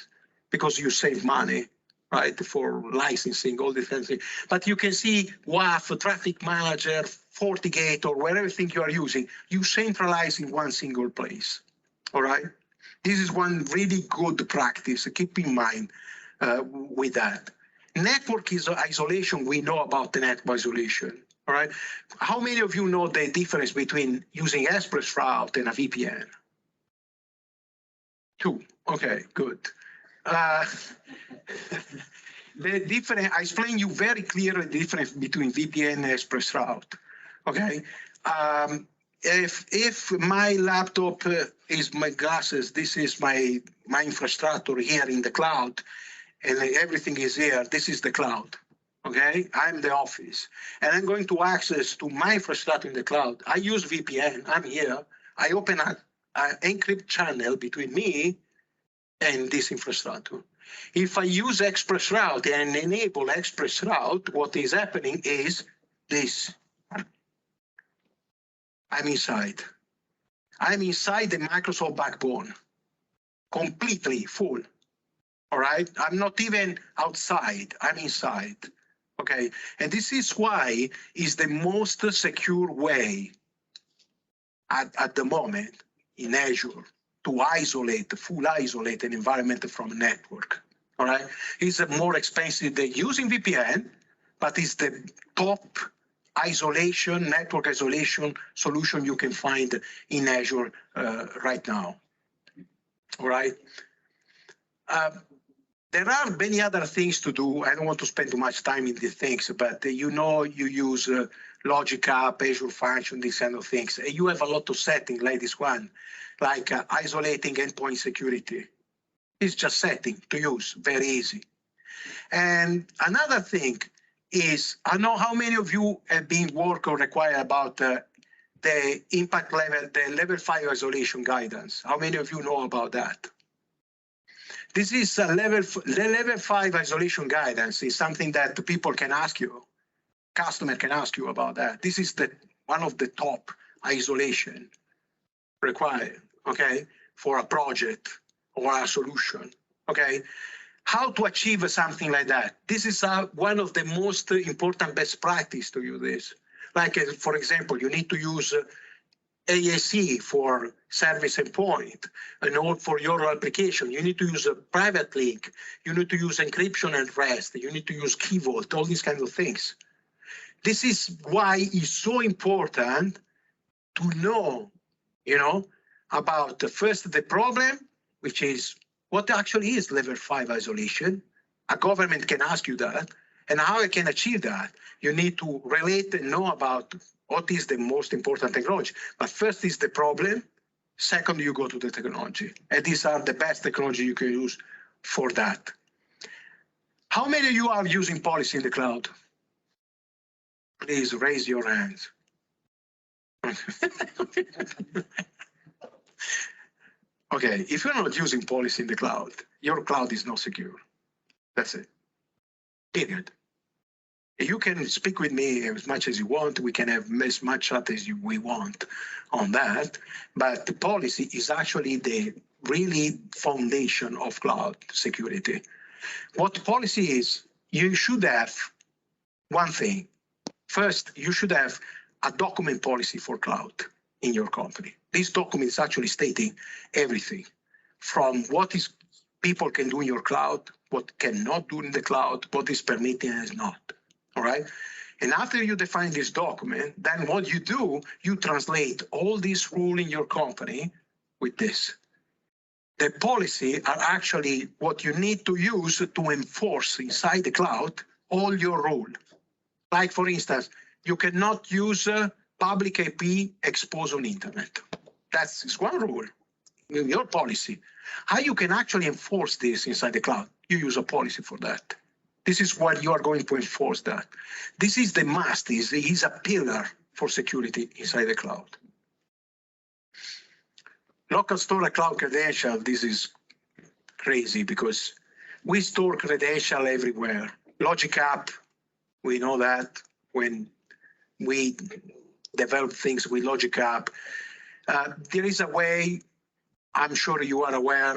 because you save money, right, for licensing, all these kinds of things. But you can see WAF, Traffic Manager, FortiGate, or whatever thing you are using, you centralize in one single place, all right? This is one really good practice, keep in mind with that. Network isolation, we know about the network isolation. All right. How many of you know the difference between using ExpressRoute and a VPN? 2. Okay, good. The difference, I explain you very clearly the difference between VPN and ExpressRoute. Okay. If my laptop is my glasses, this is my infrastructure here in the cloud, and everything is here, this is the cloud. Okay, I'm the office, and I'm going to access to my infrastructure in the cloud. I use VPN, I'm here, I open an encrypt channel between me and this infrastructure. If I use ExpressRoute and enable ExpressRoute, what is happening is this. I'm inside. I'm inside the Microsoft backbone, completely full. All right, I'm not even outside, I'm inside. Okay, and this is why is the most secure way at the moment in Azure to full isolate an environment from a network. All right, it's more expensive than using VPN, but it's the top network isolation solution you can find in Azure right now. All right. There are many other things to do. I don't want to spend too much time in these things, but you use Logic App, Azure Function, these kind of things. You have a lot of settings like this one, like isolating endpoint security. It's just setting to use, very easy. And another thing is, I know how many of you have been work or require about the impact level, the level 5 isolation guidance. How many of you know about that? This is the level 5 isolation guidance is something that people can ask you, customer can ask you about that. This is one of the top isolation required, okay, for a project or a solution, okay? How to achieve something like that? This is one of the most important best practice to use this. Like, for example, you need to use ASC for service endpoint, and all for your application. You need to use a private link. You need to use encryption and REST. You need to use Key Vault, all these kinds of things. This is why it's so important to know, about first the problem, which is what actually is level 5 isolation. A government can ask you that, and how I can achieve that. You need to relate and know about what is the most important technology. But first is the problem. Second, you go to the technology. And these are the best technology you can use for that. How many of you are using policy in the cloud? Please raise your hands. Okay, if you're not using policy in the cloud, your cloud is not secure. That's it. Period. You can speak with me as much as you want. We can have as much chat as we want on that. But the policy is actually the really foundation of cloud security. What the policy is, you should have one thing. First, you should have a document policy for cloud in your company. This document is actually stating everything from what is people can do in your cloud, what cannot do in the cloud, what is permitted and is not. All right. And after you define this document, then what you do, you translate all these rules in your company with this. The policy are actually what you need to use to enforce inside the cloud all your rules. Like, for instance, you cannot use public IP exposed on internet. That's one rule in your policy. How you can actually enforce this inside the cloud? You use a policy for that. This is what you are going to enforce that. This is the must, is a pillar for security inside the cloud. Local store a cloud credential, this is crazy because we store credential everywhere. Logic app, we know that when we develop things with Logic app, there is a way, I'm sure you are aware,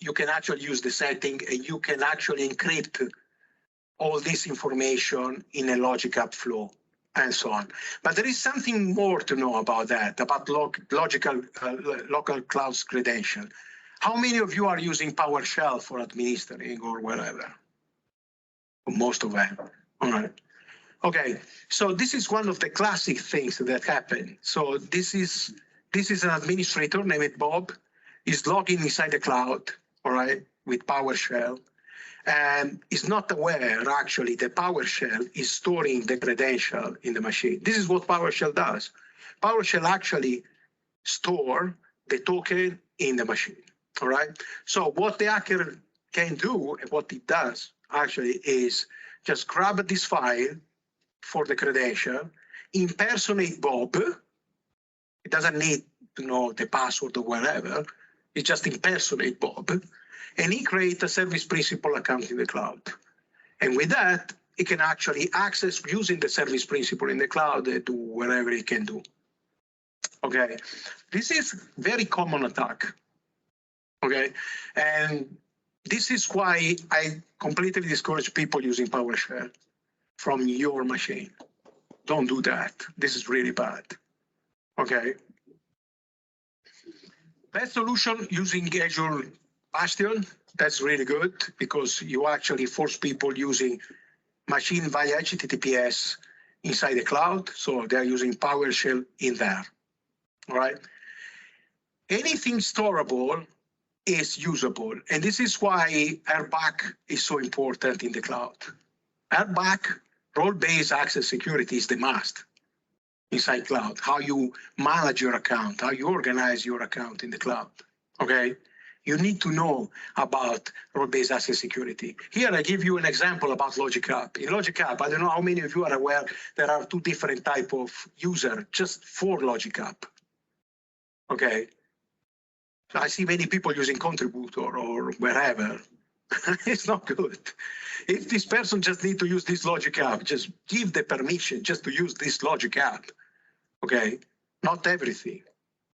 you can actually use the setting and you can actually encrypt all this information in a Logic app flow and so on. But there is something more to know about that, about local cloud credential. How many of you are using PowerShell for administering or wherever? Most of them. All right. Okay, so this is one of the classic things that happen. So this is an administrator named Bob. He's logging inside the cloud, all right, with PowerShell, and is not aware actually that PowerShell is storing the credential in the machine. This is what PowerShell does. PowerShell actually store the token in the machine, all right? So what the hacker can do, and what it does actually, is just grab this file for the credential, impersonate Bob. It doesn't need to know the password or whatever. It just impersonate Bob, and he creates a service principal account in the cloud. And with that, he can actually access using the service principal in the cloud to wherever he can do. Okay, this is very common attack. Okay, and this is why I completely discourage people using PowerShell from your machine. Don't do that. This is really bad. Okay. Best solution using Azure Bastion. That's really good because you actually force people using machine via HTTPS inside the cloud. So they're using PowerShell in there. All right. Anything storable is usable. And this is why RBAC is so important in the cloud. RBAC, role-based access security, is the must inside cloud. How you manage your account, how you organize your account in the cloud, okay? You need to know about role-based access security. Here, I give you an example about Logic App. In Logic App, I don't know how many of you are aware there are two different types of user just for Logic App, okay? I see many people using contributor or wherever. It's not good. If this person just need to use this Logic app, just give the permission just to use this Logic app. Okay, not everything.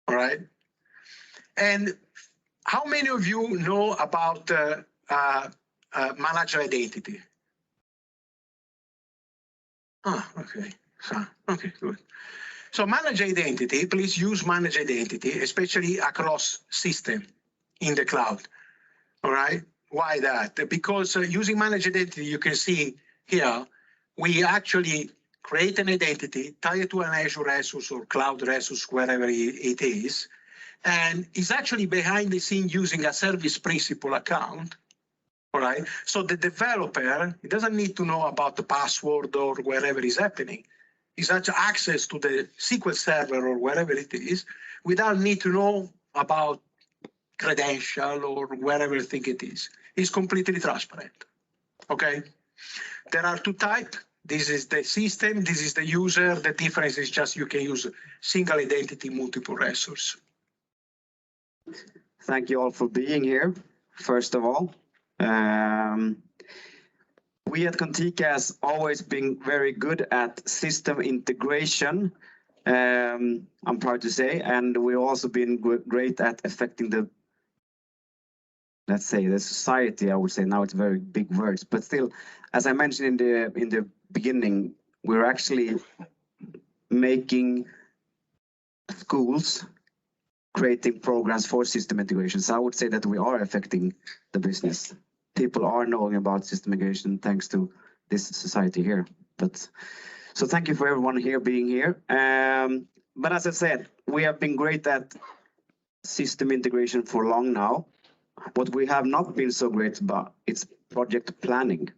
All right. And how many of you know about manager identity? Ah, okay. So, okay, good. So manage identity, please use manage identity, especially across system in the cloud. All right. Why that? Because using managed identity, you can see here, we actually create an identity, tie it to an Azure resource or cloud resource, wherever it is, and it's actually behind the scene using a service principal account. All right. So the developer, he doesn't need to know about the password or wherever it's happening. He's actually access to the SQL server or wherever it is without need to know about credential or wherever you think it is. It's completely transparent. Okay. There are two types. This is the system. This is the user. The difference is just you can use single identity, multiple resource. Thank you all for being here, first of all. We at Contica has always been very good at system integration, I'm proud to say, and we've also been great at affecting the, let's say, the society. I would say now it's very big words, but still, as I mentioned in the beginning, we're actually making schools creating programs for system integration. So I would say that we are affecting the business. People are knowing about system integration thanks to this society here. But so thank you for everyone here being here. But as I said, we have been great at system integration for long now. What we have not been so great about is project planning.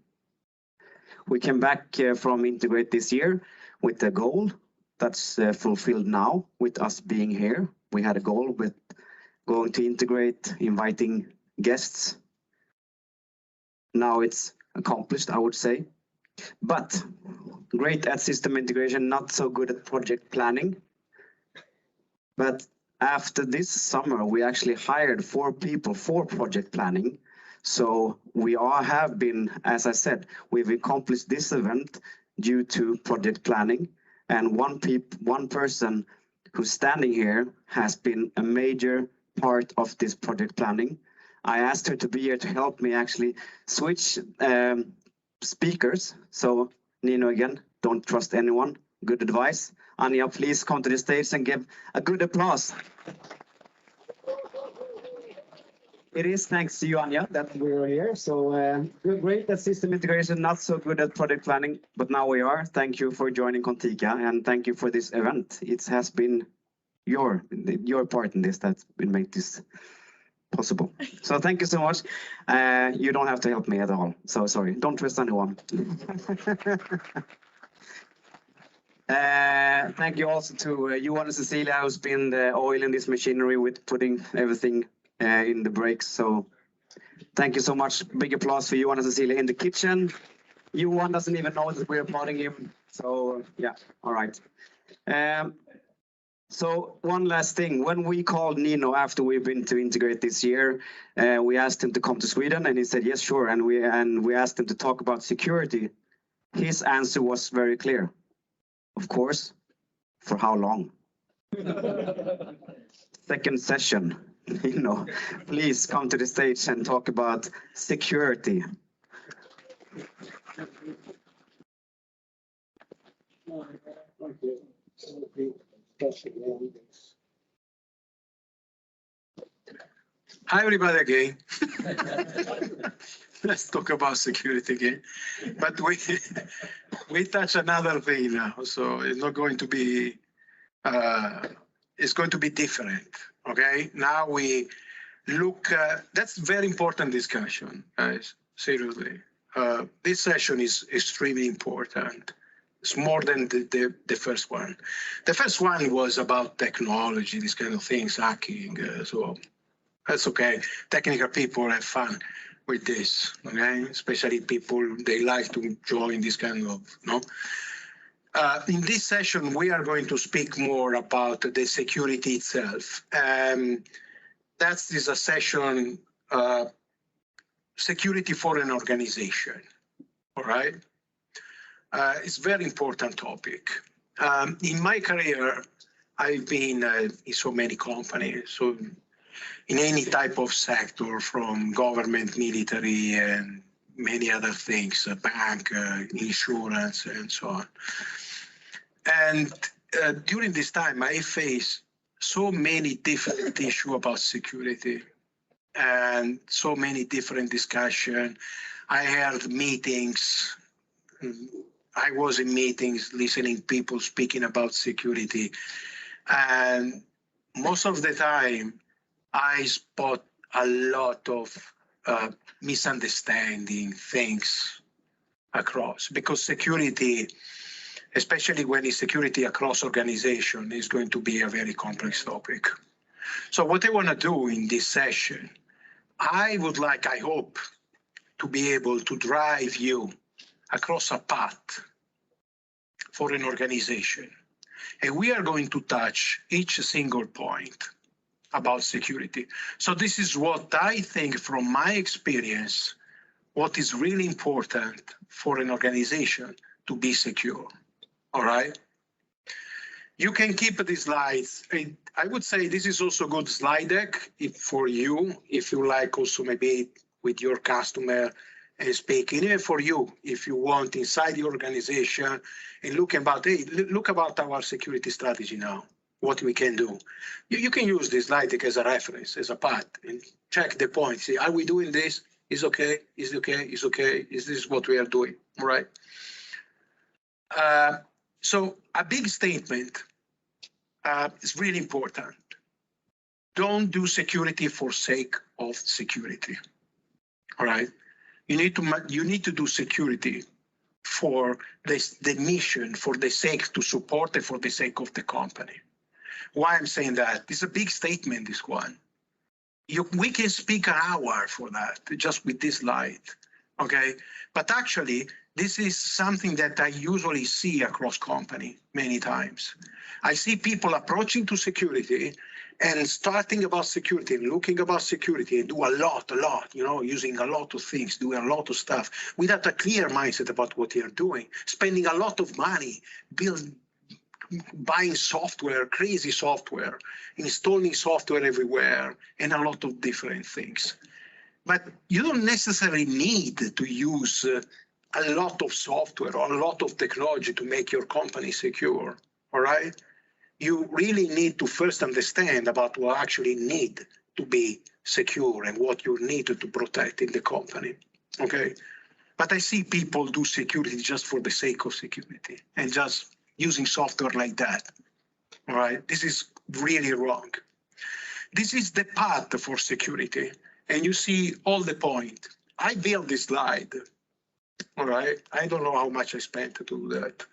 We came back from Integrate this year with a goal that's fulfilled now with us being here. We had a goal with going to integrate, inviting guests. Now it's accomplished, I would say. But great at system integration, not so good at project planning. But after this summer, we actually hired 4 people for project planning. So we all have been, as I said, we've accomplished this event due to project planning. And one person who's standing here has been a major part of this project planning. I asked her to be here to help me actually switch speakers. So Nino, again, don't trust anyone. Good advice. Anja, please come to the stage and give a good applause. It is thanks to you, Anja, that we're here. So we're great at system integration, not so good at project planning, but now we are. Thank you for joining Contica and thank you for this event. It has been your part in this that will make this possible. So thank you so much. You don't have to help me at all. So sorry, don't trust anyone. Thank you also to Johan and Cecilia, who's been the oil in this machinery with putting everything in the brakes. So thank you so much. Big applause for Johan and Cecilia in the kitchen. Johan doesn't even know that we're applauding him. So yeah, all right. So one last thing, when we called Nino after we've been to Integrate this year, we asked him to come to Sweden and he said, yes, sure. And we asked him to talk about security. His answer was very clear. Of course, for how long? Second session, Nino, please come to the stage and talk about security. Hi, everybody again. Let's talk about security again. But we touch another thing now, so it's not going to be. It's going to be different. Okay. Now we look. That's very important discussion, guys. Seriously, this session is extremely important. It's more than the first one. The first one was about technology, these kind of things, hacking. So that's okay. Technical people have fun with this, okay? Especially people, they like to join this kind of, no? In this session, we are going to speak more about the security itself. That is a session, security for an organization, all right? It's a very important topic. In my career, I've been in so many companies, so in any type of sector, from government, military, and many other things, bank, insurance, and so on. And during this time, I faced so many different issues about security and so many different discussions. I held meetings. I was in meetings listening people speaking about security. And most of the time, I spot a lot of misunderstanding things across, because security, especially when it's security across organization, is going to be a very complex topic. So what I want to do in this session, I hope to be able to drive you across a path for an organization. And we are going to touch each single point about security. So this is what I think from my experience what is really important for an organization to be secure. All right. You can keep these slides. I would say this is also a good slide deck for you, if you like also maybe with your customer and speaking, even for you, if you want inside the organization and look about, hey, look about our security strategy now, what we can do. You can use this slide deck as a reference, as a path, and check the points. See, are we doing this? Is okay? Is okay? Is okay? Is this what we are doing? All right. So a big statement is really important. Don't do security for sake of security. All right. You need to do security for the mission, for the sake to support it, for the sake of the company. Why I'm saying that? It's a big statement, this one. We can speak an hour for that, just with this slide, okay? But actually, this is something that I usually see across company many times. I see people approaching to security and starting about security and looking about security and do a lot, you know, using a lot of things, doing a lot of stuff without a clear mindset about what they're doing, spending a lot of money, buying software, crazy software, installing software everywhere, and a lot of different things. But you don't necessarily need to use a lot of software or a lot of technology to make your company secure, all right? You really need to first understand about what actually need to be secure and what you need to protect in the company, okay? But I see people do security just for the sake of security and just using software like that, all right? This is really wrong. This is the path for security, and you see all the point. I built this slide, all right? I don't know how much I spent to do that,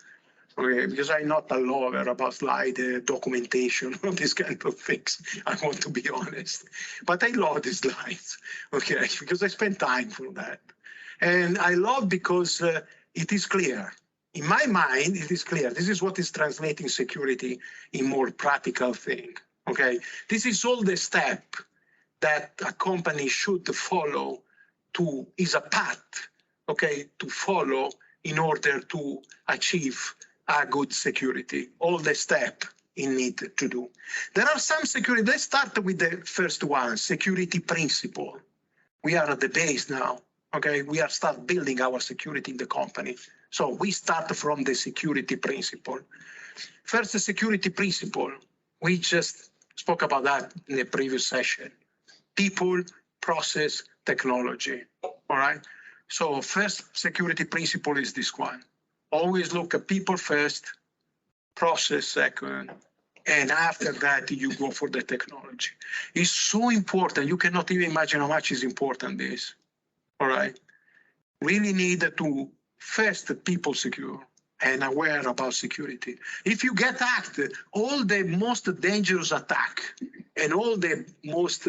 okay? Because I'm not a lover about slide documentation, all these kind of things. I want to be honest, but I love these slides, okay? Because I spent time for that. And I love because it is clear. In my mind, it is clear. This is what is translating security in more practical thing, okay? This is all the step that a company should follow is a path, okay, to follow in order to achieve a good security, all the step you need to do. There are some security, let's start with the first one, security principle. We are at the base now, okay? We are start building our security in the company. So we start from the security principle. First, the security principle, we just spoke about that in the previous session. People, process, technology, all right? So first security principle is this one. Always look at people first, process second, and after that you go for the technology. It's so important, you cannot even imagine how much is important this, all right? Really need to first people secure and aware about security. If you get hacked, all the most dangerous attack and all the most,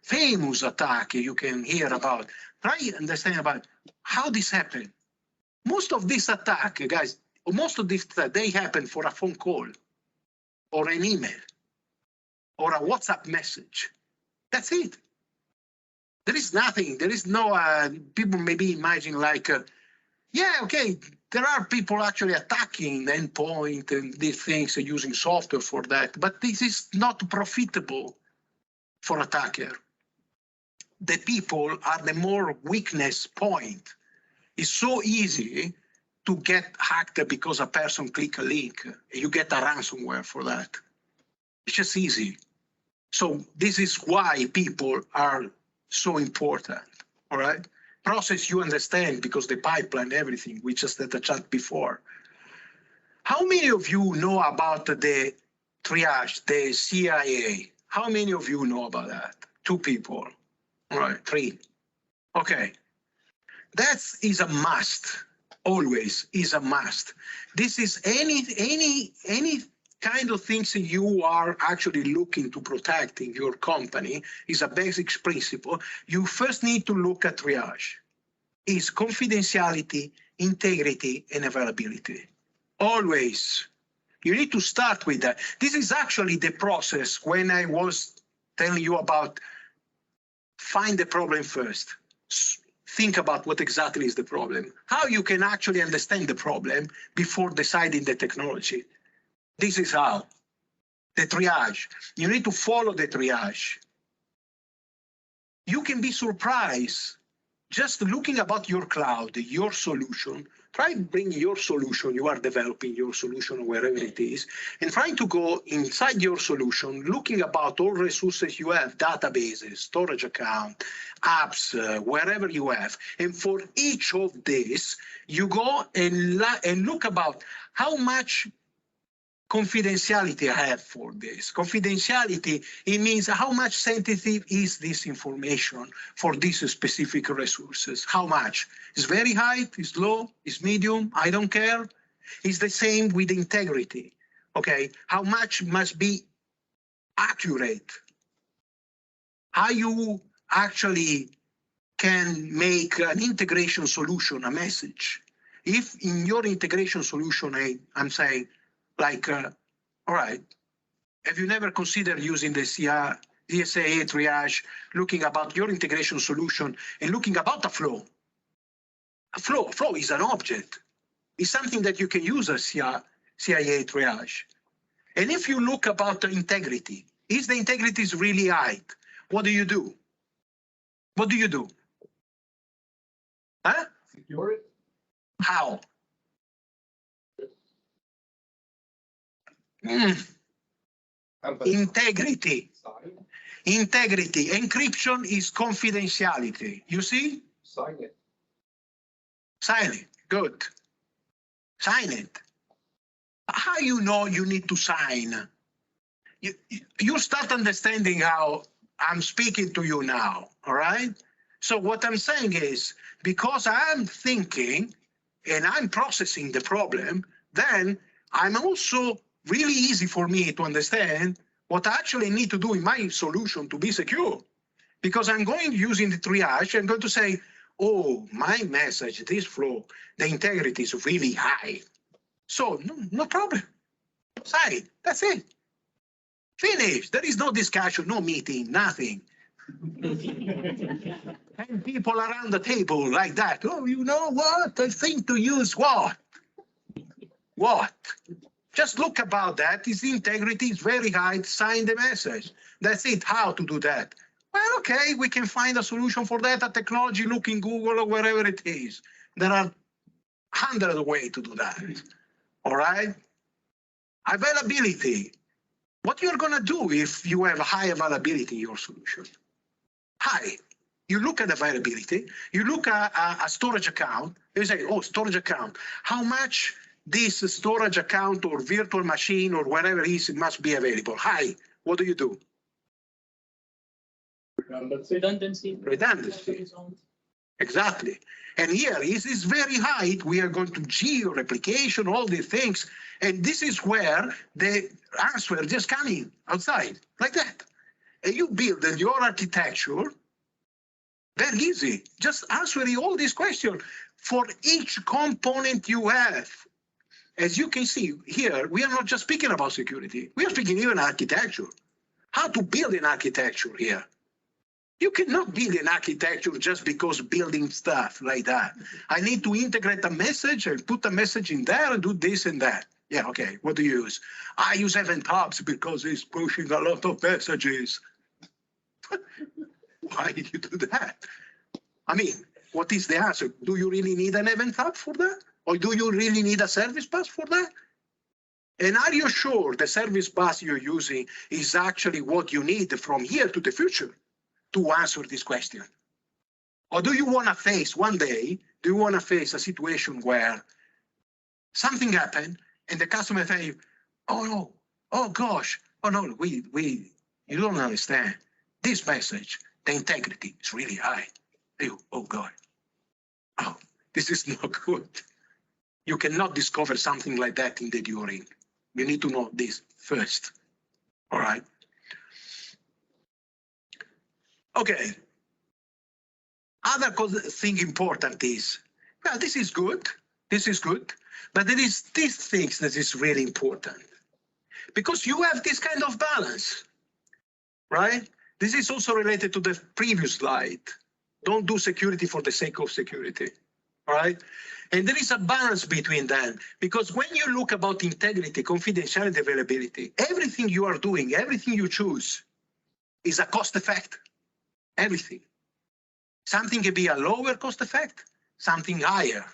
famous attack you can hear about, try to understand about how this happened. Most of this attack, guys, most of this, they happen for a phone call or an email or a WhatsApp message. That's it. There is nothing, there is no, people maybe imagine like, yeah, okay, there are people actually attacking the endpoint and these things using software for that, but this is not profitable for attacker. The people are the more weakness point. It's so easy to get hacked because a person click a link. You get a ransomware for that. It's just easy. So this is why people are so important, all right? Process you understand because the pipeline, everything, we just had a chat before. How many of you know about the triage, the CIA? How many of you know about that? 2 people, all right, 3. Okay, that is a must, always is a must. This is any kind of things you are actually looking to protect in your company is a basic principle. You first need to look at triage. Is confidentiality, integrity, and availability. Always. You need to start with that. This is actually the process when I was telling you about find the problem first. think about what exactly is the problem, how you can actually understand the problem before deciding the technology. This is how. The triage. You need to follow the triage. You can be surprised just looking about your cloud, your solution. Try to bring your solution, you are developing your solution wherever it is, and trying to go inside your solution, looking about all resources you have, databases, storage account, apps, wherever you have. And for each of these, you go and look about how much confidentiality I have for this. Confidentiality, it means how much sensitive is this information for these specific resources? How much? Is very high, is low, is medium, I don't care. It's the same with integrity, okay? How much must be accurate? How you actually can make an integration solution, a message. If in your integration solution, I'm saying, like, all right, have you never considered using the CSA triage, looking about your integration solution and looking about a flow? A flow is an object. It's something that you can use as CIA triage. And if you look about the integrity, is the integrity is really high? What do you do? What do you do? Huh? Secure it. How? Integrity. Integrity. Encryption is confidentiality. You see? Sign it. Sign it. Good. Sign it. How you know you need to sign? You start understanding how I'm speaking to you now, all right? So what I'm saying is, because I'm thinking and I'm processing the problem, then I'm also really easy for me to understand what I actually need to do in my solution to be secure. Because I'm going using the triage, I'm going to say, oh, my message, this flow, the integrity is really high. So no problem. Sign, that's it. Finish. There is no discussion, no meeting, nothing. And people around the table like that. Oh, you know what? I think to use what? What? Just look about that. His integrity is very high. Sign the message. That's it. How to do that? Well, okay, we can find a solution for that. A technology, look in Google or wherever it is. There are hundreds of ways to do that. All right? Availability. What you're going to do if you have high availability in your solution? High. You look at availability. You look at a storage account. You say, oh, storage account. How much this storage account or virtual machine or whatever it is, it must be available. High. What do you do? Redundancy. Redundancy. Exactly. And here is very high. We are going to geo-replication, all these things. And this is where the answer just coming outside, like that. And you build your architecture, very easy. Just answering all these questions for each component you have. As you can see here, we are not just speaking about security. We are speaking even architecture. How to build an architecture here. You cannot build an architecture just because building stuff like that. I need to integrate a message and put a message in there and do this and that. Yeah, okay, what do you use? I use Event Hubs because it's pushing a lot of messages. Why did you do that? I mean, what is the answer? Do you really need an Event Hub for that? Or do you really need a service bus for that? And are you sure the service bus you're using is actually what you need from here to the future to answer this question? Or do you want to face one day, do you want to face a situation where something happened and the customer say, oh no, oh gosh, oh no, you don't understand. This message, the integrity is really high. Oh God, oh, this is not good. You cannot discover something like that in the during. You need to know this first, all right? Okay. Other thing important is, well, this is good, but there is these things that is really important. Because you have this kind of balance, right? This is also related to the previous slide. Don't do security for the sake of security. All right. And there is a balance between them, because when you look about integrity, confidentiality, availability, everything you are doing, everything you choose is a cost effect. Everything. Something can be a lower cost effect, something higher.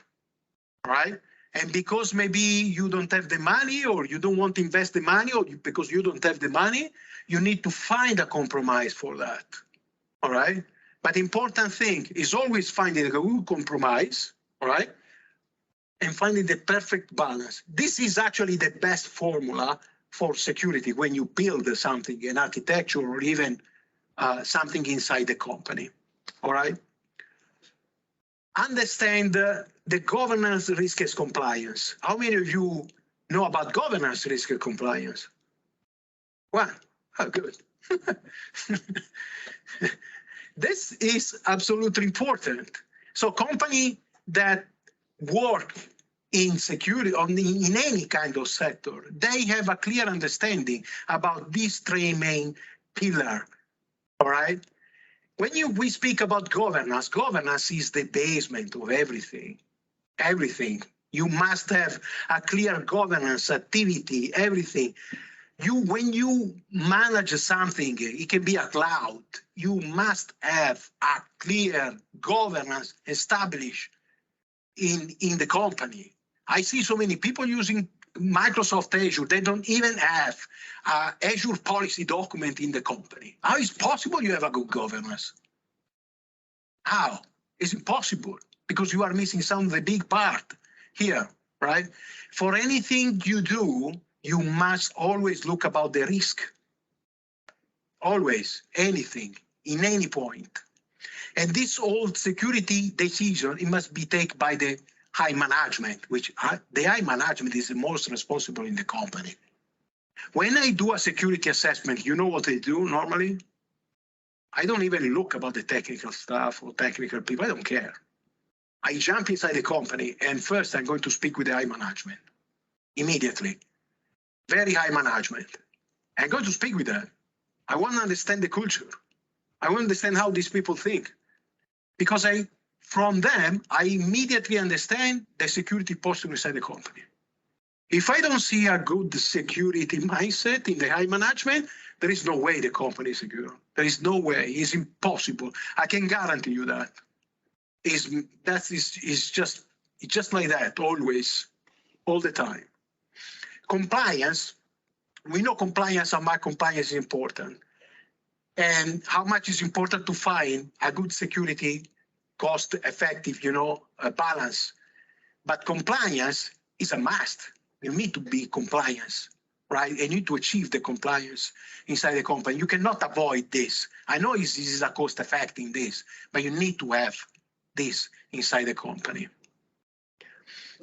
Right? And because maybe you don't have the money, or you don't want to invest the money, or because you don't have the money, you need to find a compromise for that. All right? But the important thing is always finding a good compromise, all right? And finding the perfect balance. This is actually the best formula for security when you build something, an architecture, or even something inside the company, all right? Understand the governance, risk, and compliance. How many of you know about governance, risk, and compliance? Well, oh, good. This is absolutely important. So company that work in security or in any kind of sector, they have a clear understanding about these three main pillars, all right? When we speak about governance, governance is the basement of everything, everything. You must have a clear governance activity, everything. When you manage something, it can be a cloud, you must have a clear governance established in the company. I see so many people using Microsoft Azure, they don't even have Azure policy document in the company. How is it possible you have a good governance? How? It's impossible, because you are missing some of the big part here, right? For anything you do, you must always look about the risk. Always, anything, in any point. And this old security decision, it must be taken by the high management, which the high management is the most responsible in the company. When I do a security assessment, you know what I do normally? I don't even look about the technical stuff or technical people, I don't care. I jump inside the company, and first I'm going to speak with the high management, immediately. Very high management. I'm going to speak with them. I want to understand the culture. I want to understand how these people think. Because from them, I immediately understand the security posture inside the company. If I don't see a good security mindset in the high management, there is no way the company is secure. There is no way. It's impossible. I can guarantee you that. It's just like that, always, all the time. Compliance, we know compliance, how much compliance is important, and how much is important to find a good security, cost effective, a balance. But compliance is a must. You need to be compliance, right? And you need to achieve the compliance inside the company. You cannot avoid this. I know this is a cost effect in this, but you need to have this inside the company.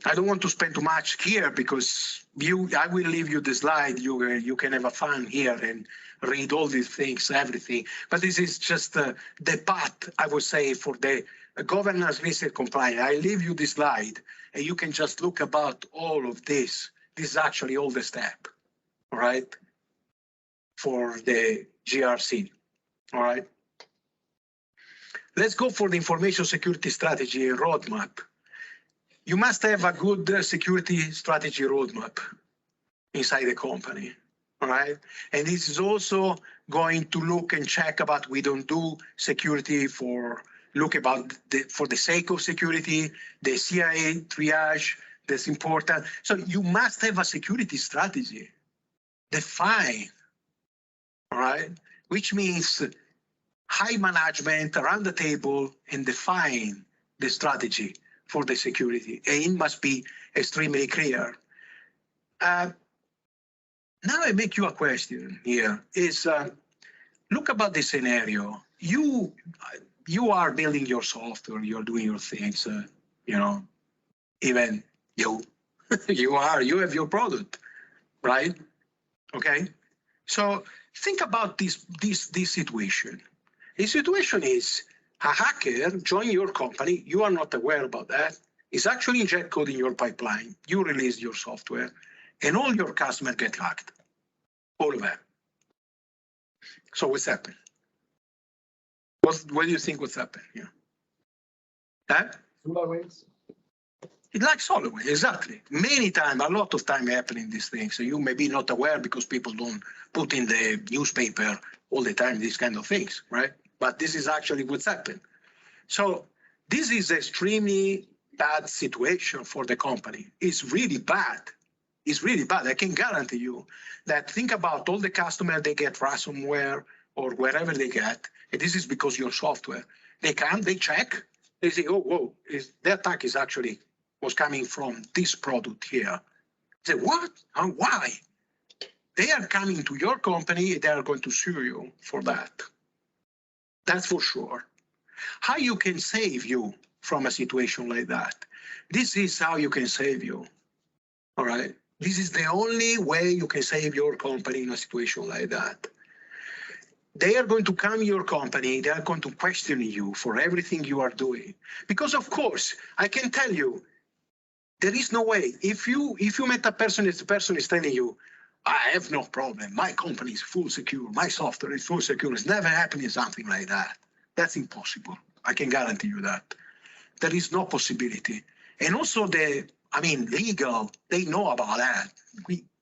I don't want to spend too much here, because I will leave you the slide. You can have a fun here and read all these things, everything. But this is just the path, I would say, for the governance, risk, and compliance. I leave you this slide, and you can just look about all of this. This is actually all the step, all right, for the GRC, all right? Let's go for the information security strategy roadmap. You must have a good security strategy roadmap inside the company, all right? And this is also going to look and check about, we don't do security for the sake of security, the CIA triage, that's important. So you must have a security strategy, define, all right? Which means high management around the table and define the strategy for the security, and it must be extremely clear. Now I make you a question here, is look about the scenario. You are building your software, you're doing your things, even you have your product, right? Okay, so think about this situation. The situation is, a hacker join your company, you are not aware about that, is actually inject code in your pipeline, you release your software, and all your customers get hacked, all of them. So what's happened? What do you think what's happened here? That? SolarWinds. It like SolarWinds, exactly. Many times, a lot of time happening these things. So you may be not aware because people don't put in the newspaper all the time these kind of things, right? But this is actually what's happened. So this is extremely bad situation for the company. It's really bad. It's really bad. I can guarantee you that think about all the customers they get ransomware or wherever they get, and this is because your software. They come, they check, they say, oh, whoa, the attack is actually was coming from this product here. Say, what? And why? They are coming to your company, they are going to sue you for that. That's for sure. How you can save you from a situation like that? This is how you can save you, all right? This is the only way you can save your company in a situation like that. They are going to come to your company, they are going to question you for everything you are doing. Because of course, I can tell you, there is no way. If you met a person, if the person is telling you, I have no problem, my company is full secure, my software is full secure, it's never happening something like that. That's impossible. I can guarantee you that. There is no possibility. And also legal, they know about that.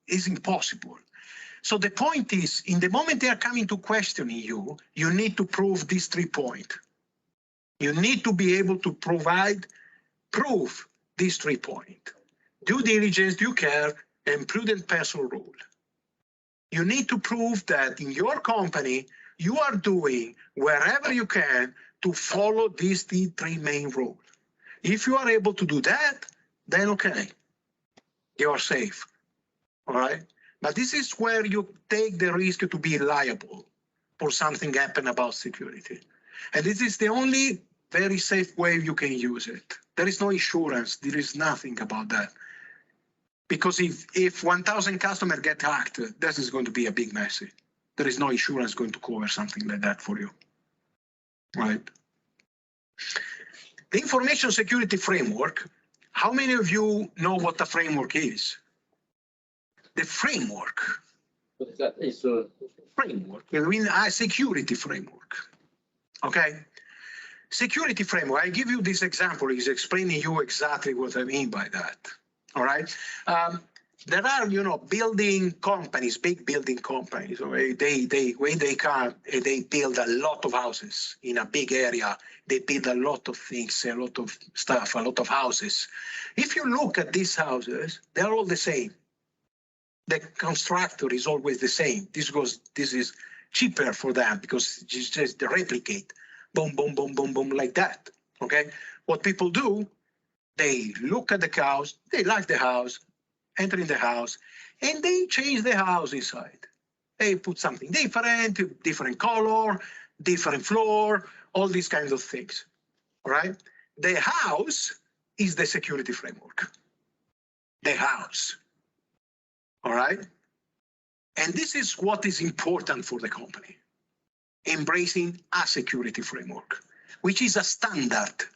It's impossible. So the point is, in the moment they are coming to questioning you, you need to prove these 3 points. You need to be able to prove these 3 points. Due diligence, due care, and prudent personal rule. You need to prove that in your company, you are doing wherever you can to follow these 3 main rules. If you are able to do that, then okay, you are safe, all right? But this is where you take the risk to be liable for something happen about security. And this is the only very safe way you can use it. There is no insurance, there is nothing about that. Because if 1,000 customers get hacked, this is going to be a big mess. There is no insurance going to cover something like that for you, right? The information security framework, how many of you know what a framework is? The framework. What is that? Is a framework. I mean, a security framework. Okay. Security framework. I give you this example. Is explaining you exactly what I mean by that. All right. There are, building companies, big building companies. When they come, they build a lot of houses in a big area. They build a lot of things, a lot of stuff, a lot of houses. If you look at these houses, they're all the same. The constructor is always the same. This is cheaper for them because it's just the replicate, boom, boom, boom, boom, boom, like that. Okay. What people do, they look at the house, they like the house, enter in the house, and they change the house inside. They put something different color, different floor, all these kinds of things. All right. The house is the security framework. The house. All right. And this is what is important for the company. Embracing a security framework, which is a standard.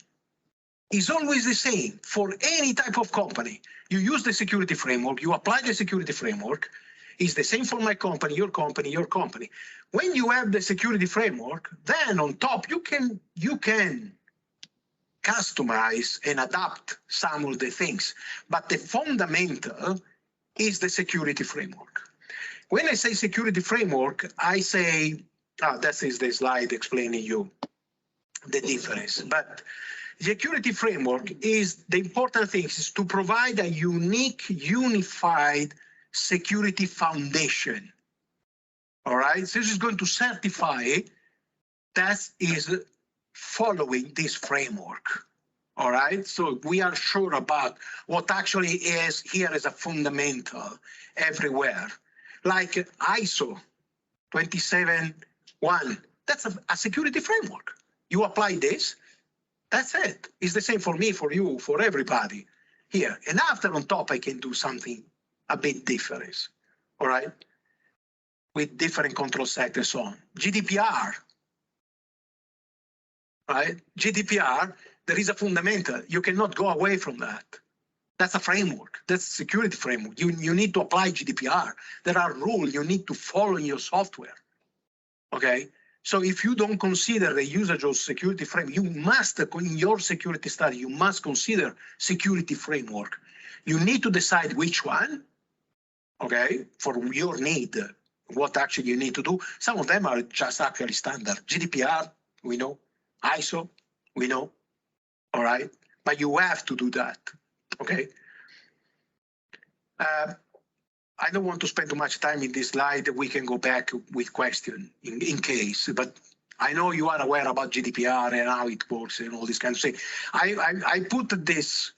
It's always the same for any type of company. You use the security framework, you apply the security framework. It's the same for my company, your company, your company. When you have the security framework, then on top you can customize and adapt some of the things. But the fundamental is the security framework. When I say security framework, I say, that is the slide explaining you the difference. But security framework is the important thing is to provide a unique, unified security foundation. All right, so this is going to certify that is following this framework. All right, so we are sure about what actually is here as a fundamental everywhere. Like ISO 271, that's a security framework. You apply this, that's it. It's the same for me, for you, for everybody here. And after on top, I can do something a bit different, all right? With different control set and so on. GDPR, right? GDPR, there is a fundamental. You cannot go away from that. That's a framework. That's a security framework. You need to apply GDPR. There are rules you need to follow in your software. Okay? So if you don't consider the usage of security frame, you must, in your security study, you must consider security framework. You need to decide which one, okay, for your need, what actually you need to do. Some of them are just actually standard. GDPR, we know. ISO, we know. All right, but you have to do that, okay? I don't want to spend too much time in this slide. We can go back with question in case, but I know you are aware about GDPR and how it works and all this kind of thing. I put this,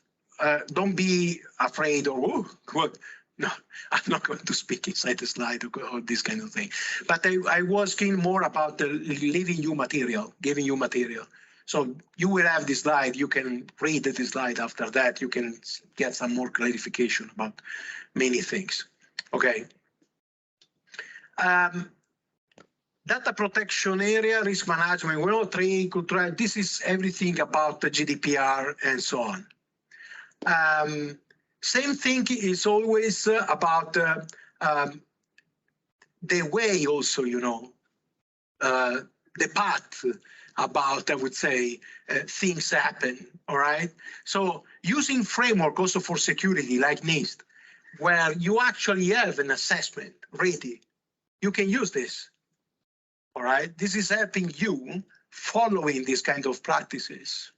don't be afraid or, oh, what? No, I'm not going to speak inside the slide or this kind of thing. But I was keen more about leaving you material, giving you material. So you will have this slide, you can read the slide after that, you can get some more clarification about many things. Okay. Data protection area, risk management, we're all trying to try. This is everything about the GDPR and so on. Same thing is always about the way also, you know, the path about, I would say, things happen, all right? So using framework also for security like NIST, where you actually have an assessment ready, you can use this, all right? This is helping you following these kind of practices,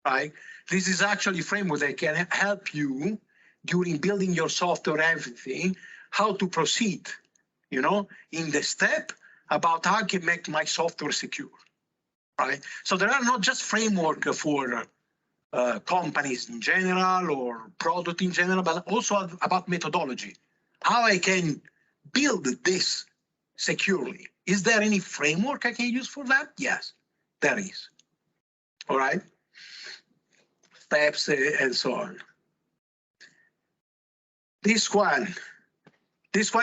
right? This is actually framework that can help you during building your software, everything, how to proceed, you know, in the step about how I can make my software secure, right? So there are not just framework for companies in general or product in general, but also about methodology, how I can build this securely. Is there any framework I can use for that? Yes, there is. All right. Steps and so on. This one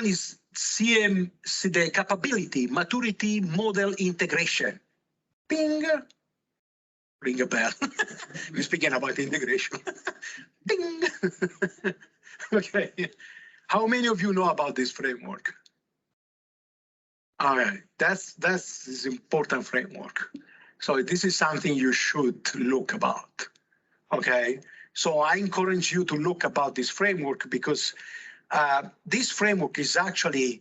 is the capability, maturity model integration. Bing. Ring a bell. We're speaking about integration. Ding. Okay. How many of you know about this framework? All right, that's this important framework. So this is something you should look about. Okay. So I encourage you to look about this framework because this framework is actually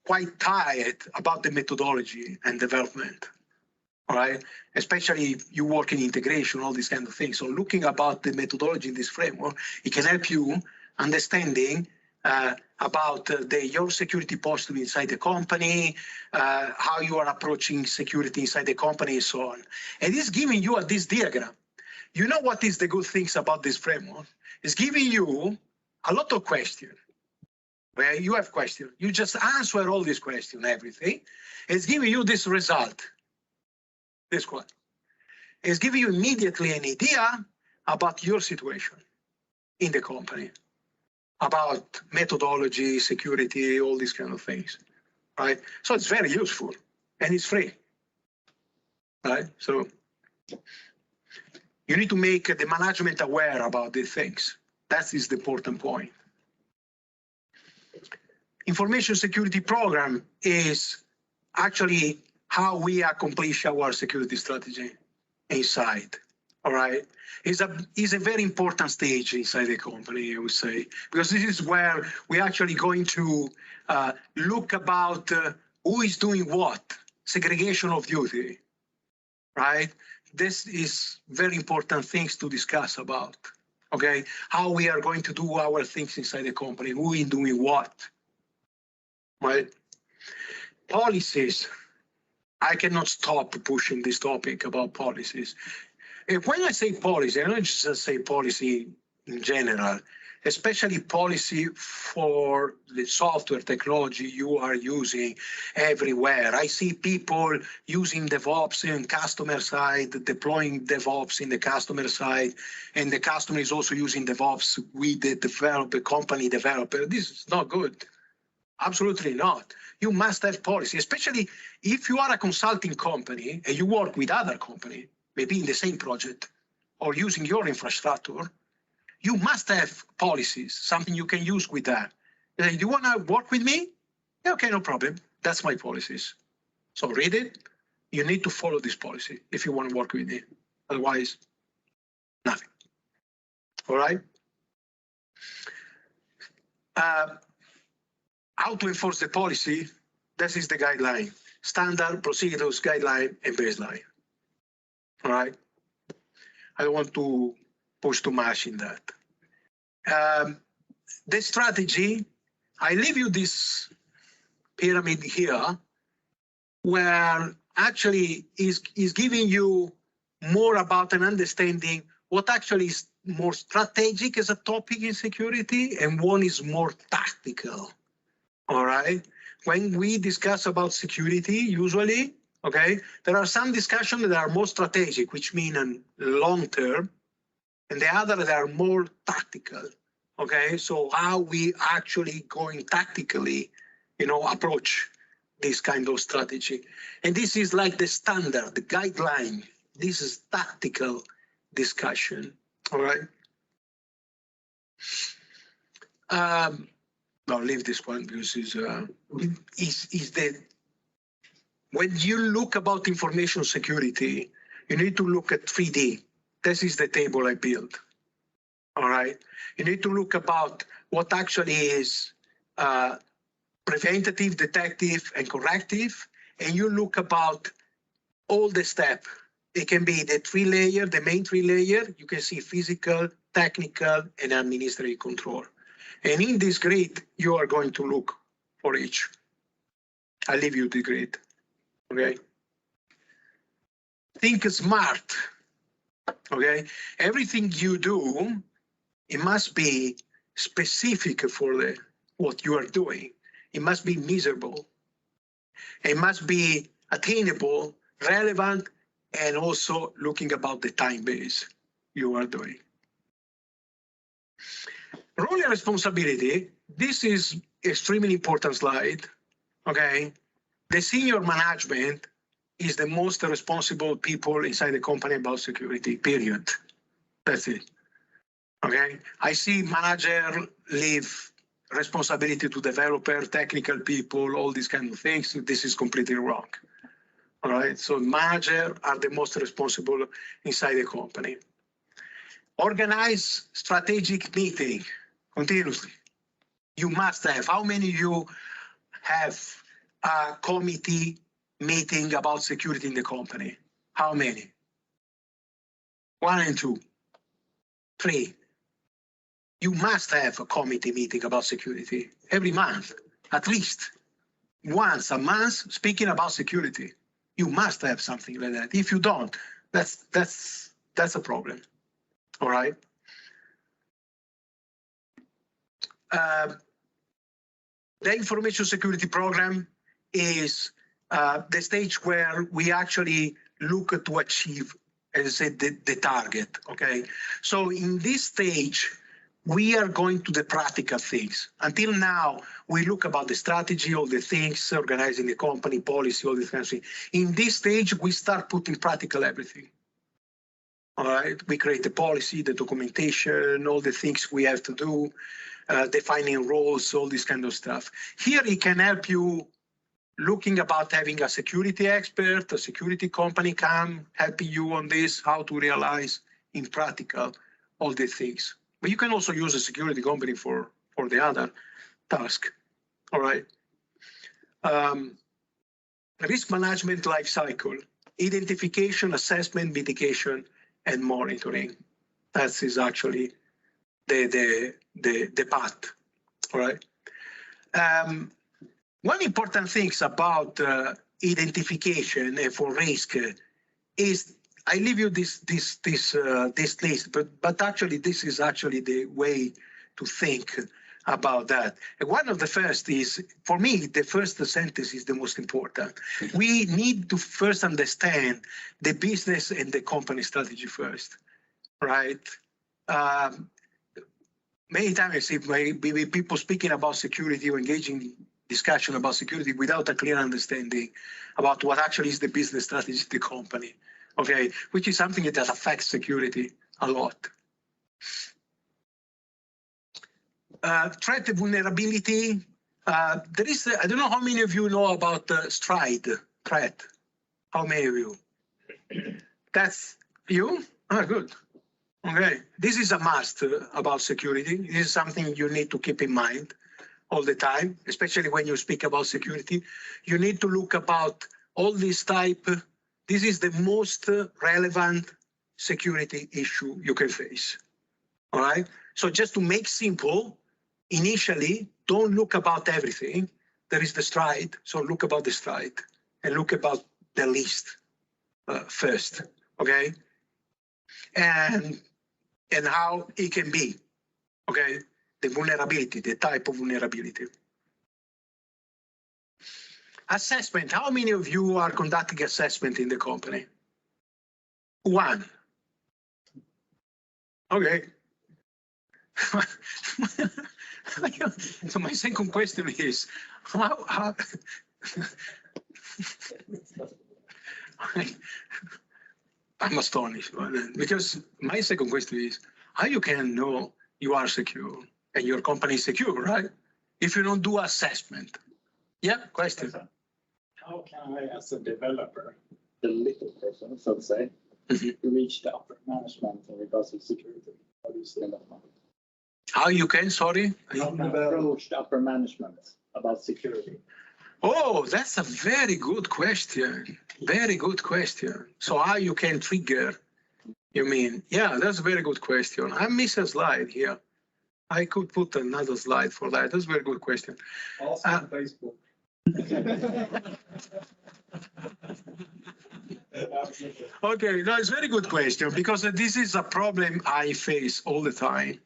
quite tight about the methodology and development. All right, especially if you work in integration, all these kind of things. So looking about the methodology in this framework, it can help you understanding about your security posture inside the company, how you are approaching security inside the company and so on. And it's giving you this diagram. You know what is the good things about this framework? It's giving you a lot of questions. Where you have questions, you just answer all these questions, everything. It's giving you this result. This one is giving you immediately an idea about your situation in the company, about methodology, security, all these kind of things, right? So it's very useful and it's free, right? So you need to make the management aware about these things. That is the important point. Information security program is actually how we accomplish our security strategy inside, all right? It's a very important stage inside the company, I would say, because this is where we're actually going to look about who is doing what, segregation of duty, right? This is very important things to discuss about, okay? How we are going to do our things inside the company, who is doing what, right? Policies. I cannot stop pushing this topic about policies. When I say policy, I don't just say policy in general, especially policy for the software technology you are using everywhere. I see people using DevOps in customer side, deploying DevOps in the customer side, and the customer is also using DevOps with the developer, company developer. This is not good. Absolutely not. You must have policy, especially if you are a consulting company and you work with other company, maybe in the same project or using your infrastructure, you must have policies, something you can use with that. Do you want to work with me? Yeah, okay, no problem. That's my policies. So read it, you need to follow this policy if you want to work with it. Otherwise, nothing. All right. How to enforce the policy? This is the guideline: standard, procedures, guideline, and baseline. All right. I don't want to push too much in that. The strategy, I leave you this pyramid here, where actually is giving you more about an understanding what actually is more strategic as a topic in security, and one is more tactical. All right. When we discuss about security, usually, okay, there are some discussions that are more strategic, which mean long term, and the other that are more tactical. Okay, so how we actually going tactically, approach this kind of strategy. And this is like the standard, the guideline. This is tactical discussion. All right. I'll leave this one because when you look about information security, you need to look at 3D. This is the table I built. All right. You need to look about what actually is preventative, detective, and corrective, and you look about all the steps. It can be the the main 3 layer. You can see physical, technical, and administrative control. And in this grid, you are going to look for each. I leave you the grid. Okay. Think smart. Okay. Everything you do, it must be specific for what you are doing. It must be measurable. It must be attainable, relevant, and also looking about the time base you are doing. Role and responsibility. This is extremely important slide. Okay. The senior management is the most responsible people inside the company about security, period. That's it. Okay. I see manager leave responsibility to developer, technical people, all these kind of things. This is completely wrong. All right. So manager are the most responsible inside the company. Organize strategic meeting continuously. You must have. How many of you have a committee meeting about security in the company? How many? 1 and 2, 3. You must have a committee meeting about security every month, at least once a month, speaking about security. You must have something like that. If you don't, that's a problem. All right. The information security program is the stage where we actually look to achieve, as I said, the target. Okay. So in this stage, we are going to the practical things. Until now, we look about the strategy, all the things, organizing the company, policy, all these kinds of things. In this stage, we start putting practical everything. All right, we create the policy, the documentation, all the things we have to do, defining roles, all this kind of stuff. Here, it can help you looking about having a security expert, a security company come helping you on this, how to realize in practical all the things. But you can also use a security company for the other task. All right. Risk management life cycle, identification, assessment, mitigation, and monitoring. That is actually the path. All right. One important thing about identification for risk is, I leave you this list, but actually this is actually the way to think about that. And one of the first is, for me, the first sentence is the most important. We need to first understand the business and the company strategy first, right? Many times I see maybe people speaking about security or engaging discussion about security without a clear understanding about what actually is the business strategy of the company. Okay, which is something that affects security a lot. Threat and vulnerability. There is, I don't know how many of you know about Stride threat. How many of you? That's you? Ah, good. Okay, this is a must about security. This is something you need to keep in mind all the time, especially when you speak about security. You need to look about all this type. This is the most relevant security issue you can face. All right. So just to make simple, initially, don't look about everything. There is the stride. So look about the stride and look about the list first. Okay. And how it can be. Okay. The vulnerability, the type of vulnerability. Assessment. How many of you are conducting assessment in the company? One. Okay. So my second question is, how I'm astonished because my second question is how you can know you are secure and your company is secure, right? If you don't do assessment. Yeah, question. How can I, as a developer, the little person, so to say, reach the upper management in regards to security? How do you see that one? How you can, sorry? How can I approach the upper management about security? Oh, that's a very good question. Very good question. So how you can trigger, you mean? Yeah, that's a very good question. I miss a slide here. I could put another slide for that. That's a very good question. Also on Facebook. Okay, no, it's a very good question because this is a problem I face all the time,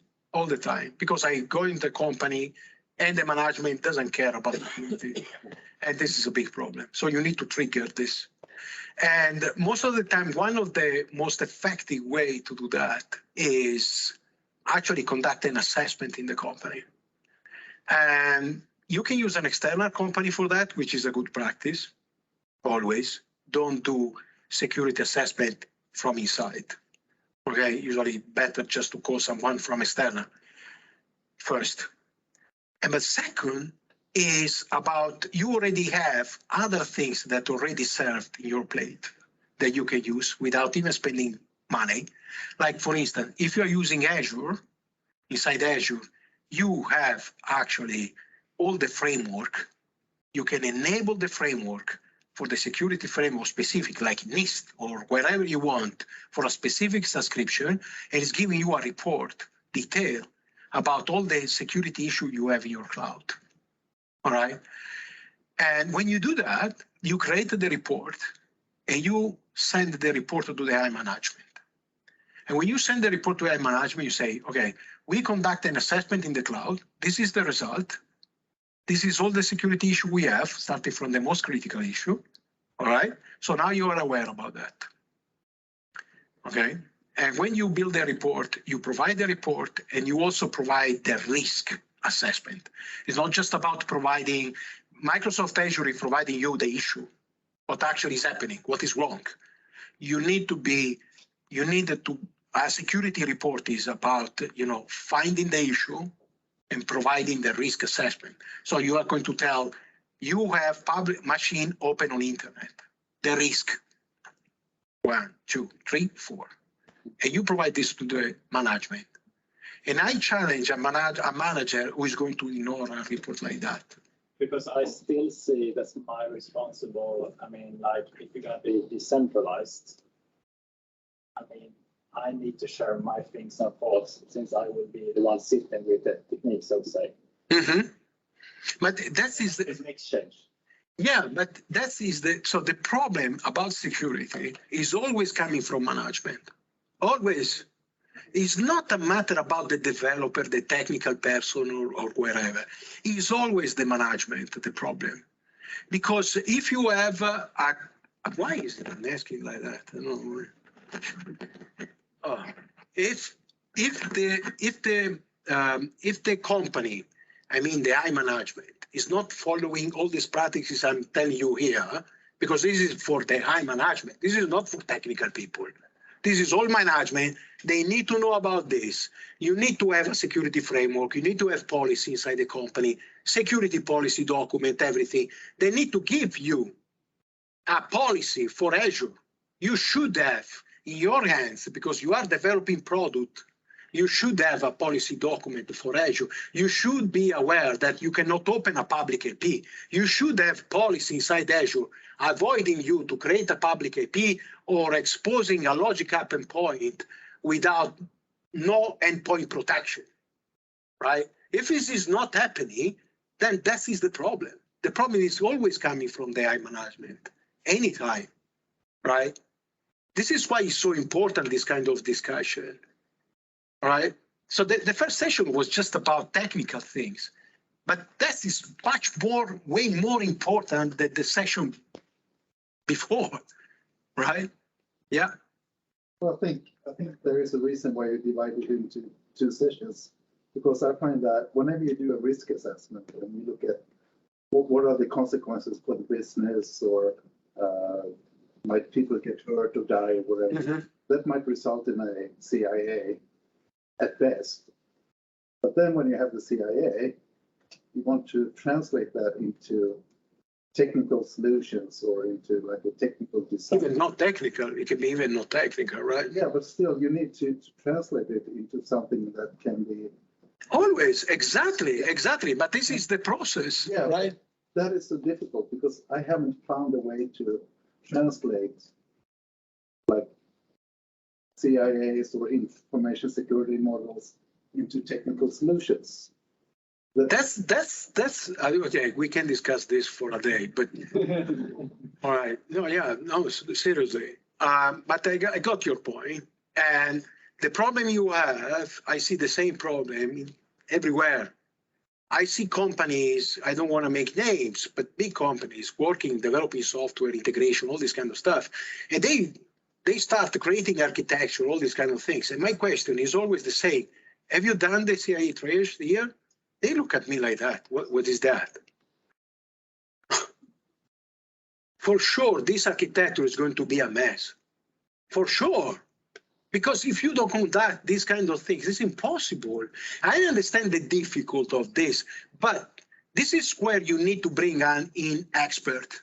because I go in the company and the management doesn't care about security. And this is a big problem. So you need to trigger this. And most of the time, one of the most effective way to do that is actually conduct an assessment in the company. And you can use an external company for that, which is a good practice. Always don't do security assessment from inside. Okay, usually better just to call someone from external first. And the second is about you already have other things that already served in your plate that you can use without even spending money. Like for instance, if you're using Azure, inside Azure, you have actually all the framework. You can enable the framework for the security framework specific, like NIST or wherever you want for a specific subscription, and it's giving you a report, detail about all the security issue you have in your cloud. All right. And when you do that, you create the report and you send the report to the high management. And when you send the report to high management, you say, okay, we conduct an assessment in the cloud. This is the result. This is all the security issue we have, starting from the most critical issue. All right. So now you are aware about that. Okay. And when you build a report, you provide the report and you also provide the risk assessment. It's not just about providing Microsoft Azure is providing you the issue, what actually is happening, what is wrong. You need to, a security report is about, finding the issue and providing the risk assessment. So you are going to tell, you have public machine open on internet, the risk, 1, 2, 3, 4. And you provide this to the management. And I challenge a manager who is going to ignore a report like that. Because I still see that's my responsible. I mean, like if you're going to be decentralized, I mean, I need to share my things and thoughts since I will be the one sitting with the technique, so to say. Mm-hmm. But that is it's an exchange. Yeah, but that is so the problem about security is always coming from management. Always. It's not a matter about the developer, the technical person or wherever. It's always the management, the problem. Because if you have why is it asking like that? I don't know. If the company, I mean the high management, is not following all these practices I'm telling you here, because this is for the high management. This is not for technical people. This is all management. They need to know about this. You need to have a security framework. You need to have policy inside the company, security policy document, everything. They need to give you a policy for Azure. You should have in your hands, because you are developing product, you should have a policy document for Azure. You should be aware that you cannot open a public IP. You should have policy inside Azure avoiding you to create a public IP or exposing a logic app endpoint without no endpoint protection, right? If this is not happening, then that is the problem. The problem is always coming from the AI management, anytime, right? This is why it's so important, this kind of discussion, right? So the first session was just about technical things, but that is much more, way more important than the session before, right? Yeah. Well, I think there is a reason why you divide it into 2 sessions, because I find that whenever you do a risk assessment and you look at what are the consequences for the business, or might people get hurt or die or whatever, that might result in a CIA at best. But then when you have the CIA, you want to translate that into technical solutions or into like a technical design. Even not technical, it can be even not technical, right? Yeah, but still you need to translate it into something that can be. Always, exactly. But this is the process, yeah, right? That is so difficult because I haven't found a way to translate like CIAs or information security models into technical solutions. That's okay. We can discuss this for a day, but all right. No, yeah, no, seriously. But I got your point, and the problem you have, I see the same problem everywhere. I see companies, I don't want to make names, but big companies working, developing software integration, all this kind of stuff. And they start creating architecture, all these kind of things. And my question is always the same. Have you done the CIA triage here? They look at me like that. What is that? For sure, this architecture is going to be a mess. For sure. Because if you don't conduct these kind of things, it's impossible. I understand the difficulty of this, but this is where you need to bring in expert.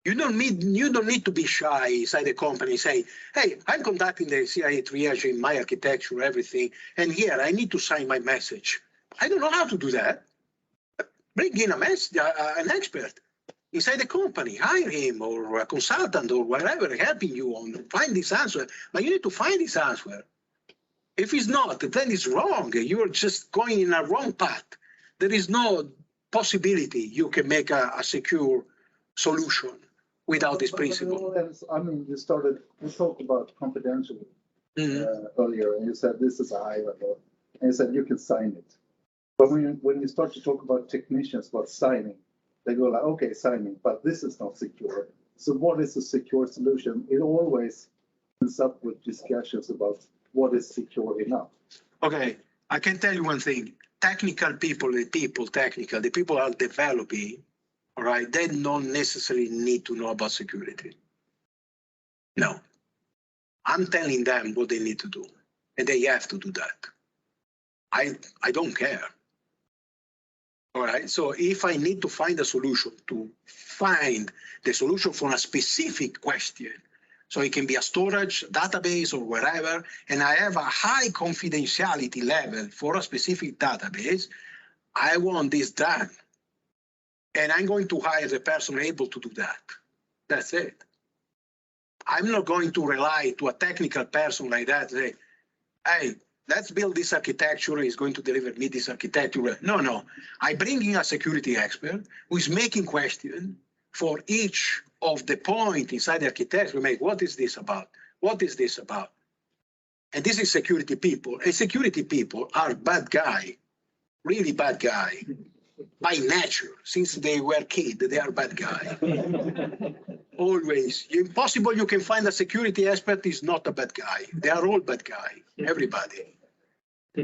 You don't need to be shy inside the company and say, hey, I'm conducting the CIA triage in my architecture, everything, and here I need to sign my message. I don't know how to do that. Bring in an expert inside the company, hire him or a consultant or whatever, helping you on find this answer. But you need to find this answer. If it's not, then it's wrong. You're just going in a wrong path. There is no possibility you can make a secure solution without this principle. I mean, you talked about confidential earlier, and you said this is a high level, and you said you can sign it. But when you start to talk about technicians about signing, they go like, okay, signing, but this is not secure. So what is a secure solution? It always ends up with discussions about what is secure enough. Okay, I can tell you one thing. Technical people, the people are developing, all right, they don't necessarily need to know about security. No. I'm telling them what they need to do, and they have to do that. I don't care. All right, so if I need to find a solution, to find the solution for a specific question, so it can be a storage database or wherever, and I have a high confidentiality level for a specific database, I want this done. And I'm going to hire the person able to do that. That's it. I'm not going to rely to a technical person like that, say, hey, let's build this architecture, he's going to deliver me this architecture. No. I bring in a security expert who is making questions for each of the point inside the architecture. What is this about? What is this about? And this is security people. And security people are bad guy, really bad guy. By nature, since they were kids, they are bad guy. Always. Impossible you can find a security expert is not a bad guy. They are all bad guy, everybody.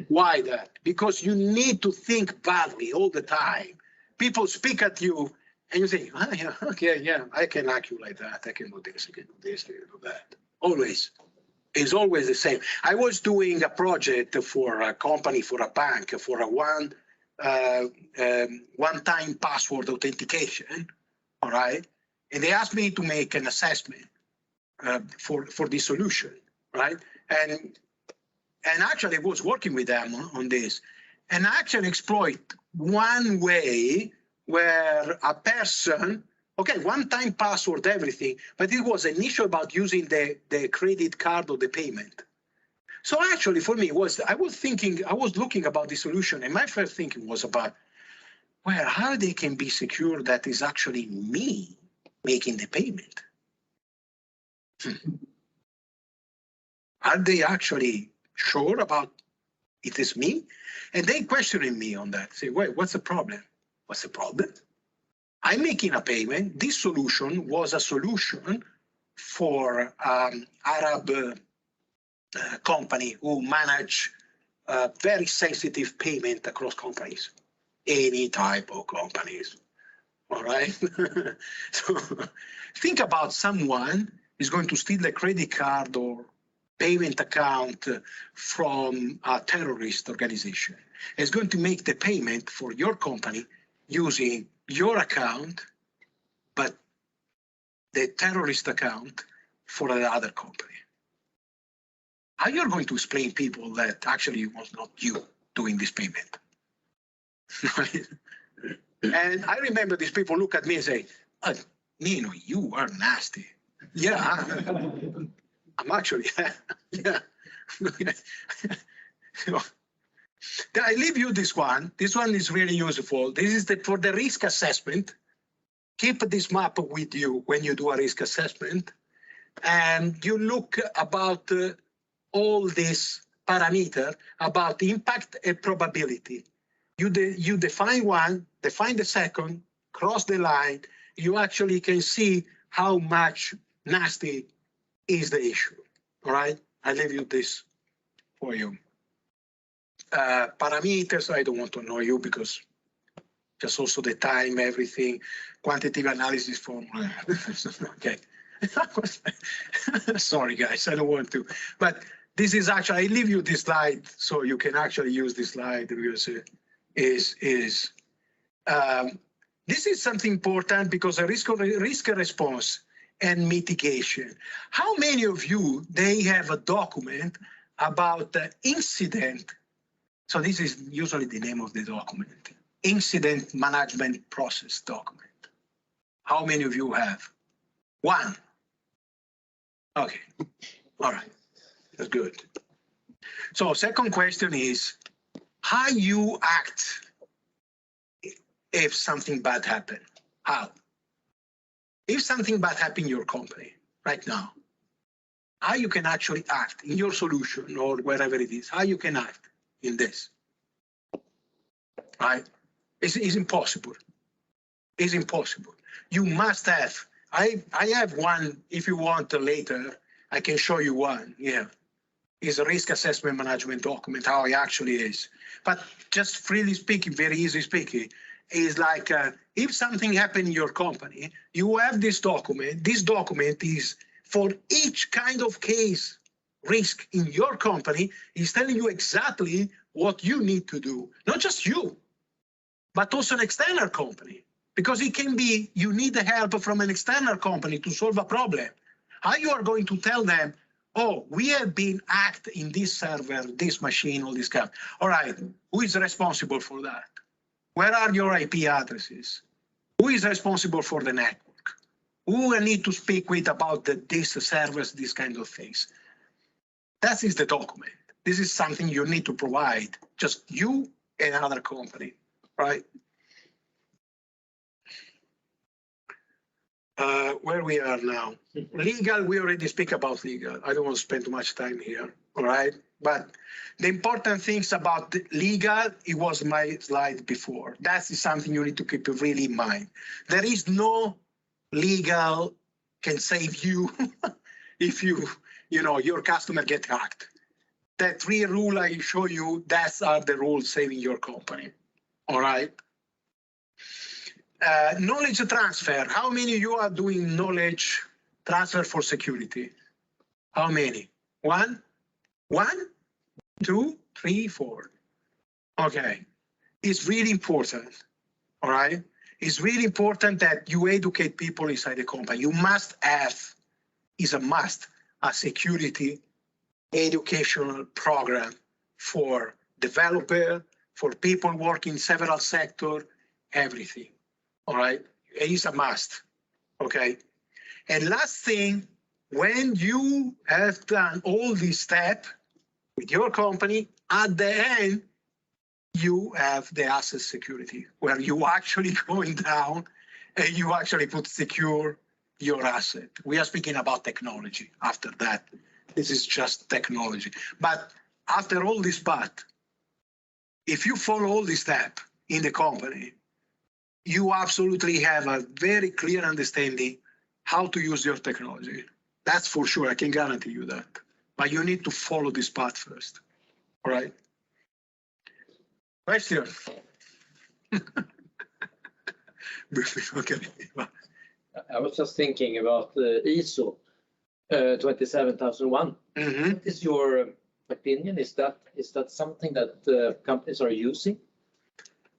Why that? Because you need to think badly all the time. People speak at you and you think, yeah, okay, yeah, I can act you like that. I can do this, I can do this, I can do that. Always. It's always the same. I was doing a project for a company, for a bank, for a one-time password authentication, all right? and they asked me to make an assessment for this solution, right? And actually I was working with them on this, and I actually exploit one way where a person, okay, one-time password, everything, but it was an issue about using the credit card or the payment. So actually for me I was looking about the solution, and my first thinking was about, well, how they can be secure that is actually me making the payment. Are they actually sure about it is me? And they questioning me on that. Say, wait, what's the problem? What's the problem? I'm making a payment. This solution was a solution for Arab company who manage very sensitive payment across companies, any type of companies. All right. So think about someone is going to steal a credit card or payment account from a terrorist organization. It's going to make the payment for your company using your account, but the terrorist account for the other company. How you're going to explain people that actually it was not you doing this payment? Right? And I remember these people look at me and say, oh, Nino, you are nasty. Yeah, I'm actually, yeah. I leave you this one. This one is really useful. This is for the risk assessment. Keep this map with you when you do a risk assessment. And you look about all these parameters about impact and probability. You define one, define the second, cross the line. You actually can see how much nasty is the issue. All right, I leave you this for you. Parameters, I don't want to know you because just also the time, everything, quantitative analysis formula. Okay. Sorry, guys, I don't want to. But this is actually, I leave you this slide so you can actually use this slide because this is something important because a risk response and mitigation. How many of you, they have a document about the incident? So this is usually the name of the document, incident management process document. How many of you have? One. Okay, all right, that's good. So second question is, how you act if something bad happened? How? If something bad happened in your company right now, how you can actually act in your solution or wherever it is, how you can act in this, right? It's impossible. It's impossible. You must have, I have one, if you want later, I can show you one, yeah. It's a risk assessment management document, how it actually is. But just freely speaking, very easy speaking, is like if something happened in your company, you have this document. This document is for each kind of case risk in your company, is telling you exactly what you need to do. Not just you, but also an external company. Because it can be you need the help from an external company to solve a problem. How you are going to tell them, oh, we have been hacked in this server, this machine, all this stuff. All right, who is responsible for that? Where are your IP addresses? Who is responsible for the network? Who I need to speak with about this service, these kind of things? That is the document. This is something you need to provide, just you and another company, right? Where we are now. Legal, we already speak about legal. I don't want to spend too much time here, all right? But the important things about legal, it was my slide before. That is something you need to keep really in mind. There is no legal can save you if your customer get hacked. The 3 rules I show you, that are the rules saving your company, all right? Knowledge transfer. How many of you are doing knowledge transfer for security? How many? One, 2, 3, 4. Okay, it's really important. All right, it's really important that you educate people inside the company. You must have, is a must, a security educational program for developer, for people working in several sectors, everything. All right, it is a must. Okay. And last thing, when you have done all these steps with your company, at the end, you have the asset security, where you actually going down and you actually put secure your asset. We are speaking about technology after that. This is just technology. But after all this part, if you follow all this step in the company, you absolutely have a very clear understanding how to use your technology. That's for sure. I can guarantee you that. But you need to follow this path first. All right. Question. Okay. I was just thinking about the ISO 27001. What is your opinion? Is that something that companies are using?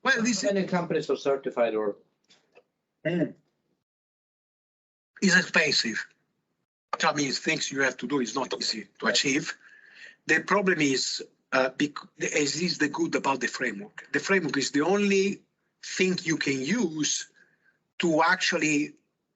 Well, this many companies are certified or is expensive. That means things you have to do is not easy to achieve. The problem is, is the good about the framework. The framework is the only thing you can use to actually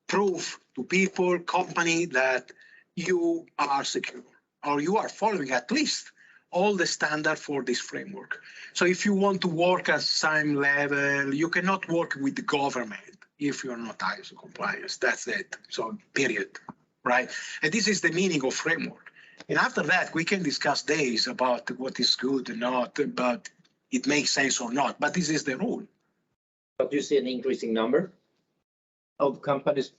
prove to people, company, that you are secure or you are following at least all the standard for this framework. So if you want to work at some level, you cannot work with the government if you're not ISO compliance. That's it. So period, right? And this is the meaning of framework. And after that, we can discuss days about what is good and not, but it makes sense or not. But this is the rule. But do you see an increasing number of companies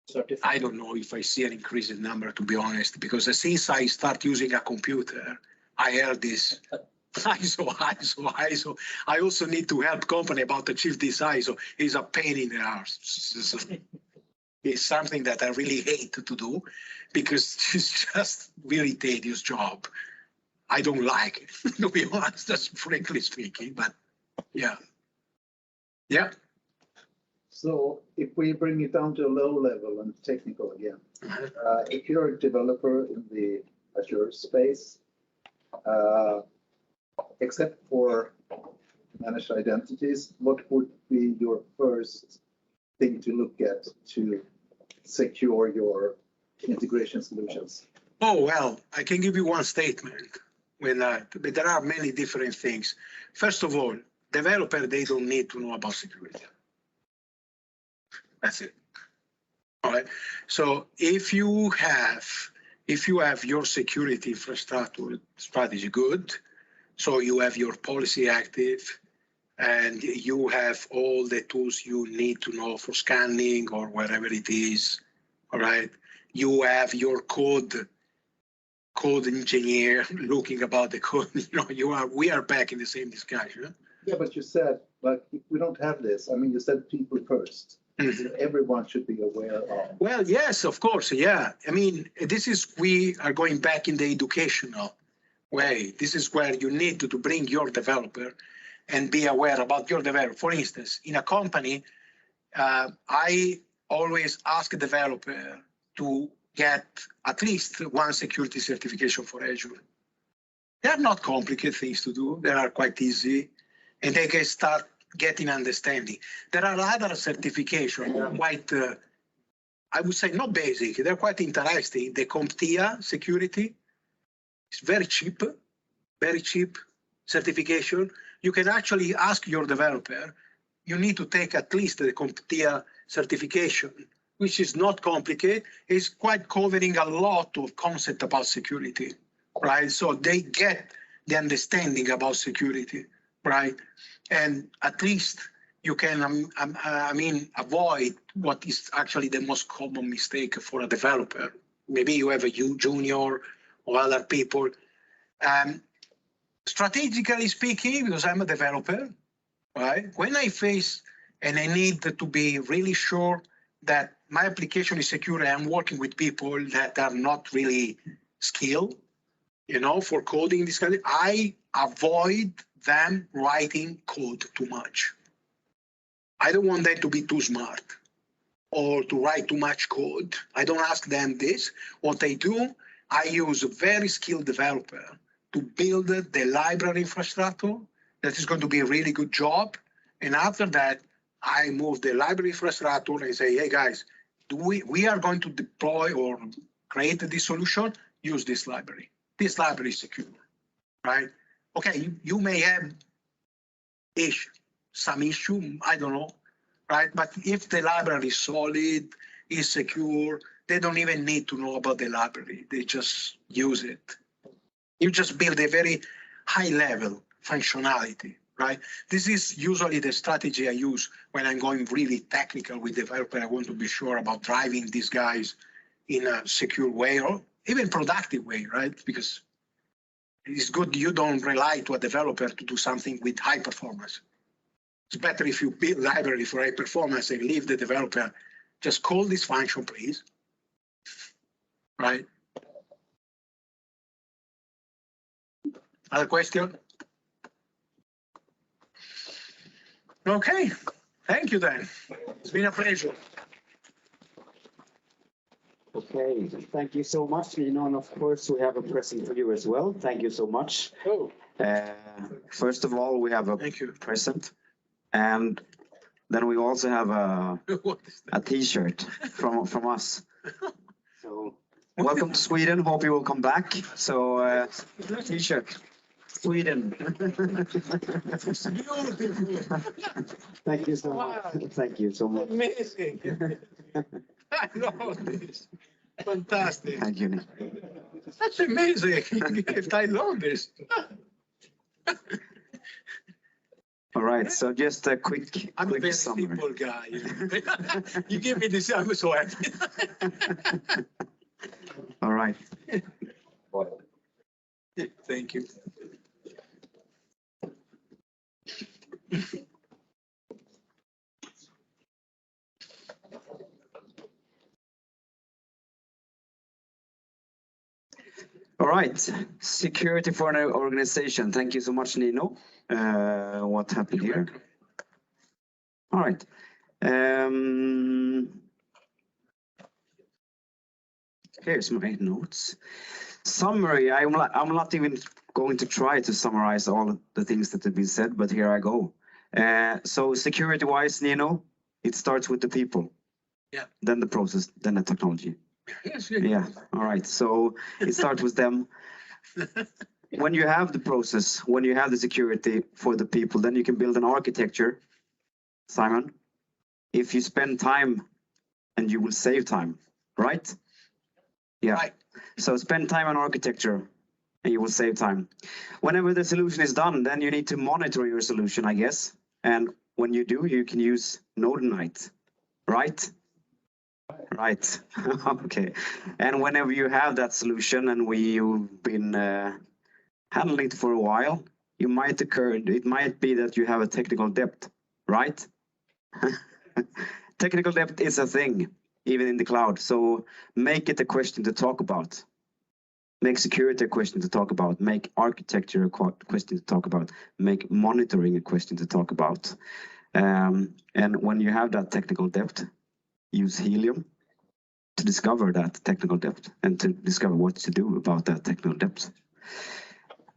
certified? I don't know if I see an increasing number, to be honest, because since I start using a computer, I heard this ISO. I also need to help company about achieve this ISO. It's a pain in the arse. It's something that I really hate to do because it's just really tedious job. I don't like it, to be honest, just frankly speaking, but yeah. Yeah. So if we bring it down to a low level and technical again, if you're a developer in the Azure space, except for managed identities, what would be your first thing to look at to secure your integration solutions? Oh, well, I can give you one statement. But there are many different things. First of all, developer, they don't need to know about security. That's it. All right. So if you have your security infrastructure strategy good, so you have your policy active, and you have all the tools you need to know for scanning or wherever it is, all right? You have your code engineer looking about the code. We are back in the same discussion. Yeah, but you said, but if we don't have this, I mean, you said people first. So everyone should be aware of. Well, yes, of course, yeah. I mean, we are going back in the educational way. This is where you need to bring your developer and be aware about your developer. For instance, in a company, I always ask a developer to get at least one security certification for Azure. They are not complicated things to do. They are quite easy, and they can start getting understanding. There are other certifications that are quite, I would say, not basic. They're quite interesting. The Contica security is very cheap certification. You can actually ask your developer, you need to take at least the CompTIA certification, which is not complicated. It's quite covering a lot of concept about security, right? So they get the understanding about security, right? And at least you can, avoid what is actually the most common mistake for a developer. Maybe you have a junior or other people. Strategically speaking, because I'm a developer, right? When I face and I need to be really sure that my application is secure and I'm working with people that are not really skilled, for coding this kind of, I avoid them writing code too much. I don't want them to be too smart or to write too much code. I don't ask them this. What I do, I use a very skilled developer to build the library infrastructure. That is going to be a really good job. And after that, I move the library infrastructure and say, hey guys, we are going to deploy or create this solution, use this library. This library is secure, right? Okay, you may have some issue, I don't know, right? But if the library is solid, is secure, they don't even need to know about the library. They just use it. You just build a very high level functionality, right? This is usually the strategy I use when I'm going really technical with developer. I want to be sure about driving these guys in a secure way or even productive way, right? Because it's good you don't rely to a developer to do something with high performance. It's better if you build library for high performance and leave the developer, just call this function, please, right? Other question? Okay, thank you then. It's been a pleasure. Okay, thank you so much, Nino. And of course, we have a present for you as well. Thank you so much. Oh. First of all, we have a present. And then we also have a T-shirt from us. So welcome to Sweden. Hope you will come back. So T-shirt. Sweden. Thank you so much. Thank you so much. Amazing. I love this. Fantastic. Thank you, Nick. That's amazing gift. I love this. All right, so just a quick I'm a very summary. simple guy. You give me this, I'm so happy. All right. Thank you. All right, security for an organization. Thank you so much, Nino. What happened here? All right. Here's my notes. Summary. I'm not even going to try to summarize all of the things that have been said, but here I go. So security-wise, Nino, it starts with the people. Yeah. Then the process, then the technology. Yes, Yeah. All right. So it starts with them. When you have the process, when you have the security for the people, then you can build an architecture, Simon. If you spend time, and you will save time, right? Yeah. Right. So spend time on architecture, and you will save time. Whenever the solution is done, then you need to monitor your solution, I guess. And when you do, you can use Nodinite, right? Right. Okay. And whenever you have that solution, and you've been handling it for a while, it might be that you have a technical debt, right? Technical debt is a thing, even in the cloud. So make it a question to talk about. Make security a question to talk about. Make architecture a question to talk about. Make monitoring a question to talk about. And when you have that technical debt, use Helium to discover that technical debt and to discover what to do about that technical debt.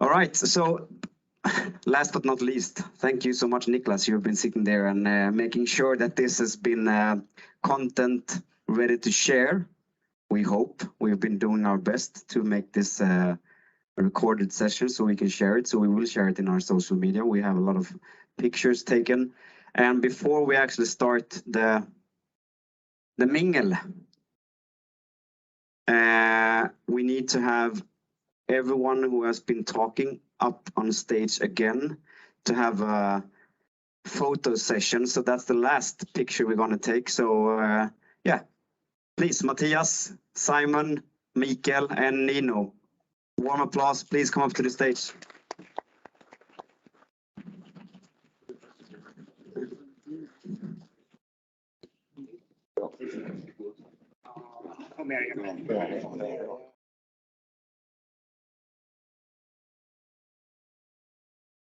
All right, so last but not least, thank you so much, Niklas. You've been sitting there and making sure that this has been content ready to share. We hope. We've been doing our best to make this a recorded session so we can share it. So we will share it in our social media. We have a lot of pictures taken. And before we actually start the mingle, we need to have everyone who has been talking up on stage again to have a photo session. So that's the last picture we're going to take. So yeah, please, Mattias, Simon, Michael, and Nino. Warm applause. Please come up to the stage. Kom igen.